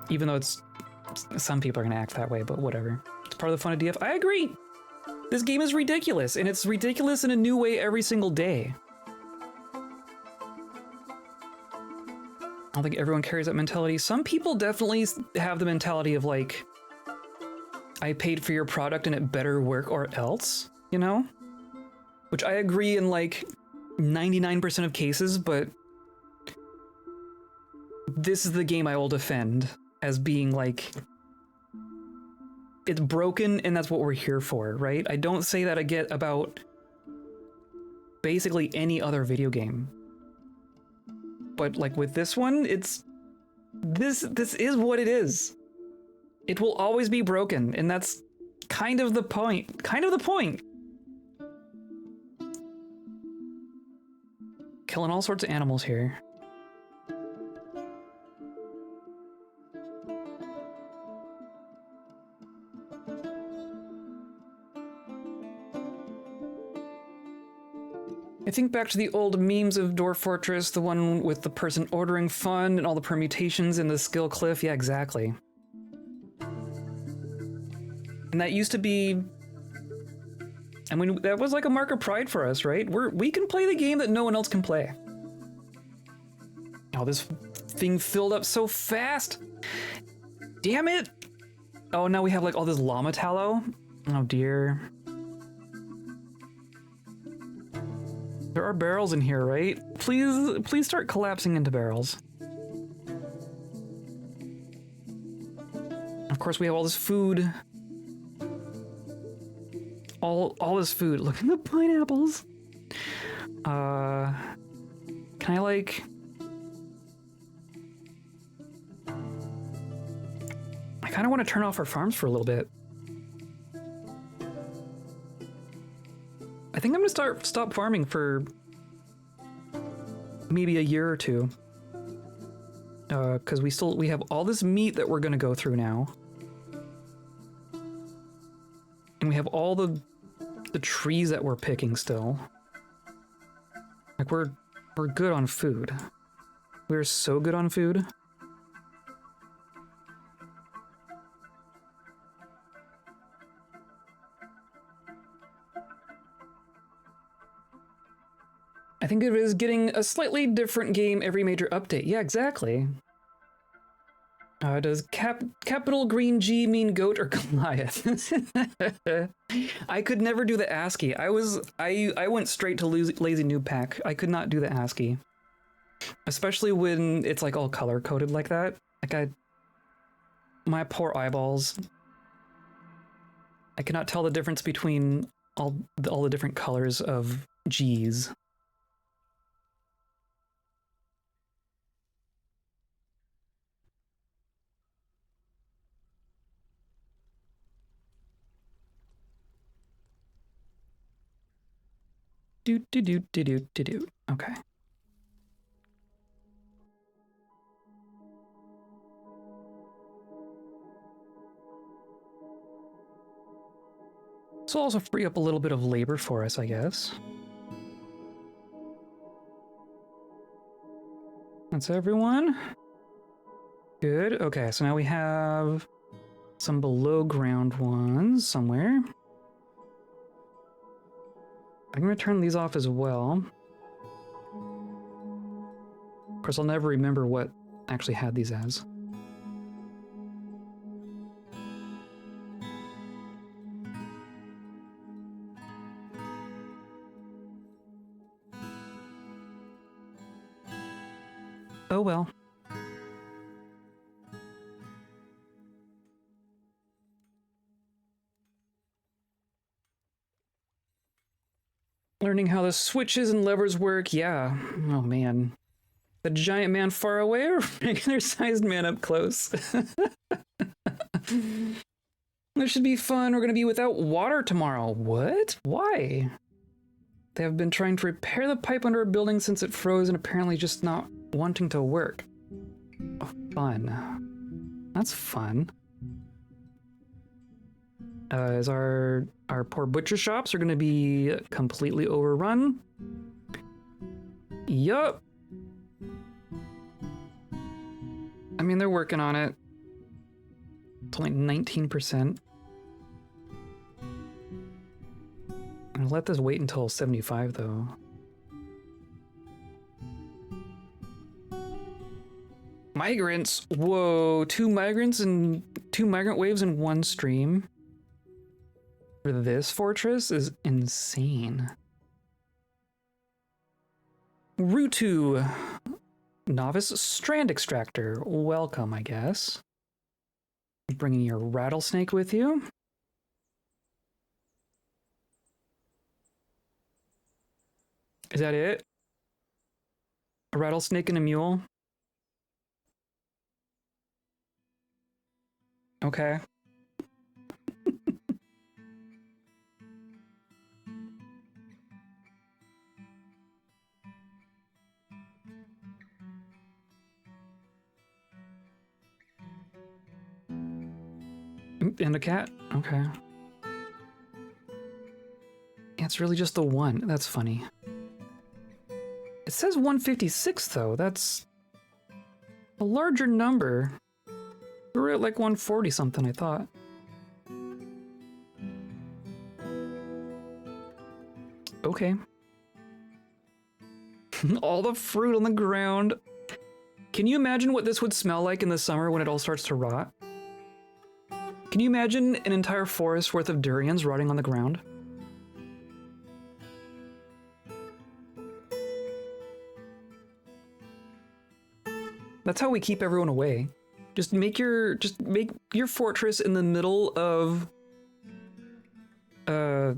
Even though some people are gonna act that way, but whatever. It's part of the fun of DF. I agree! This game is ridiculous, and it's ridiculous in a new way every single day. I don't think everyone carries that mentality. Some people definitely have the mentality of like, I paid for your product and it better work or else, you know? Which I agree in like 99% of cases, but this is the game I will defend as being like, it's broken and that's what we're here for, right? I don't say that about basically any other video game. But like with this one, this is what it is. It will always be broken, and that's kind of the point. Killing all sorts of animals here. I think back to the old memes of Dwarf Fortress, the one with the person ordering fun and all the permutations in the skill cliff. Yeah, exactly. And that used to be, I mean, that was like a mark of pride for us, right? We can play the game that no one else can play. Oh, this thing filled up so fast. Damn it. Oh, now we have like all this llama tallow. Oh dear. There are barrels in here, right? Please start collapsing into barrels. Of course, we have all this food. All this food. Look at the pineapples. Can I like... I kind of want to turn off our farms for a little bit. I think I'm gonna stop farming for maybe a year or two. Because we have all this meat that we're gonna go through now. And we have all the trees that we're picking still. Like we're good on food. We're so good on food. I think it is getting a slightly different game every major update. Yeah, exactly. Does capital green G mean goat or Goliath? I could never do the ASCII. I went straight to lazy noob pack. I could not do the ASCII. Especially when it's like all color coded like that. Like my poor eyeballs. I cannot tell the difference between all the different colors of G's. Do. Okay. This will also free up a little bit of labor for us, I guess. That's everyone. Good. Okay, so now we have some below ground ones somewhere. I'm gonna turn these off as well. Of course, I'll never remember what actually had these as. Oh well. Learning how the switches and levers work, yeah. Oh man. The giant man far away or regular sized man up close? This should be fun. We're gonna be without water tomorrow. What? Why? They have been trying to repair the pipe under a building since it froze and apparently just not wanting to work. Oh, fun. That's fun. Is our poor butcher shops are gonna be completely overrun? Yup. I mean, they're working on it. It's only 19%. I'll let this wait until 75 though. Migrants? Whoa, 2 migrants and 2 migrant waves in one stream. For this fortress is insane. Rutu, novice strand extractor. Welcome, I guess. Bringing your rattlesnake with you. Is that it? A rattlesnake and a mule? Okay. And a cat? Okay. Yeah, it's really just the one. That's funny. It says 156 though. That's a larger number. We were at like 140 something, I thought. Okay. All the fruit on the ground. Can you imagine what this would smell like in the summer when it all starts to rot? Can you imagine an entire forest worth of durians rotting on the ground? That's how we keep everyone away. Just make your fortress in the middle of a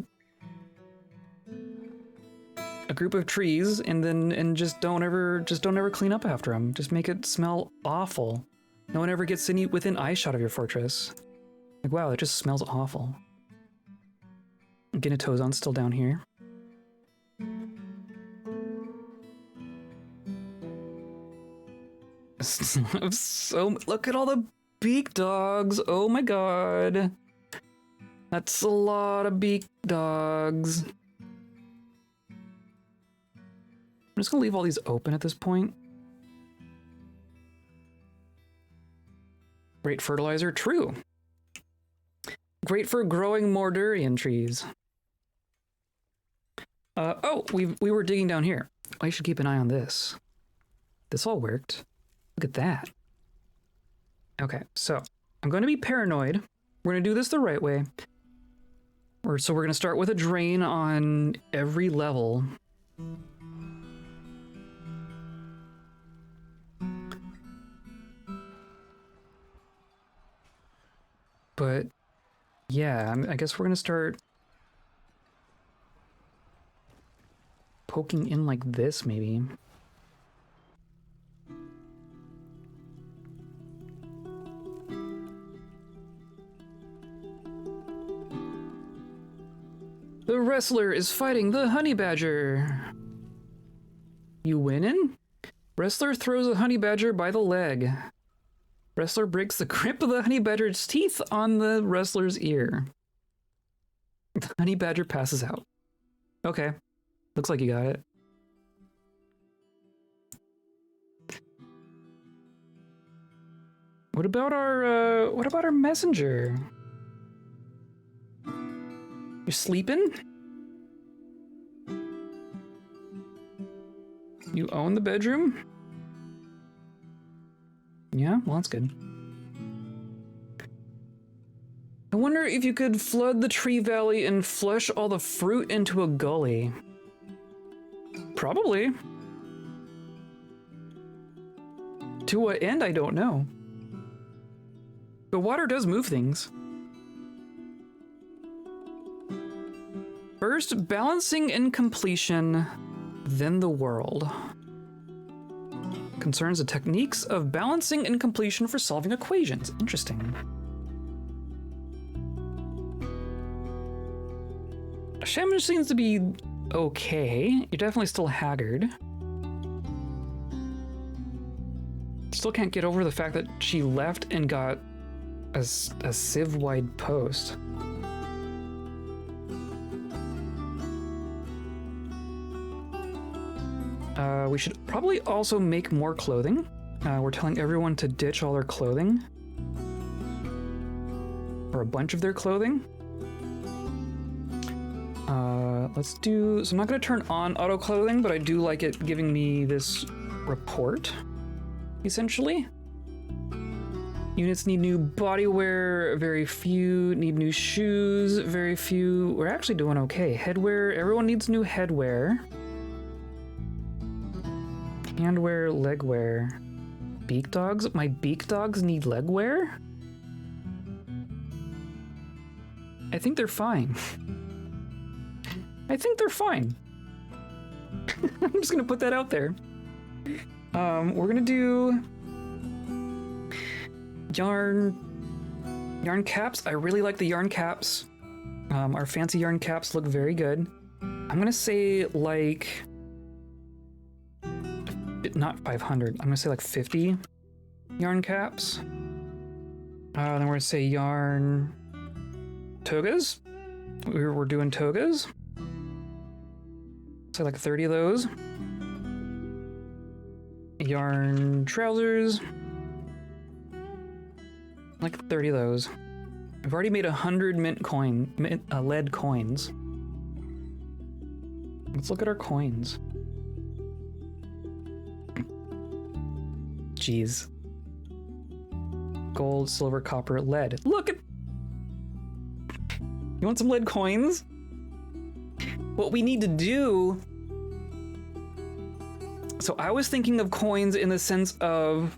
group of trees, and just don't ever clean up after them. Just make it smell awful. No one ever gets within eyeshot of your fortress. Like, wow, it just smells awful. Ginatozon's still down here. So look at all the beak dogs. Oh my god. That's a lot of beak dogs. I'm just gonna leave all these open at this point. Great fertilizer, true. Great for growing more durian trees. Oh, we were digging down here. I should keep an eye on this. This all worked. Look at that. Okay, so I'm going to be paranoid. We're going to do this the right way. So we're going to start with a drain on every level. But yeah, I guess we're going to start poking in like this, maybe. The wrestler is fighting the honey badger. You winning? Wrestler throws a honey badger by the leg. Wrestler breaks the grip of the honey badger's teeth on the wrestler's ear. The honey badger passes out. Okay. Looks like you got it. What about our messenger? You're sleeping? You own the bedroom? Yeah, well, that's good. I wonder if you could flood the tree valley and flush all the fruit into a gully. Probably. To what end, I don't know. But water does move things. First, balancing and completion, then the world. Concerns the techniques of balancing and completion for solving equations. Interesting. Shaman seems to be okay. You're definitely still haggard. Still can't get over the fact that she left and got a civ-wide post. We should probably also make more clothing. We're telling everyone to ditch all their clothing. Or a bunch of their clothing. Let's do... So I'm not going to turn on auto clothing, but I do like it giving me this report, essentially. Units need new bodywear, very few. Need new shoes, very few. We're actually doing okay. Headwear, everyone needs new headwear. Handwear, legwear. Beak dogs? My beak dogs need legwear? I think they're fine. I think they're fine. I'm just gonna put that out there. We're gonna do yarn caps. I really like the yarn caps. Our fancy yarn caps look very good. I'm gonna say like, not 500. I'm gonna say like 50 yarn caps. Then we're gonna say yarn togas. We're doing togas. So like 30 of those. Yarn trousers. Like 30 of those. I've already made 100 lead coins. Let's look at our coins. Jeez. Gold, silver, copper, lead. Look at... You want some lead coins? What we need to do... So I was thinking of coins in the sense of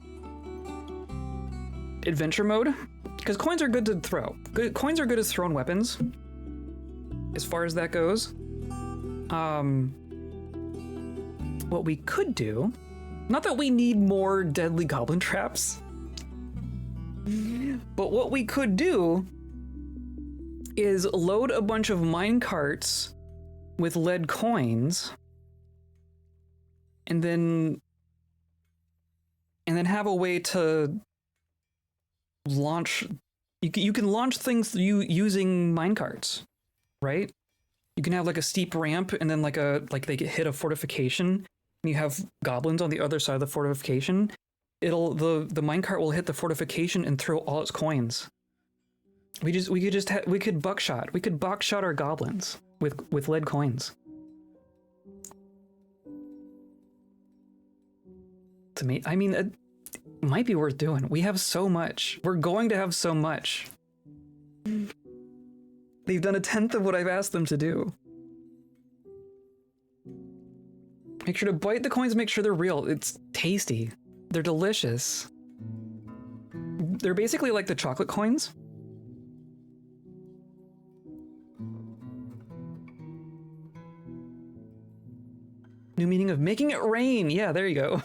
adventure mode, because coins are good to throw. Coins are good as thrown weapons, as far as that goes. What we could do, not that we need more deadly goblin traps, but what we could do is load a bunch of mine carts with lead coins, and then have a way to launch. You can launch things using mine carts, right? You can have like a steep ramp, and then like they get hit a fortification, and you have goblins on the other side of the fortification. The minecart will hit the fortification and throw all its coins. We could buckshot. We could buckshot our goblins with lead coins. To me, I mean, it might be worth doing. We have so much. We're going to have so much. They've done 1/10 of what I've asked them to do. Make sure to bite the coins, make sure they're real. It's tasty. They're delicious. They're basically like the chocolate coins. New meaning of making it rain. Yeah, there you go.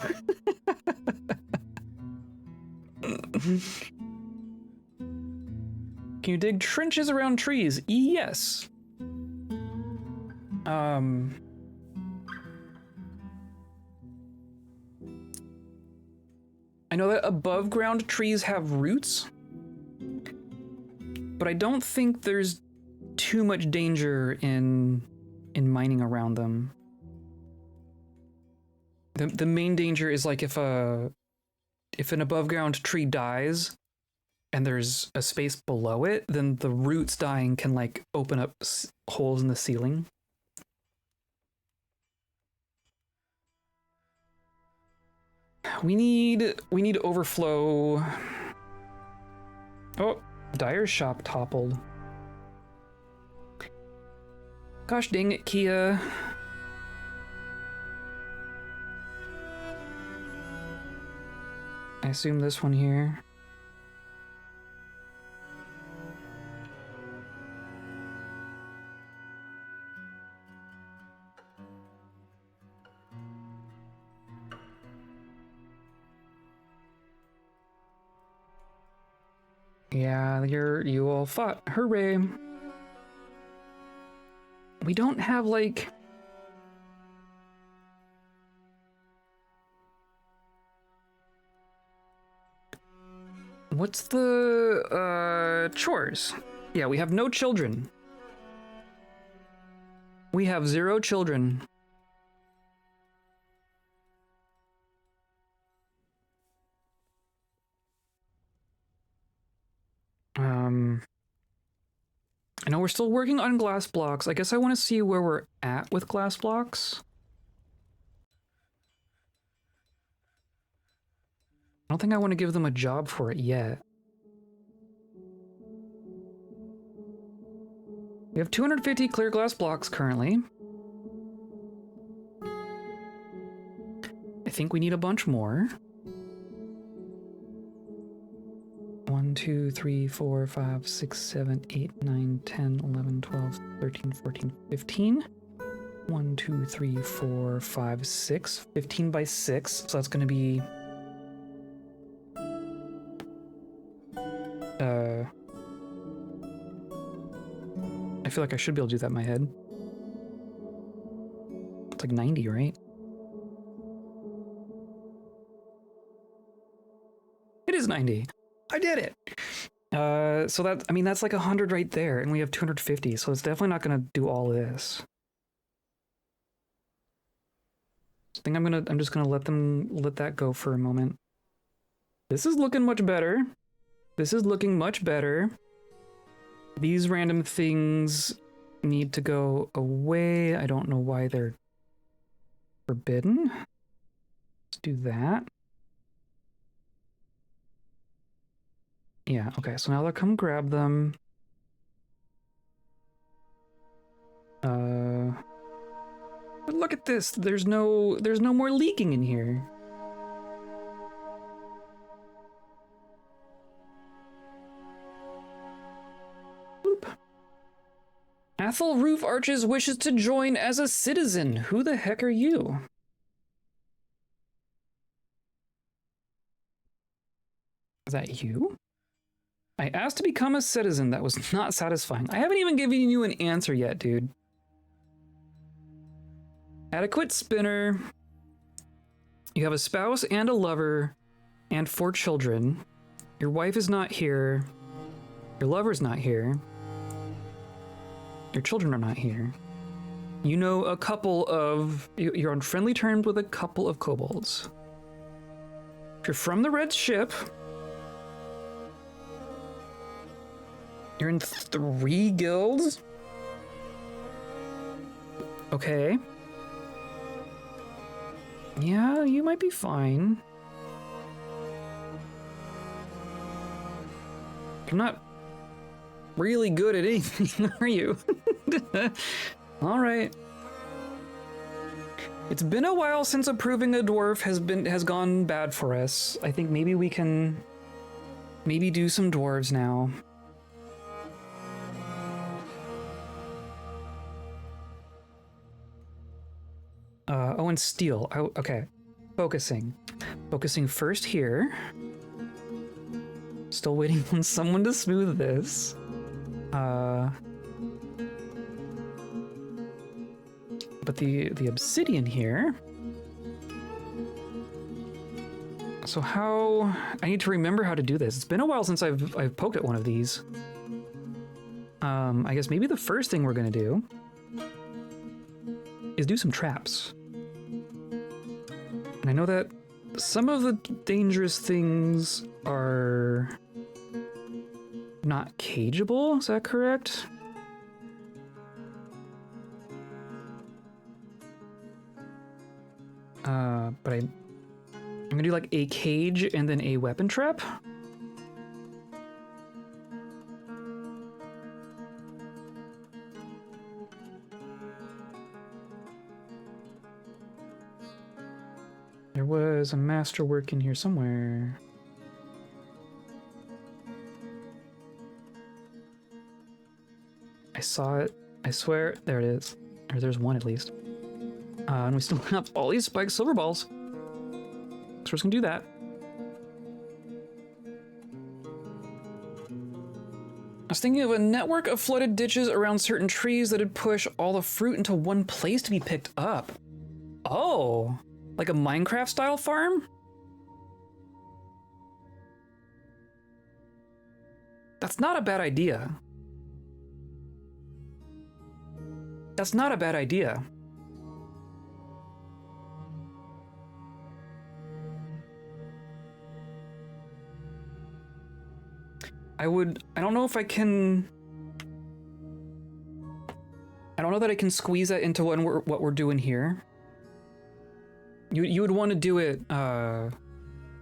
Can you dig trenches around trees? Yes. I know that above ground trees have roots, but I don't think there's too much danger in mining around them. The main danger is like if an above ground tree dies and there's a space below it, then the roots dying can like open up holes in the ceiling. We need overflow. Oh, Dyer's shop toppled. Gosh dang it, Kia. I assume this one here. Yeah, you all fought. Hooray. We don't have like... What's the chores? Yeah, we have no children. We have 0 children. I know we're still working on glass blocks. I guess I want to see where we're at with glass blocks. I don't think I want to give them a job for it yet. We have 250 clear glass blocks currently. I think we need a bunch more. 1, 2, 3, 4, 5, 6, 7, 8, 9, 10, 11, 12, 13, 14, 15. 1, 2, 3, 4, 5, 6. 15 by 6. So that's going to be... I feel like I should be able to do that in my head. It's like 90, right? It is 90. I did it. So that, I mean, that's like 100 right there, and we have 250, so it's definitely not going to do all of this. I think I'm just gonna let that go for a moment. This is looking much better. This is looking much better. These random things need to go away. I don't know why they're forbidden. Let's do that. Yeah, okay, so now they'll come grab them. But look at this. There's no more leaking in here. Athel Roof Arches wishes to join as a citizen. Who the heck are you? Is that you? I asked to become a citizen. That was not satisfying. I haven't even given you an answer yet, dude. Adequate spinner. You have a spouse and a lover and 4 children. Your wife is not here. Your lover's not here. Your children are not here. You know a couple of... You're on friendly terms with a couple of kobolds. If you're from the Red Ship... You're in 3 guilds? Okay. Yeah, you might be fine. You're not really good at anything, are you? All right. It's been a while since approving a dwarf has gone bad for us. I think maybe we can do some dwarves now. Oh, and steel. Oh, okay. Focusing first here. Still waiting on someone to smooth this. But the obsidian here. So how... I need to remember how to do this. It's been a while since I've poked at one of these. I guess maybe the first thing we're gonna do is do some traps. And I know that some of the dangerous things are not cageable, is that correct? But I'm gonna do like a cage and then a weapon trap. There was a masterwork in here somewhere. I saw it. I swear. There it is. Or there's one at least. And we still have all these spiked silver balls. So we're just gonna do that. I was thinking of a network of flooded ditches around certain trees that'd push all the fruit into one place to be picked up. Oh, like a Minecraft style farm? That's not a bad idea. That's not a bad idea. I don't know if I can... I don't know that I can squeeze that into what we're doing here. You would want to do it,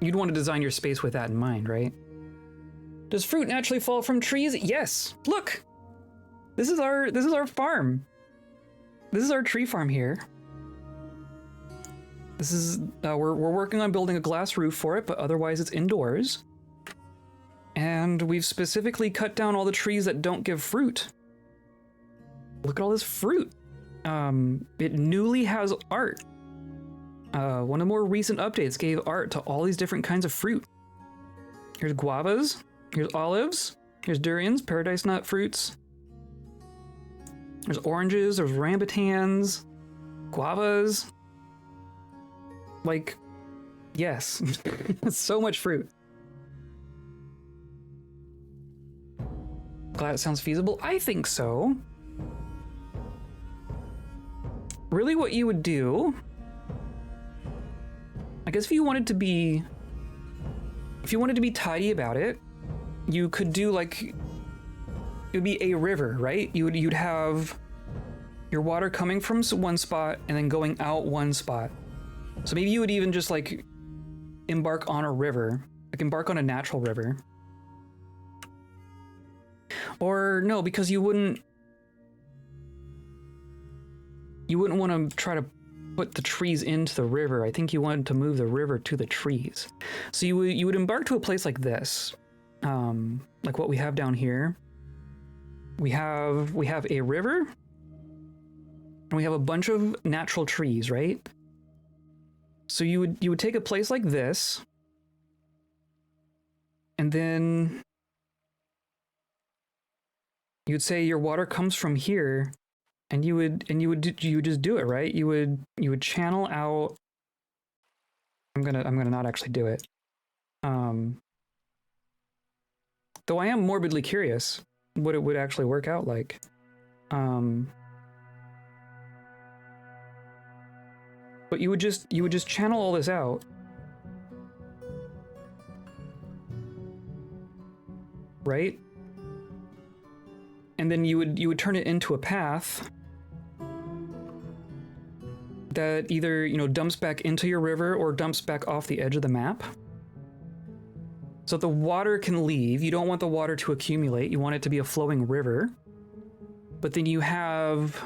you'd want to design your space with that in mind, right? Does fruit naturally fall from trees? Yes. Look! This is our farm. This is our tree farm here. This is, we're working on building a glass roof for it, but otherwise it's indoors. And we've specifically cut down all the trees that don't give fruit. Look at all this fruit. It newly has art. One of the more recent updates gave art to all these different kinds of fruit. Here's guavas, here's olives, here's durians, paradise nut fruits. There's oranges, there's rambutans, guavas. Like, yes, so much fruit. Glad it sounds feasible. I think so. Really what you would do, I guess if you wanted to be tidy about it, you could do like, it would be a river, right? You'd have your water coming from one spot and then going out one spot. So maybe you would even just like embark on a river, like embark on a natural river. Or no, because you wouldn't want to try to put the trees into the river. I think you wanted to move the river to the trees. So you would embark to a place like this, like what we have down here. We have a river, and we have a bunch of natural trees, right? So you would take a place like this, and then you'd say your water comes from here, and you would just do it, right? You would channel out. I'm gonna not actually do it. Though I am morbidly curious what it would actually work out like. But you would just channel all this out. Right? And then you would turn it into a path that either, dumps back into your river or dumps back off the edge of the map. So the water can leave. You don't want the water to accumulate. You want it to be a flowing river. But then you have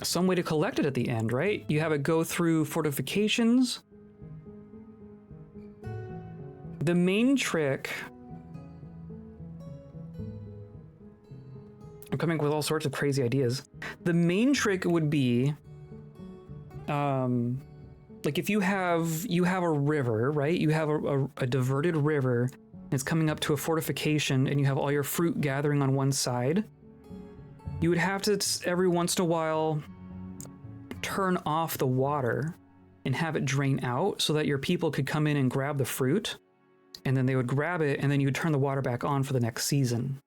some way to collect it at the end, right? You have it go through fortifications. The main trick... I'm coming up with all sorts of crazy ideas. The main trick would be... like if you have a river, right? You have a diverted river, and it's coming up to a fortification, and you have all your fruit gathering on one side. You would have to, every once in a while, turn off the water and have it drain out so that your people could come in and grab the fruit, and then they would grab it, and then you would turn the water back on for the next season.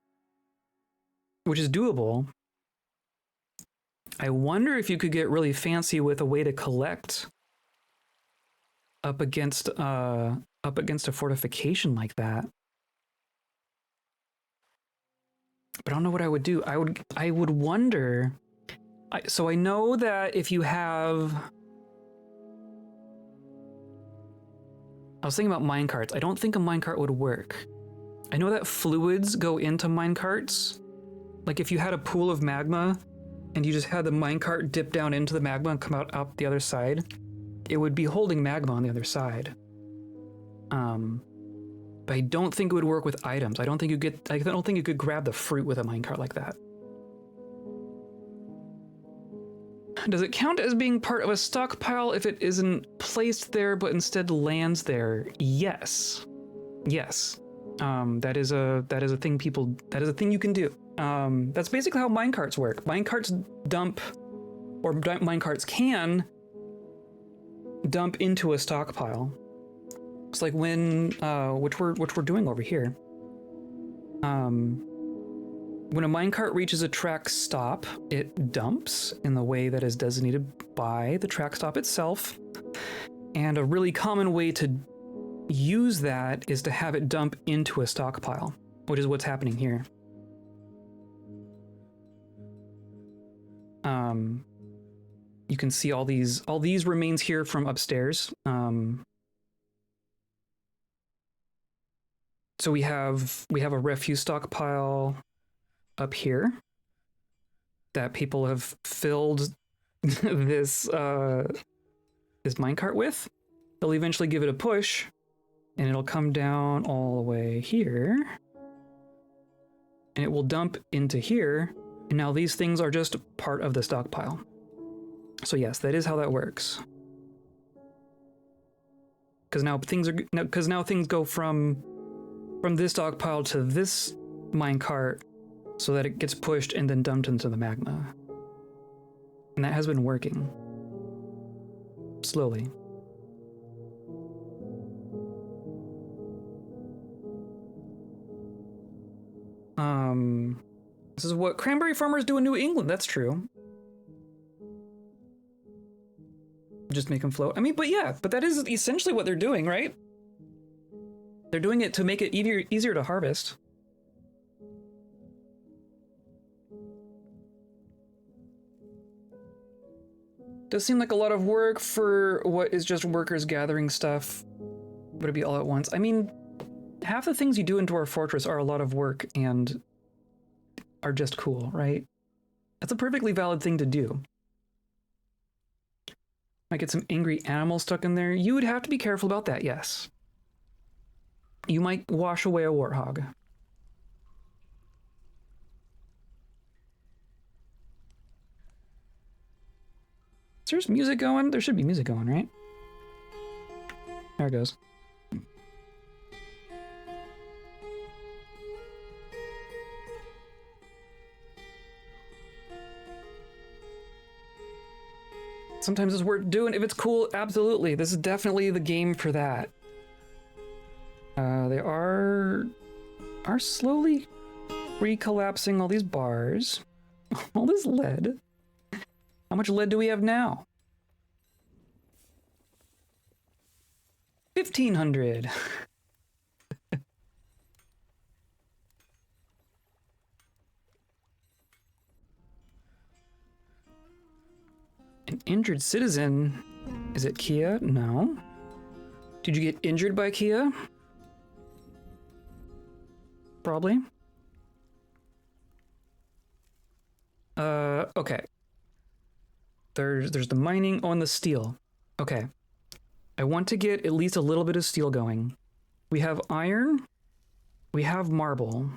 Which is doable. I wonder if you could get really fancy with a way to collect up against a fortification like that. But I don't know what I would do. I would wonder. So I know that if you have, I was thinking about minecarts. I don't think a minecart would work. I know that fluids go into minecarts. Like if you had a pool of magma and you just had the minecart dip down into the magma and come out the other side, it would be holding magma on the other side. But I don't think it would work with items. I don't think you could grab the fruit with a minecart like that. Does it count as being part of a stockpile if it isn't placed there but instead lands there? Yes. Yes. That is a thing you can do. That's basically how minecarts work. Minecarts can dump into a stockpile. It's like when which we're doing over here. When a minecart reaches a track stop, it dumps in the way that is designated by the track stop itself. And a really common way to use that is to have it dump into a stockpile, which is what's happening here. You can see all these remains here from upstairs. So we have a refuse stockpile up here that people have filled this minecart with. They'll eventually give it a push, and it'll come down all the way here, and it will dump into here. And now these things are just part of the stockpile. So yes, that is how that works. Because now things go from this stockpile to this minecart, so that it gets pushed and then dumped into the magma. And that has been working. Slowly. This is what cranberry farmers do in New England. That's true. Just make them float. I mean, but that is essentially what they're doing, right? They're doing it to make it easier to harvest. Does seem like a lot of work for what is just workers gathering stuff. Would it be all at once? I mean, half the things you do in Dwarf Fortress are a lot of work and are just cool, right? That's a perfectly valid thing to do. Might get some angry animals stuck in there. You would have to be careful about that, yes. You might wash away a warthog. There's music going? There should be music going, right? There it goes. Sometimes it's worth doing if it's cool. Absolutely. This is definitely the game for that. They are slowly recollapsing all these bars. All this lead. How much lead do we have now? 1,500. An injured citizen. Is it Kia? No. Did you get injured by Kia? Probably. Okay. There's the mining on the steel. Okay. I want to get at least a little bit of steel going. We have iron. We have marble.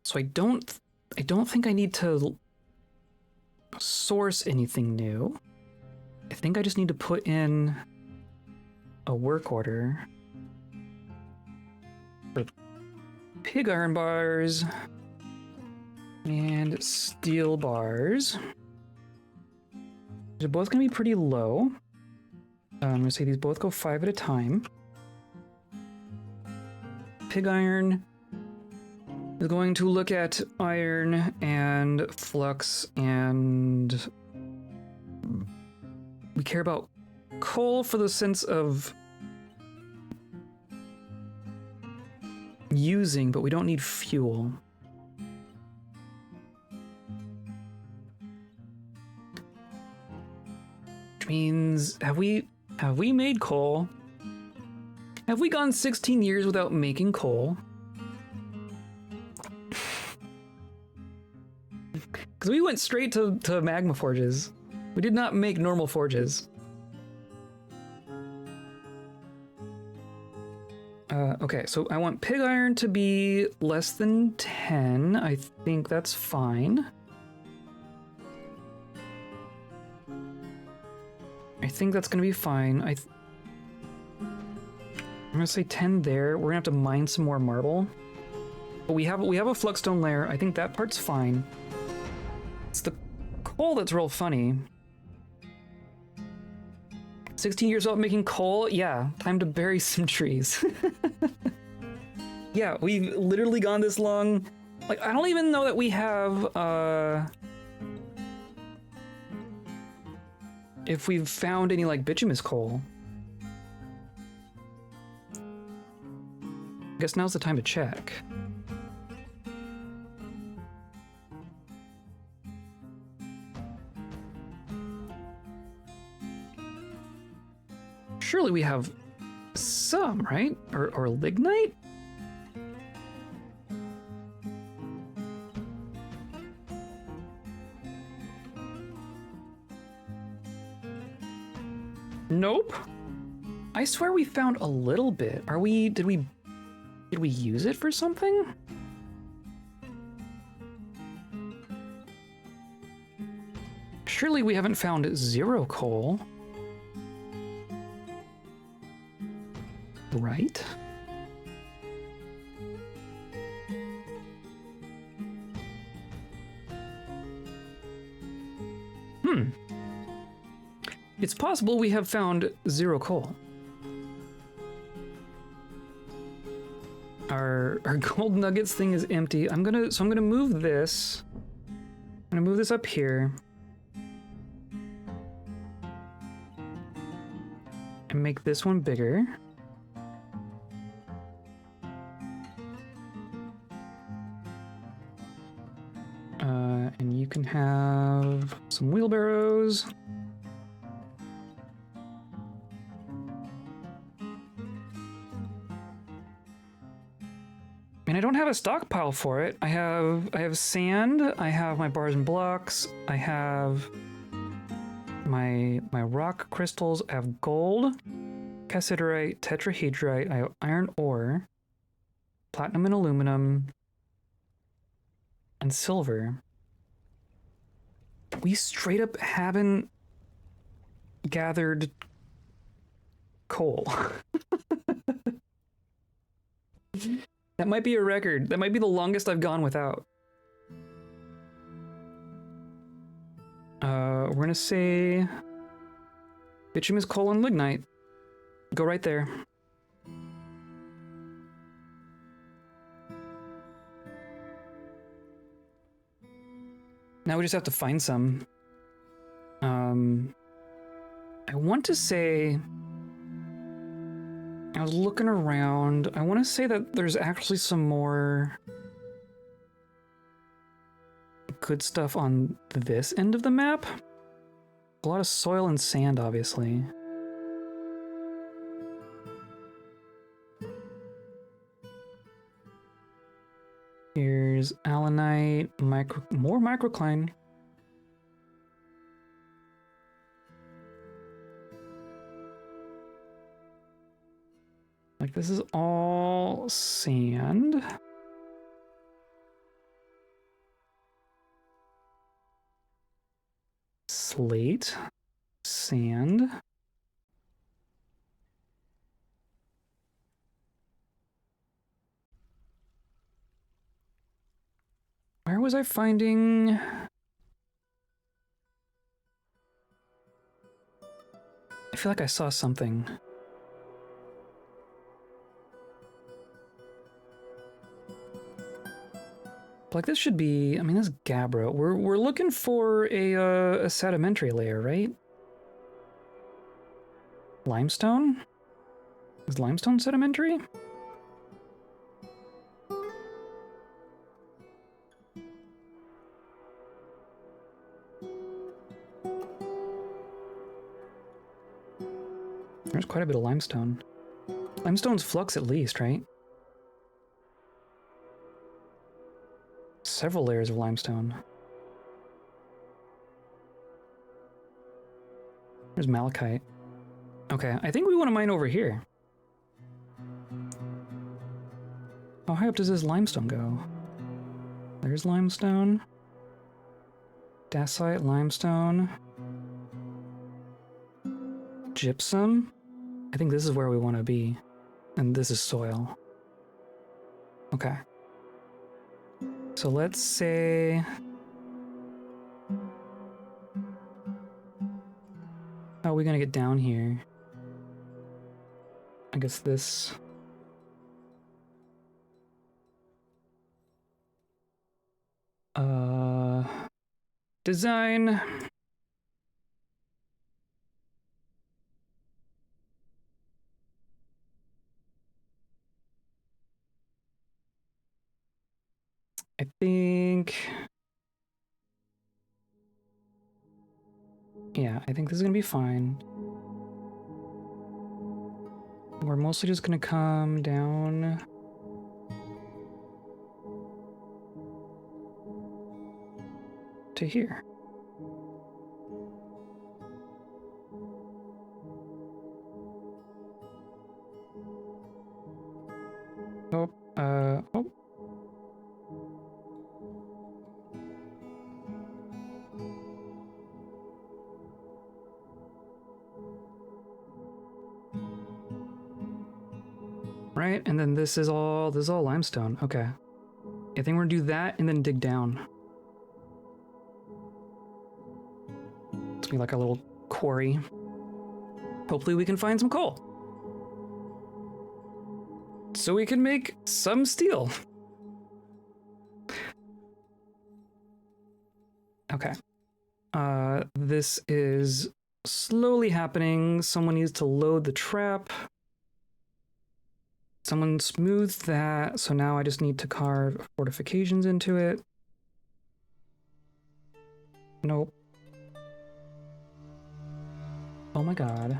So I don't think I need to source anything new. I think I just need to put in a work order for pig iron bars and steel bars. They're both going to be pretty low. I'm going to say these both go 5 at a time. Pig iron is going to look at iron and flux, and we care about coal for the sense of using, but we don't need fuel. Which means, have we made coal? Have we gone 16 years without making coal? Because we went straight to magma forges. We did not make normal forges. Okay, so I want pig iron to be less than 10. I think that's fine. I think that's gonna be fine. I'm gonna say 10 there. We're gonna have to mine some more marble. But we have a flux-stone layer. I think that part's fine. It's the coal that's real funny. 16 years old making coal? Yeah, time to bury some trees. Yeah, we've literally gone this long. Like, I don't even know that we have, if we've found any, like, bituminous coal. I guess now's the time to check. Surely we have some, right? Or lignite? Nope. I swear we found a little bit. Did we use it for something? Surely we haven't found 0 coal. Right? It's possible we have found 0 coal. Our gold nuggets thing is empty. I'm gonna move this. I'm gonna move this up here. And make this one bigger. And you can have some wheelbarrows. And I don't have a stockpile for it. I have sand, I have my bars and blocks, I have my rock crystals, I have gold, cassiterite, tetrahedrite, I have iron ore, platinum and aluminum, and silver. We straight up haven't gathered coal. That might be a record. That might be the longest I've gone without. We're gonna say bituminous coal and lignite. Go right there. Now we just have to find some. I want to say, I was looking around. I want to say that there's actually some more good stuff on this end of the map. A lot of soil and sand, obviously. Here's allanite, more microcline. Like, this is all sand. Slate, sand. Where was I finding? I feel like I saw something. Like, this should be, I mean, this is gabbro. We're looking for a sedimentary layer, right? Limestone? Is limestone sedimentary? There's quite a bit of limestone. Limestone's flux at least, right? Several layers of limestone. There's malachite. Okay, I think we want to mine over here. How high up does this limestone go? There's limestone. Dacite, limestone. Gypsum. I think this is where we want to be. And this is soil. Okay. So let's say... How are we gonna get down here? I guess this... Design... I think... Yeah, I think this is gonna be fine. We're mostly just gonna come down... to here. Oh, oh. Right, and then this is all limestone. Okay. I think we're gonna do that and then dig down. It's gonna be like a little quarry. Hopefully we can find some coal. So we can make some steel. Okay. This is slowly happening. Someone needs to load the trap. Someone smoothed that, so now I just need to carve fortifications into it. Nope. Oh my god.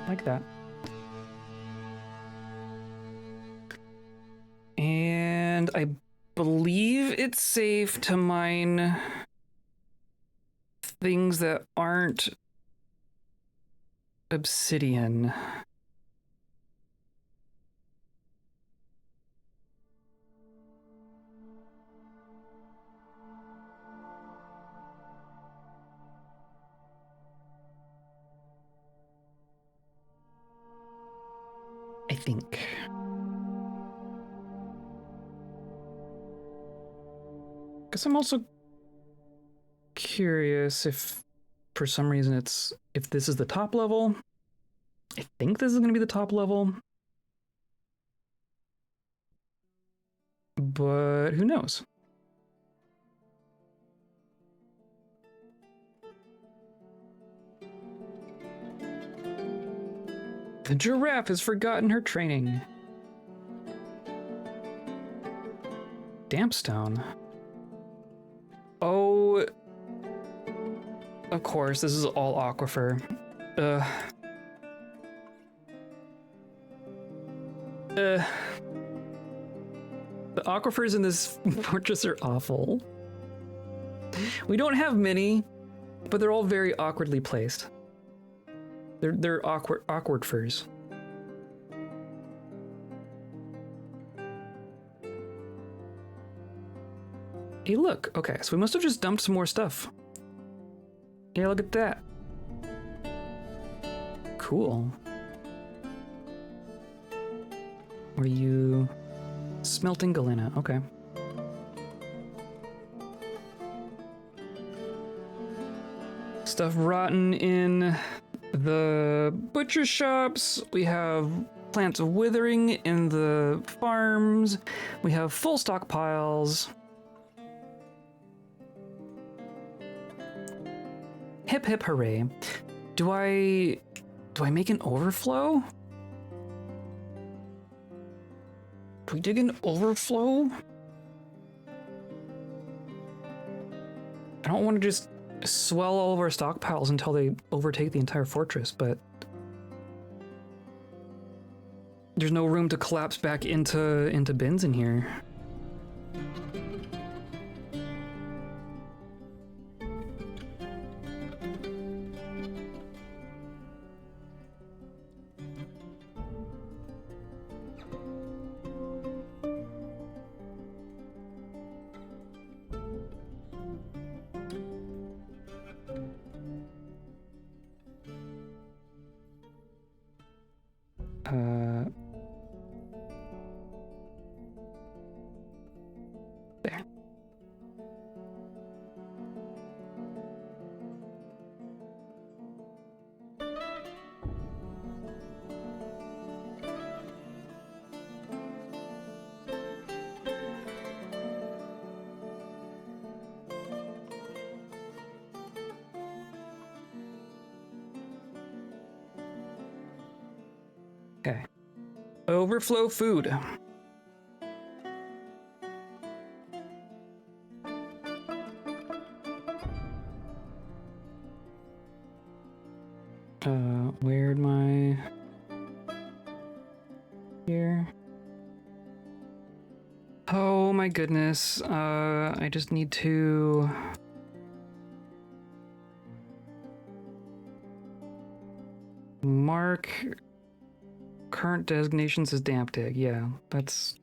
Like that. And I believe it's safe to mine things that aren't obsidian. think. Guess I'm also curious if for some reason if this is the top level. I think this is going to be the top level. But who knows? The giraffe has forgotten her training. Dampstone. Oh, of course, this is all aquifer. The aquifers in this fortress are awful. We don't have many, but they're all very awkwardly placed. They're awkward furs. Hey, look. Okay, so we must have just dumped some more stuff. Yeah, look at that. Cool. What are you? Smelting galena. Okay. Stuff rotten in the butcher shops. We have plants withering in the farms. We have full stockpiles. Hip hip hooray. Do I make an overflow? Do we dig an overflow? I don't want to just swell all of our stockpiles until they overtake the entire fortress, but there's no room to collapse back into bins in here. There. Okay. Overflow food. Where'd my... Here. Oh my goodness. I just need to... mark current designations as damp dig. Yeah, that's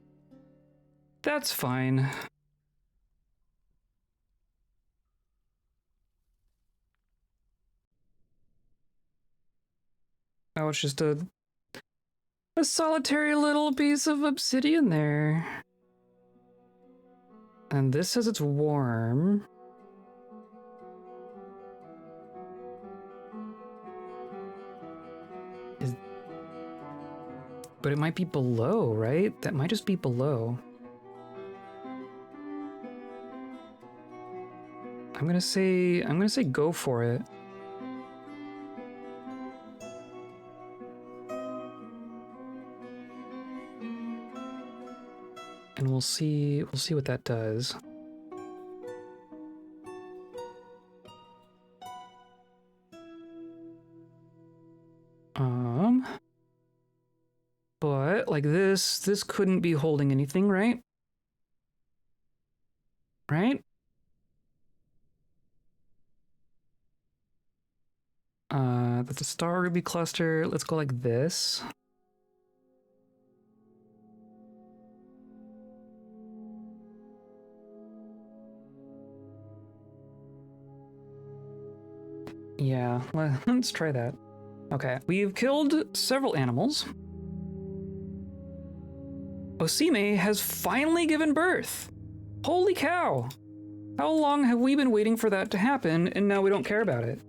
fine. Oh, it's just a solitary little piece of obsidian there. And this says it's warm. But it might be below, right? That might just be below. I'm gonna say go for it. And we'll see what that does. But like this couldn't be holding anything, right? Right? That's a star ruby cluster. Let's go like this. Yeah, let's try that. Okay, we've killed several animals. Osime has finally given birth. Holy cow! How long have we been waiting for that to happen, and now we don't care about it?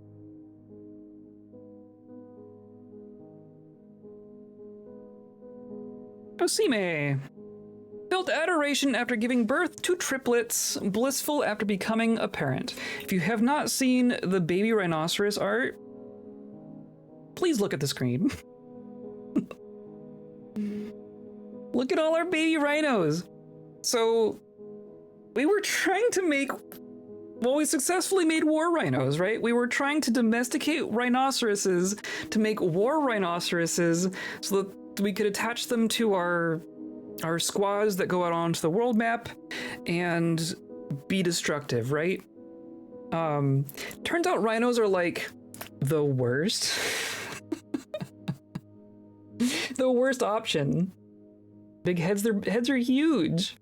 Osime felt adoration after giving birth to triplets, blissful after becoming a parent. If you have not seen the baby rhinoceros art, please look at the screen. Look at all our baby rhinos. So we were trying to make, well, we successfully made war rhinos, right? We were trying to domesticate rhinoceroses to make war rhinoceroses so that we could attach them to our squads that go out onto the world map and be destructive, right? Turns out rhinos are like the worst. The worst option. Big heads, their heads are huge.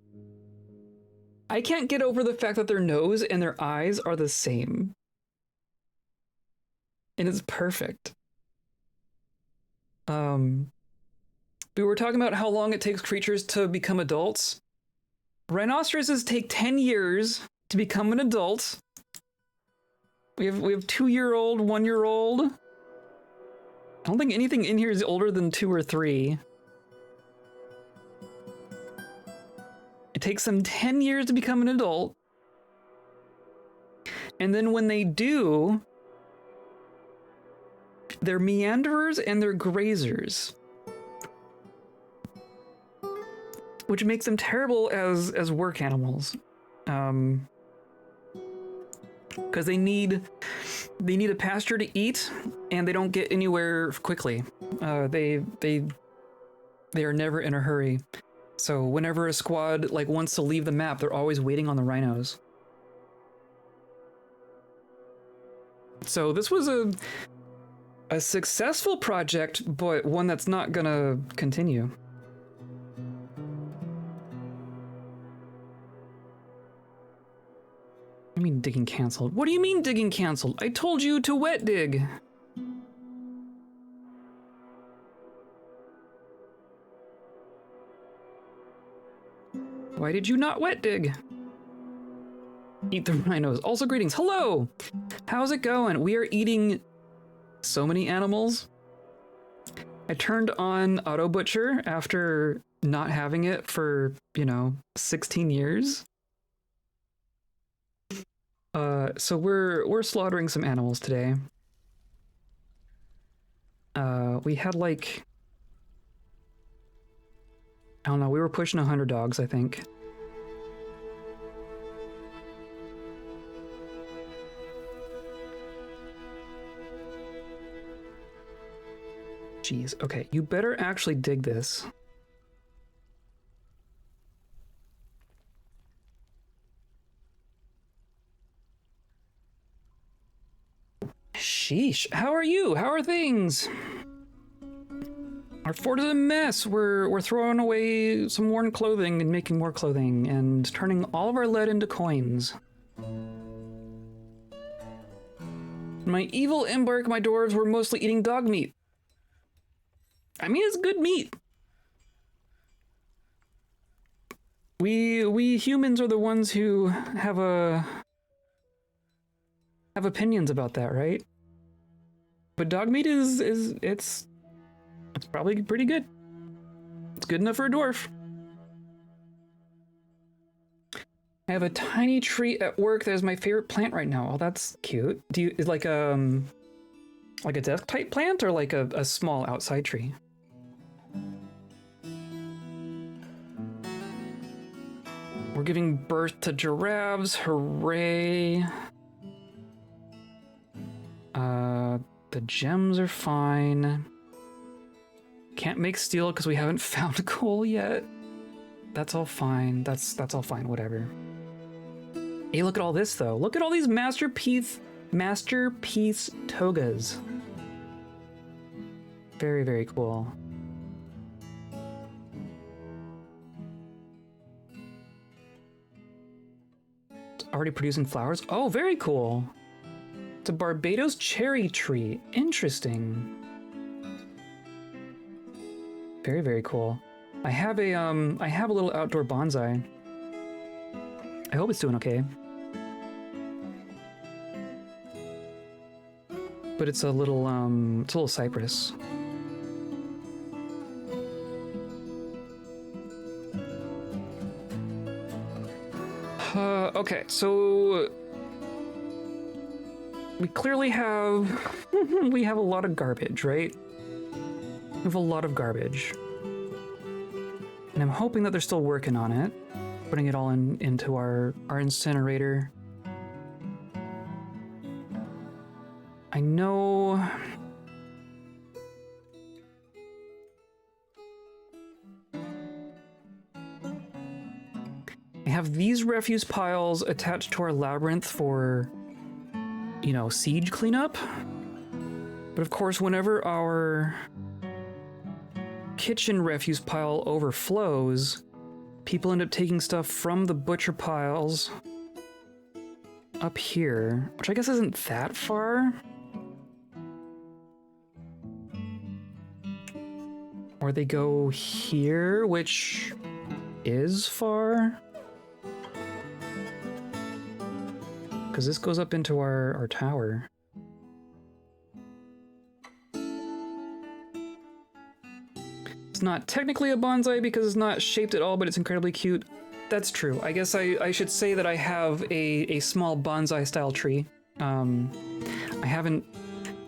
I can't get over the fact that their nose and their eyes are the same. And it's perfect. We were talking about how long it takes creatures to become adults. Rhinoceroses take 10 years to become an adult. We have 2-year-old, 1-year-old. I don't think anything in here is older than 2 or 3. It takes them 10 years to become an adult. And then when they do, they're meanderers and they're grazers. Which makes them terrible as work animals. Because they need a pasture to eat, and they don't get anywhere quickly. They are never in a hurry. So whenever a squad like wants to leave the map, they're always waiting on the rhinos. So this was a successful project, but one that's not gonna continue. I mean digging canceled. What do you mean digging canceled? I told you to wet dig. Why did you not wet dig? Eat the rhinos. Also greetings. Hello! How's it going? We are eating so many animals. I turned on autobutcher after not having it for, 16 years. So we're slaughtering some animals today. We had like, I don't know, we were pushing 100 dogs, I think. Jeez, okay, you better actually dig this. Sheesh, how are you? How are things? Our fort is a mess. We're throwing away some worn clothing and making more clothing and turning all of our lead into coins. My evil embark, my dwarves were mostly eating dog meat. I mean, it's good meat. We humans are the ones who have opinions about that, right? But dog meat it's probably pretty good. It's good enough for a dwarf. I have a tiny tree at work that is my favorite plant right now. Oh, that's cute. Do you, is like a desk type plant or like a small outside tree? We're giving birth to giraffes, hooray. The gems are fine. Can't make steel because we haven't found coal yet. That's all fine. That's all fine, whatever. Hey, look at all this though. Look at all these masterpiece togas. Very, very cool. It's already producing flowers. Oh, very cool. It's a Barbados cherry tree. Interesting. Very, very cool. I have a little outdoor bonsai. I hope it's doing okay. But it's a little cypress. Okay, so we clearly have we have a lot of garbage, right? We have a lot of garbage. And I'm hoping that they're still working on it, putting it all into our incinerator. I know I have these refuse piles attached to our labyrinth for, you know, siege cleanup. But of course, whenever our kitchen refuse pile overflows, people end up taking stuff from the butcher piles up here, which I guess isn't that far. Or they go here, which is far. Because this goes up into our tower. It's not technically a bonsai because it's not shaped at all, but it's incredibly cute. That's true. I guess I should say that I have a small bonsai style tree. I haven't...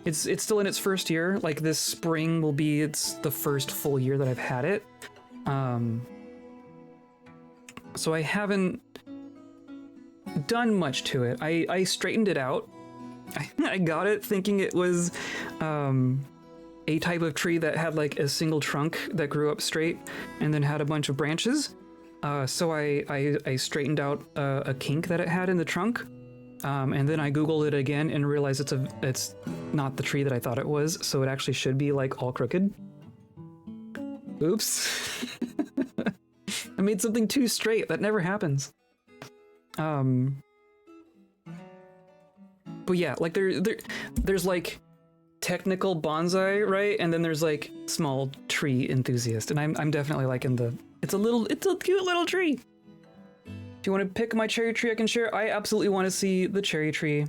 It's still in its first year. Like this spring will be the first full year that I've had it. So I haven't done much to it. I straightened it out. I got it thinking it was a type of tree that had like a single trunk that grew up straight and then had a bunch of branches. So I straightened out a kink that it had in the trunk. And then I Googled it again and realized it's not the tree that I thought it was, so it actually should be like all crooked. Oops. I made something too straight. That never happens. But yeah, like there's like technical bonsai, right? And then there's like small tree enthusiast, and I'm definitely like in the it's a cute little tree. Do you want to pick my cherry tree I can share? I absolutely want to see the cherry tree.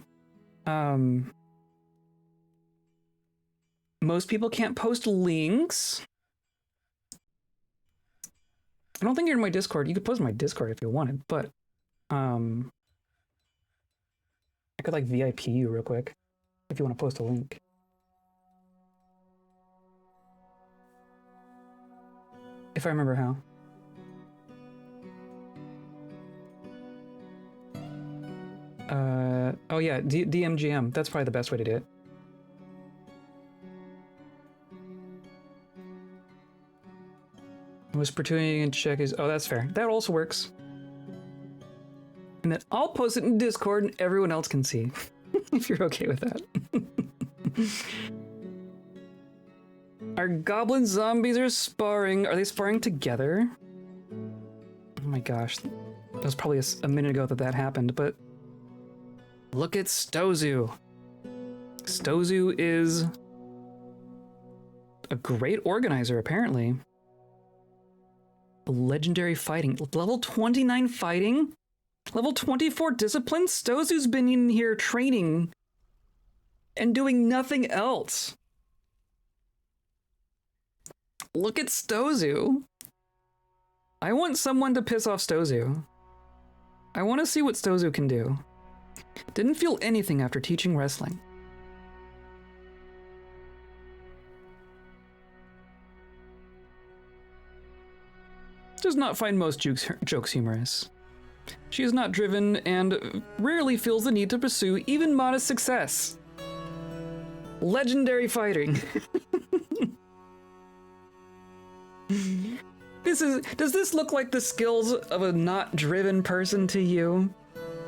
Most people can't post links. I don't think you're in my Discord. You could post in my Discord if you wanted, but I could like VIP you real quick if you want to post a link. If I remember how. Oh yeah, DMGM. That's probably the best way to do it. Whisper tuning and check is... Oh, that's fair. That also works. And then I'll post it in Discord and everyone else can see. If you're okay with that. Our goblin zombies are sparring. Are they sparring together? Oh my gosh. That was probably a minute ago that happened, but... Look at Stozu. Stozu is a great organizer, apparently. Legendary fighting. Level 29 fighting? Level 24 discipline? Stozu's been in here training and doing nothing else. Look at Stozu. I want someone to piss off Stozu. I want to see what Stozu can do. Didn't feel anything after teaching wrestling. Does not find most jokes humorous. She is not driven and rarely feels the need to pursue even modest success. Legendary fighting. Does this look like the skills of a not driven person to you?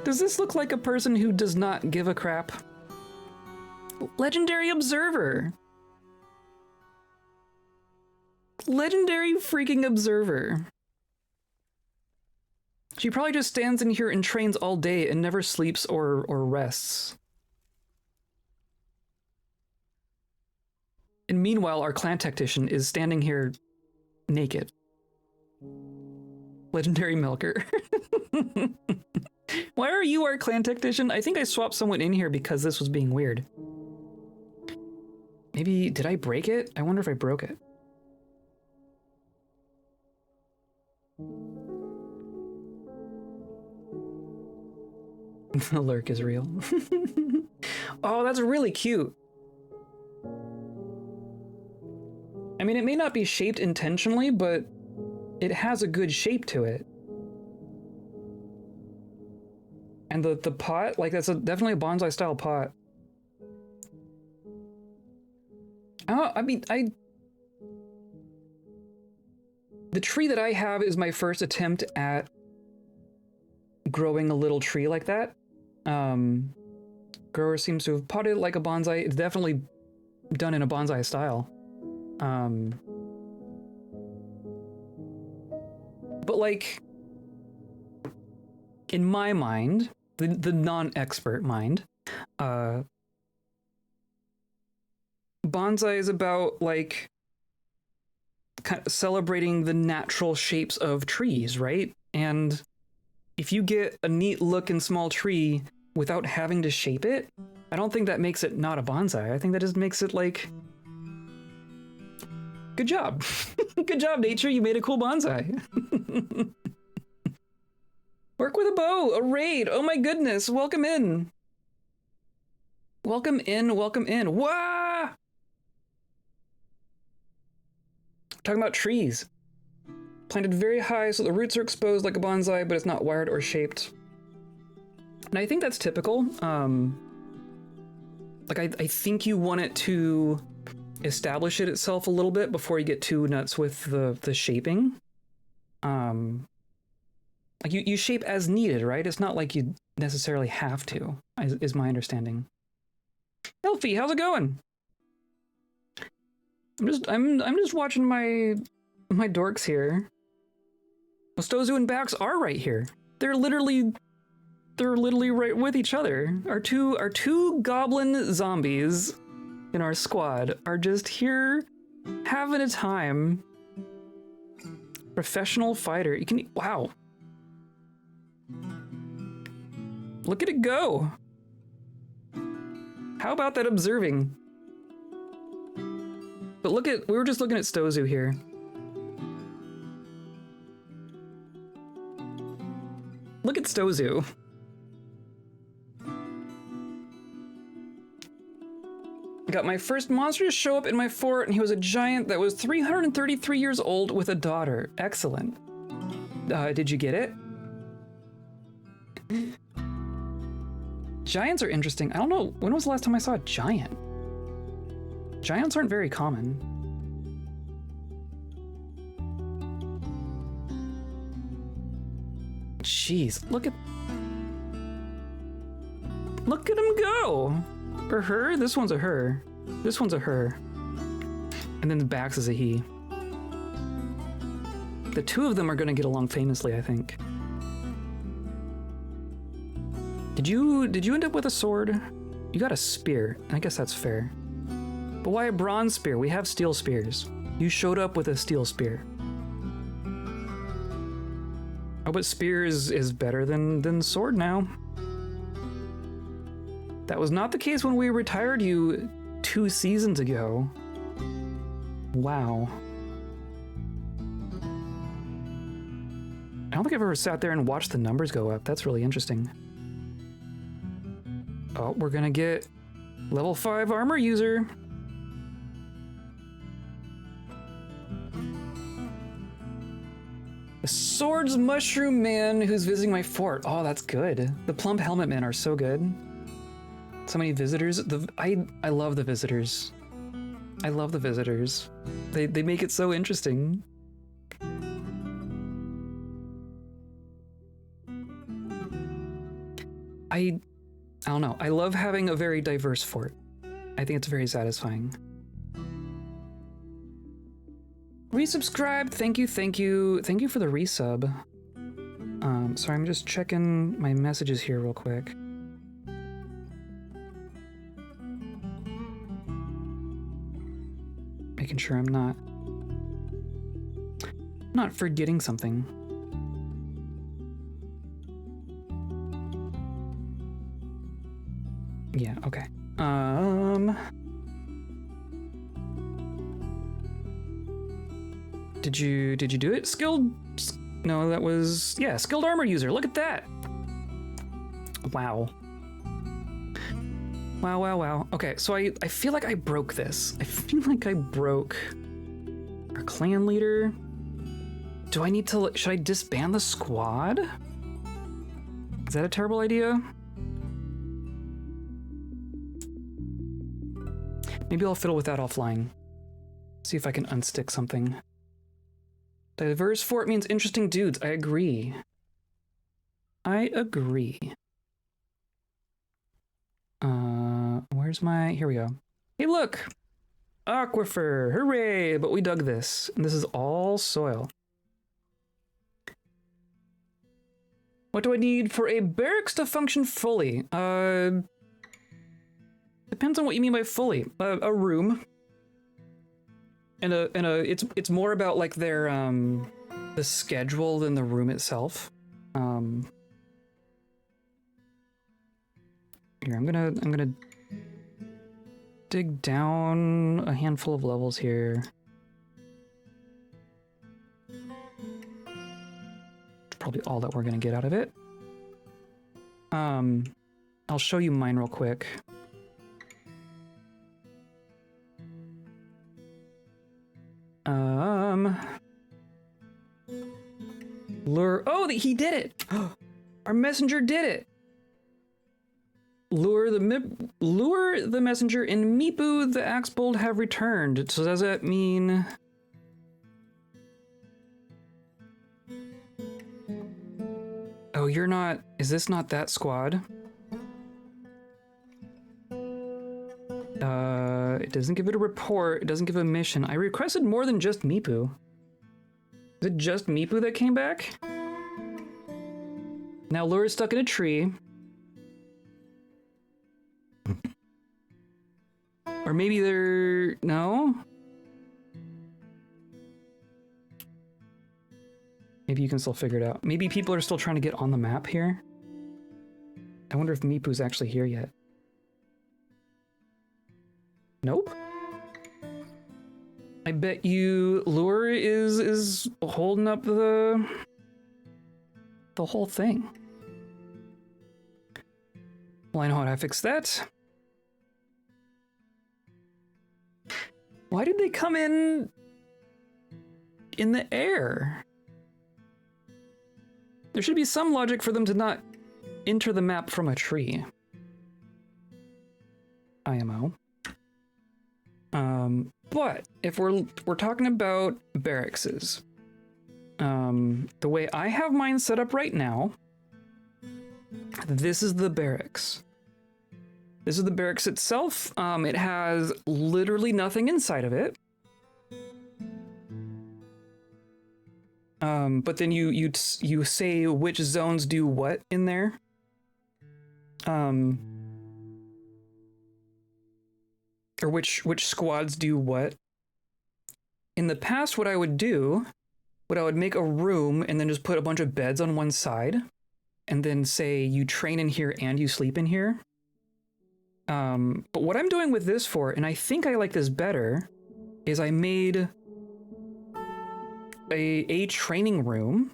Does this look like a person who does not give a crap? Legendary observer. Legendary freaking observer. She probably just stands in here and trains all day and never sleeps or rests. And meanwhile, our clan tactician is standing here naked. Legendary milker. Why are you our clan tactician? I think I swapped someone in here because this was being weird. Maybe, did I break it? I wonder if I broke it. The lurk is real. Oh, that's really cute. I mean, it may not be shaped intentionally, but it has a good shape to it. And the pot, like that's definitely a bonsai style pot. Oh, I mean, the tree that I have is my first attempt at growing a little tree like that. Grower seems to have potted it like a bonsai. It's definitely done in a bonsai style. But like, in my mind, the non-expert mind, bonsai is about like kind of celebrating the natural shapes of trees, right? And if you get a neat looking small tree without having to shape it, I don't think that makes it not a bonsai. I think that just makes it like, good job. Good job, nature. You made a cool bonsai. Work with a bow, a raid. Oh my goodness. Welcome in. Welcome in, welcome in. Wah! Talking about trees. Planted very high so the roots are exposed like a bonsai, but it's not wired or shaped. And I think that's typical. Like I think you want it to establish it itself a little bit before you get too nuts with the shaping. Like you shape as needed, right? It's not like you necessarily have to, is my understanding. Elfie, how's it going? I'm just watching my dorks here. Stozu and Bax are right here. They're literally right with each other. Our two goblin zombies in our squad are just here having a time. Professional fighter. You can, wow. Look at it go. How about that observing? But we were just looking at Stozu here. Look at Stozu. Got my first monster to show up in my fort, and he was a giant that was 333 years old with a daughter. Excellent. Did you get it? Giants are interesting. I don't know, when was the last time I saw a giant? Giants aren't very common. Jeez, look at him go! Or her? This one's a her. This one's a her. And then the Bax is a he. The two of them are gonna get along famously, I think. Did you end up with a sword? You got a spear. I guess that's fair. But why a bronze spear? We have steel spears. You showed up with a steel spear. Oh, but spear is better than sword now. That was not the case when we retired you 2 seasons ago. Wow. I don't think I've ever sat there and watched the numbers go up. That's really interesting. Oh, we're gonna get level 5 armor user. The Swords Mushroom Man who's visiting my fort. Oh, that's good. The Plump Helmet Men are so good. So many visitors. I love the visitors. I love the visitors. They make it so interesting. I don't know. I love having a very diverse fort. I think it's very satisfying. Resubscribed. Thank you, thank you. Thank you for the resub. Sorry, I'm just checking my messages here real quick. Making sure I'm not not forgetting something. Yeah, okay. Did you do it? Skilled? No, that was, yeah, skilled armor user. Look at that. Wow. Wow, wow, wow. Okay, so I feel like I broke this. I feel like I broke our clan leader. Do I need to, should I disband the squad? Is that a terrible idea? Maybe I'll fiddle with that offline. See if I can unstick something. Diverse fort means interesting dudes. I agree. I agree. Where's my... Here we go. Hey, look! Aquifer! Hooray! But we dug this. And this is all soil. What do I need for a barracks to function fully? Depends on what you mean by fully. A room. And it's more about like their the schedule than the room itself. Here, I'm gonna dig down a handful of levels here. Probably all that we're gonna get out of it. I'll show you mine real quick. Lure. Oh, he did it! Our messenger did it! Lure the messenger and Meepu the Axebold have returned. So does that mean... Oh, you're not... Is this not that squad? It doesn't give it a report. It doesn't give a mission. I requested more than just Meepu. Is it just Meepu that came back? Now Lure is stuck in a tree. Or maybe they're... No? Maybe you can still figure it out. Maybe people are still trying to get on the map here. I wonder if Meepu's actually here yet. Nope. I bet you Lure is holding up the whole thing. Well, I know how to fix that. Why did they come in the air? There should be some logic for them to not enter the map from a tree. IMO. But if we're talking about barrackses, the way I have mine set up right now, this is the barracks. This is the barracks itself. It has literally nothing inside of it. But then you say which zones do what in there. Or which squads do what. In the past, what I would do, I would make a room and then just put a bunch of beds on one side, and then say you train in here and you sleep in here. But what I'm doing with this fort, and I think I like this better, is I made a training room,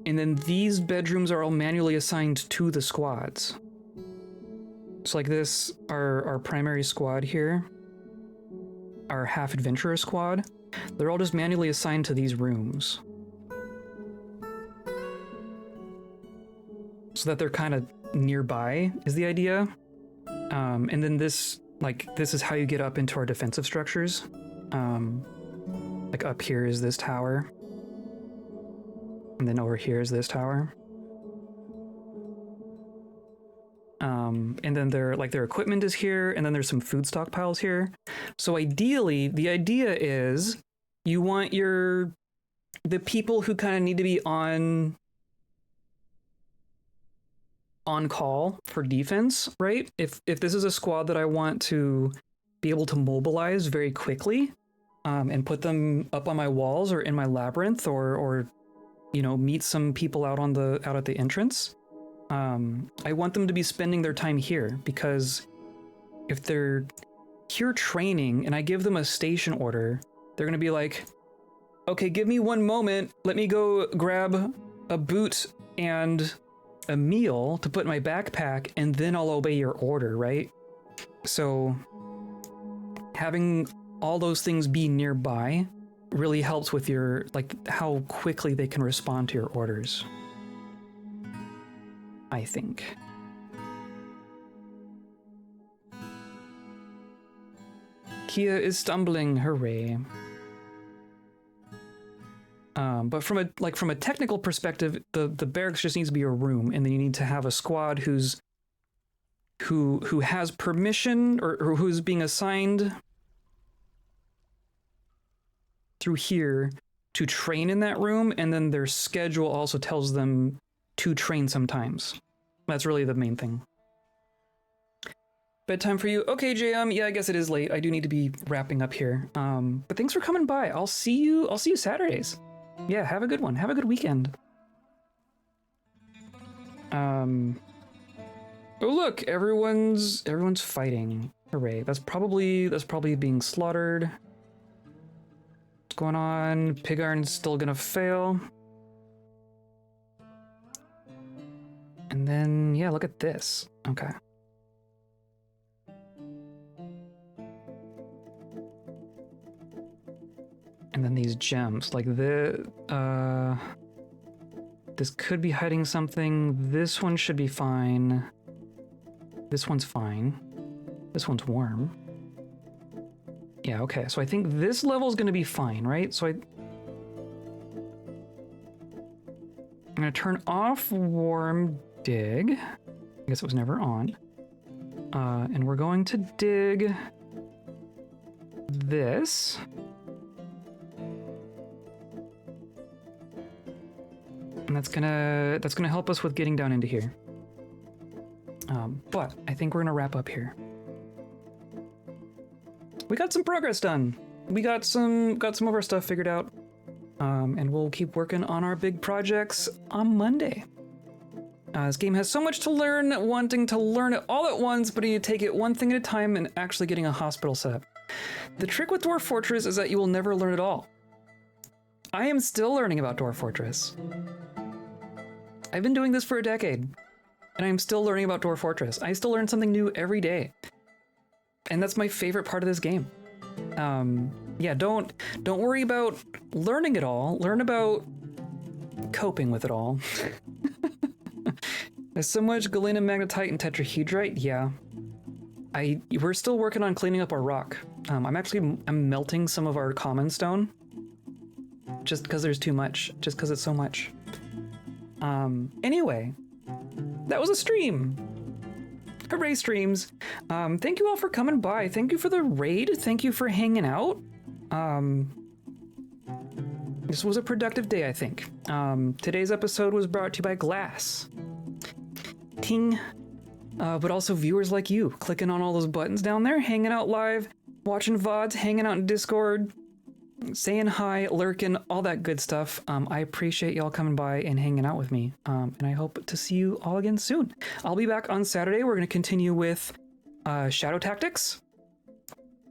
and then these bedrooms are all manually assigned to the squads. So like this, our primary squad here, our half adventurer squad, they're all just manually assigned to these rooms. So that they're kind of nearby is the idea. And then this is how you get up into our defensive structures. Like up here is this tower. And then over here is this tower. And then their equipment is here, and then there's some food stockpiles here. So ideally, the idea is you want the people who kind of need to be on call for defense, right? If this is a squad that I want to be able to mobilize very quickly, and put them up on my walls or in my labyrinth, or you know, meet some people out at the entrance. I want them to be spending their time here, because if they're here training and I give them a station order, they're gonna be like, okay, give me 1 moment, let me go grab a boot and a meal to put in my backpack, and then I'll obey your order, right? So having all those things be nearby really helps with your, like, how quickly they can respond to your orders, I think. Kia is stumbling, hooray. But from a technical perspective, the barracks just needs to be a room, and then you need to have a squad who has permission or who's being assigned through here to train in that room, and then their schedule also tells them to train sometimes. That's really the main thing. Bedtime for you. Okay, JM. Yeah, I guess it is late. I do need to be wrapping up here. But thanks for coming by. I'll see you Saturdays. Yeah, have a good one. Have a good weekend. Oh look, everyone's fighting. Hooray. That's probably being slaughtered. What's going on? Pig iron's still gonna fail. And then, yeah, look at this. Okay. And then these gems, like this could be hiding something. This one should be fine. This one's fine. This one's warm. Yeah, okay. So I think this level is going to be fine, right? So I'm going to turn off warm dig. I guess it was never on. And we're going to dig this. And that's gonna help us with getting down into here. But I think we're gonna wrap up here. We got some progress done. We got some of our stuff figured out. And we'll keep working on our big projects on Monday. This game has so much to learn, wanting to learn it all at once, but you take it one thing at a time and actually getting a hospital set up. The trick with Dwarf Fortress is that you will never learn it all. I am still learning about Dwarf Fortress. I've been doing this for a decade, and I'm still learning about Dwarf Fortress. I still learn something new every day. And that's my favorite part of this game. Yeah, don't worry about learning it all. Learn about coping with it all. There's so much galena magnetite and tetrahedrite. Yeah. We're still working on cleaning up our rock. I'm melting some of our common stone. Just because there's too much. Just because it's so much. Anyway, that was a stream. Hooray, streams. Thank you all for coming by. Thank you for the raid. Thank you for hanging out. This was a productive day, I think. Today's episode was brought to you by Glass. Ting. But also viewers like you, clicking on all those buttons down there, hanging out live, watching VODs, hanging out in Discord, saying hi, lurking, all that good stuff. I appreciate y'all coming by and hanging out with me. And I hope to see you all again soon. I'll be back on Saturday. We're going to continue with Shadow Tactics.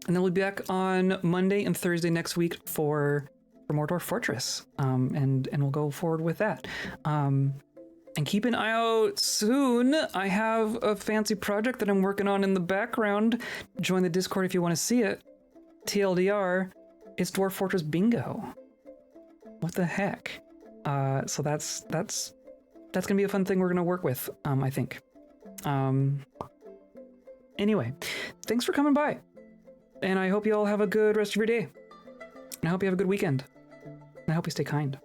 And then we'll be back on Monday and Thursday next week for more Dwarf Fortress. And we'll go forward with that. And keep an eye out soon. I have a fancy project that I'm working on in the background. Join the Discord if you want to see it. TLDR. It's Dwarf Fortress Bingo. What the heck? So that's gonna be a fun thing we're gonna work with, I think. Anyway, thanks for coming by. And I hope you all have a good rest of your day. And I hope you have a good weekend. And I hope you stay kind.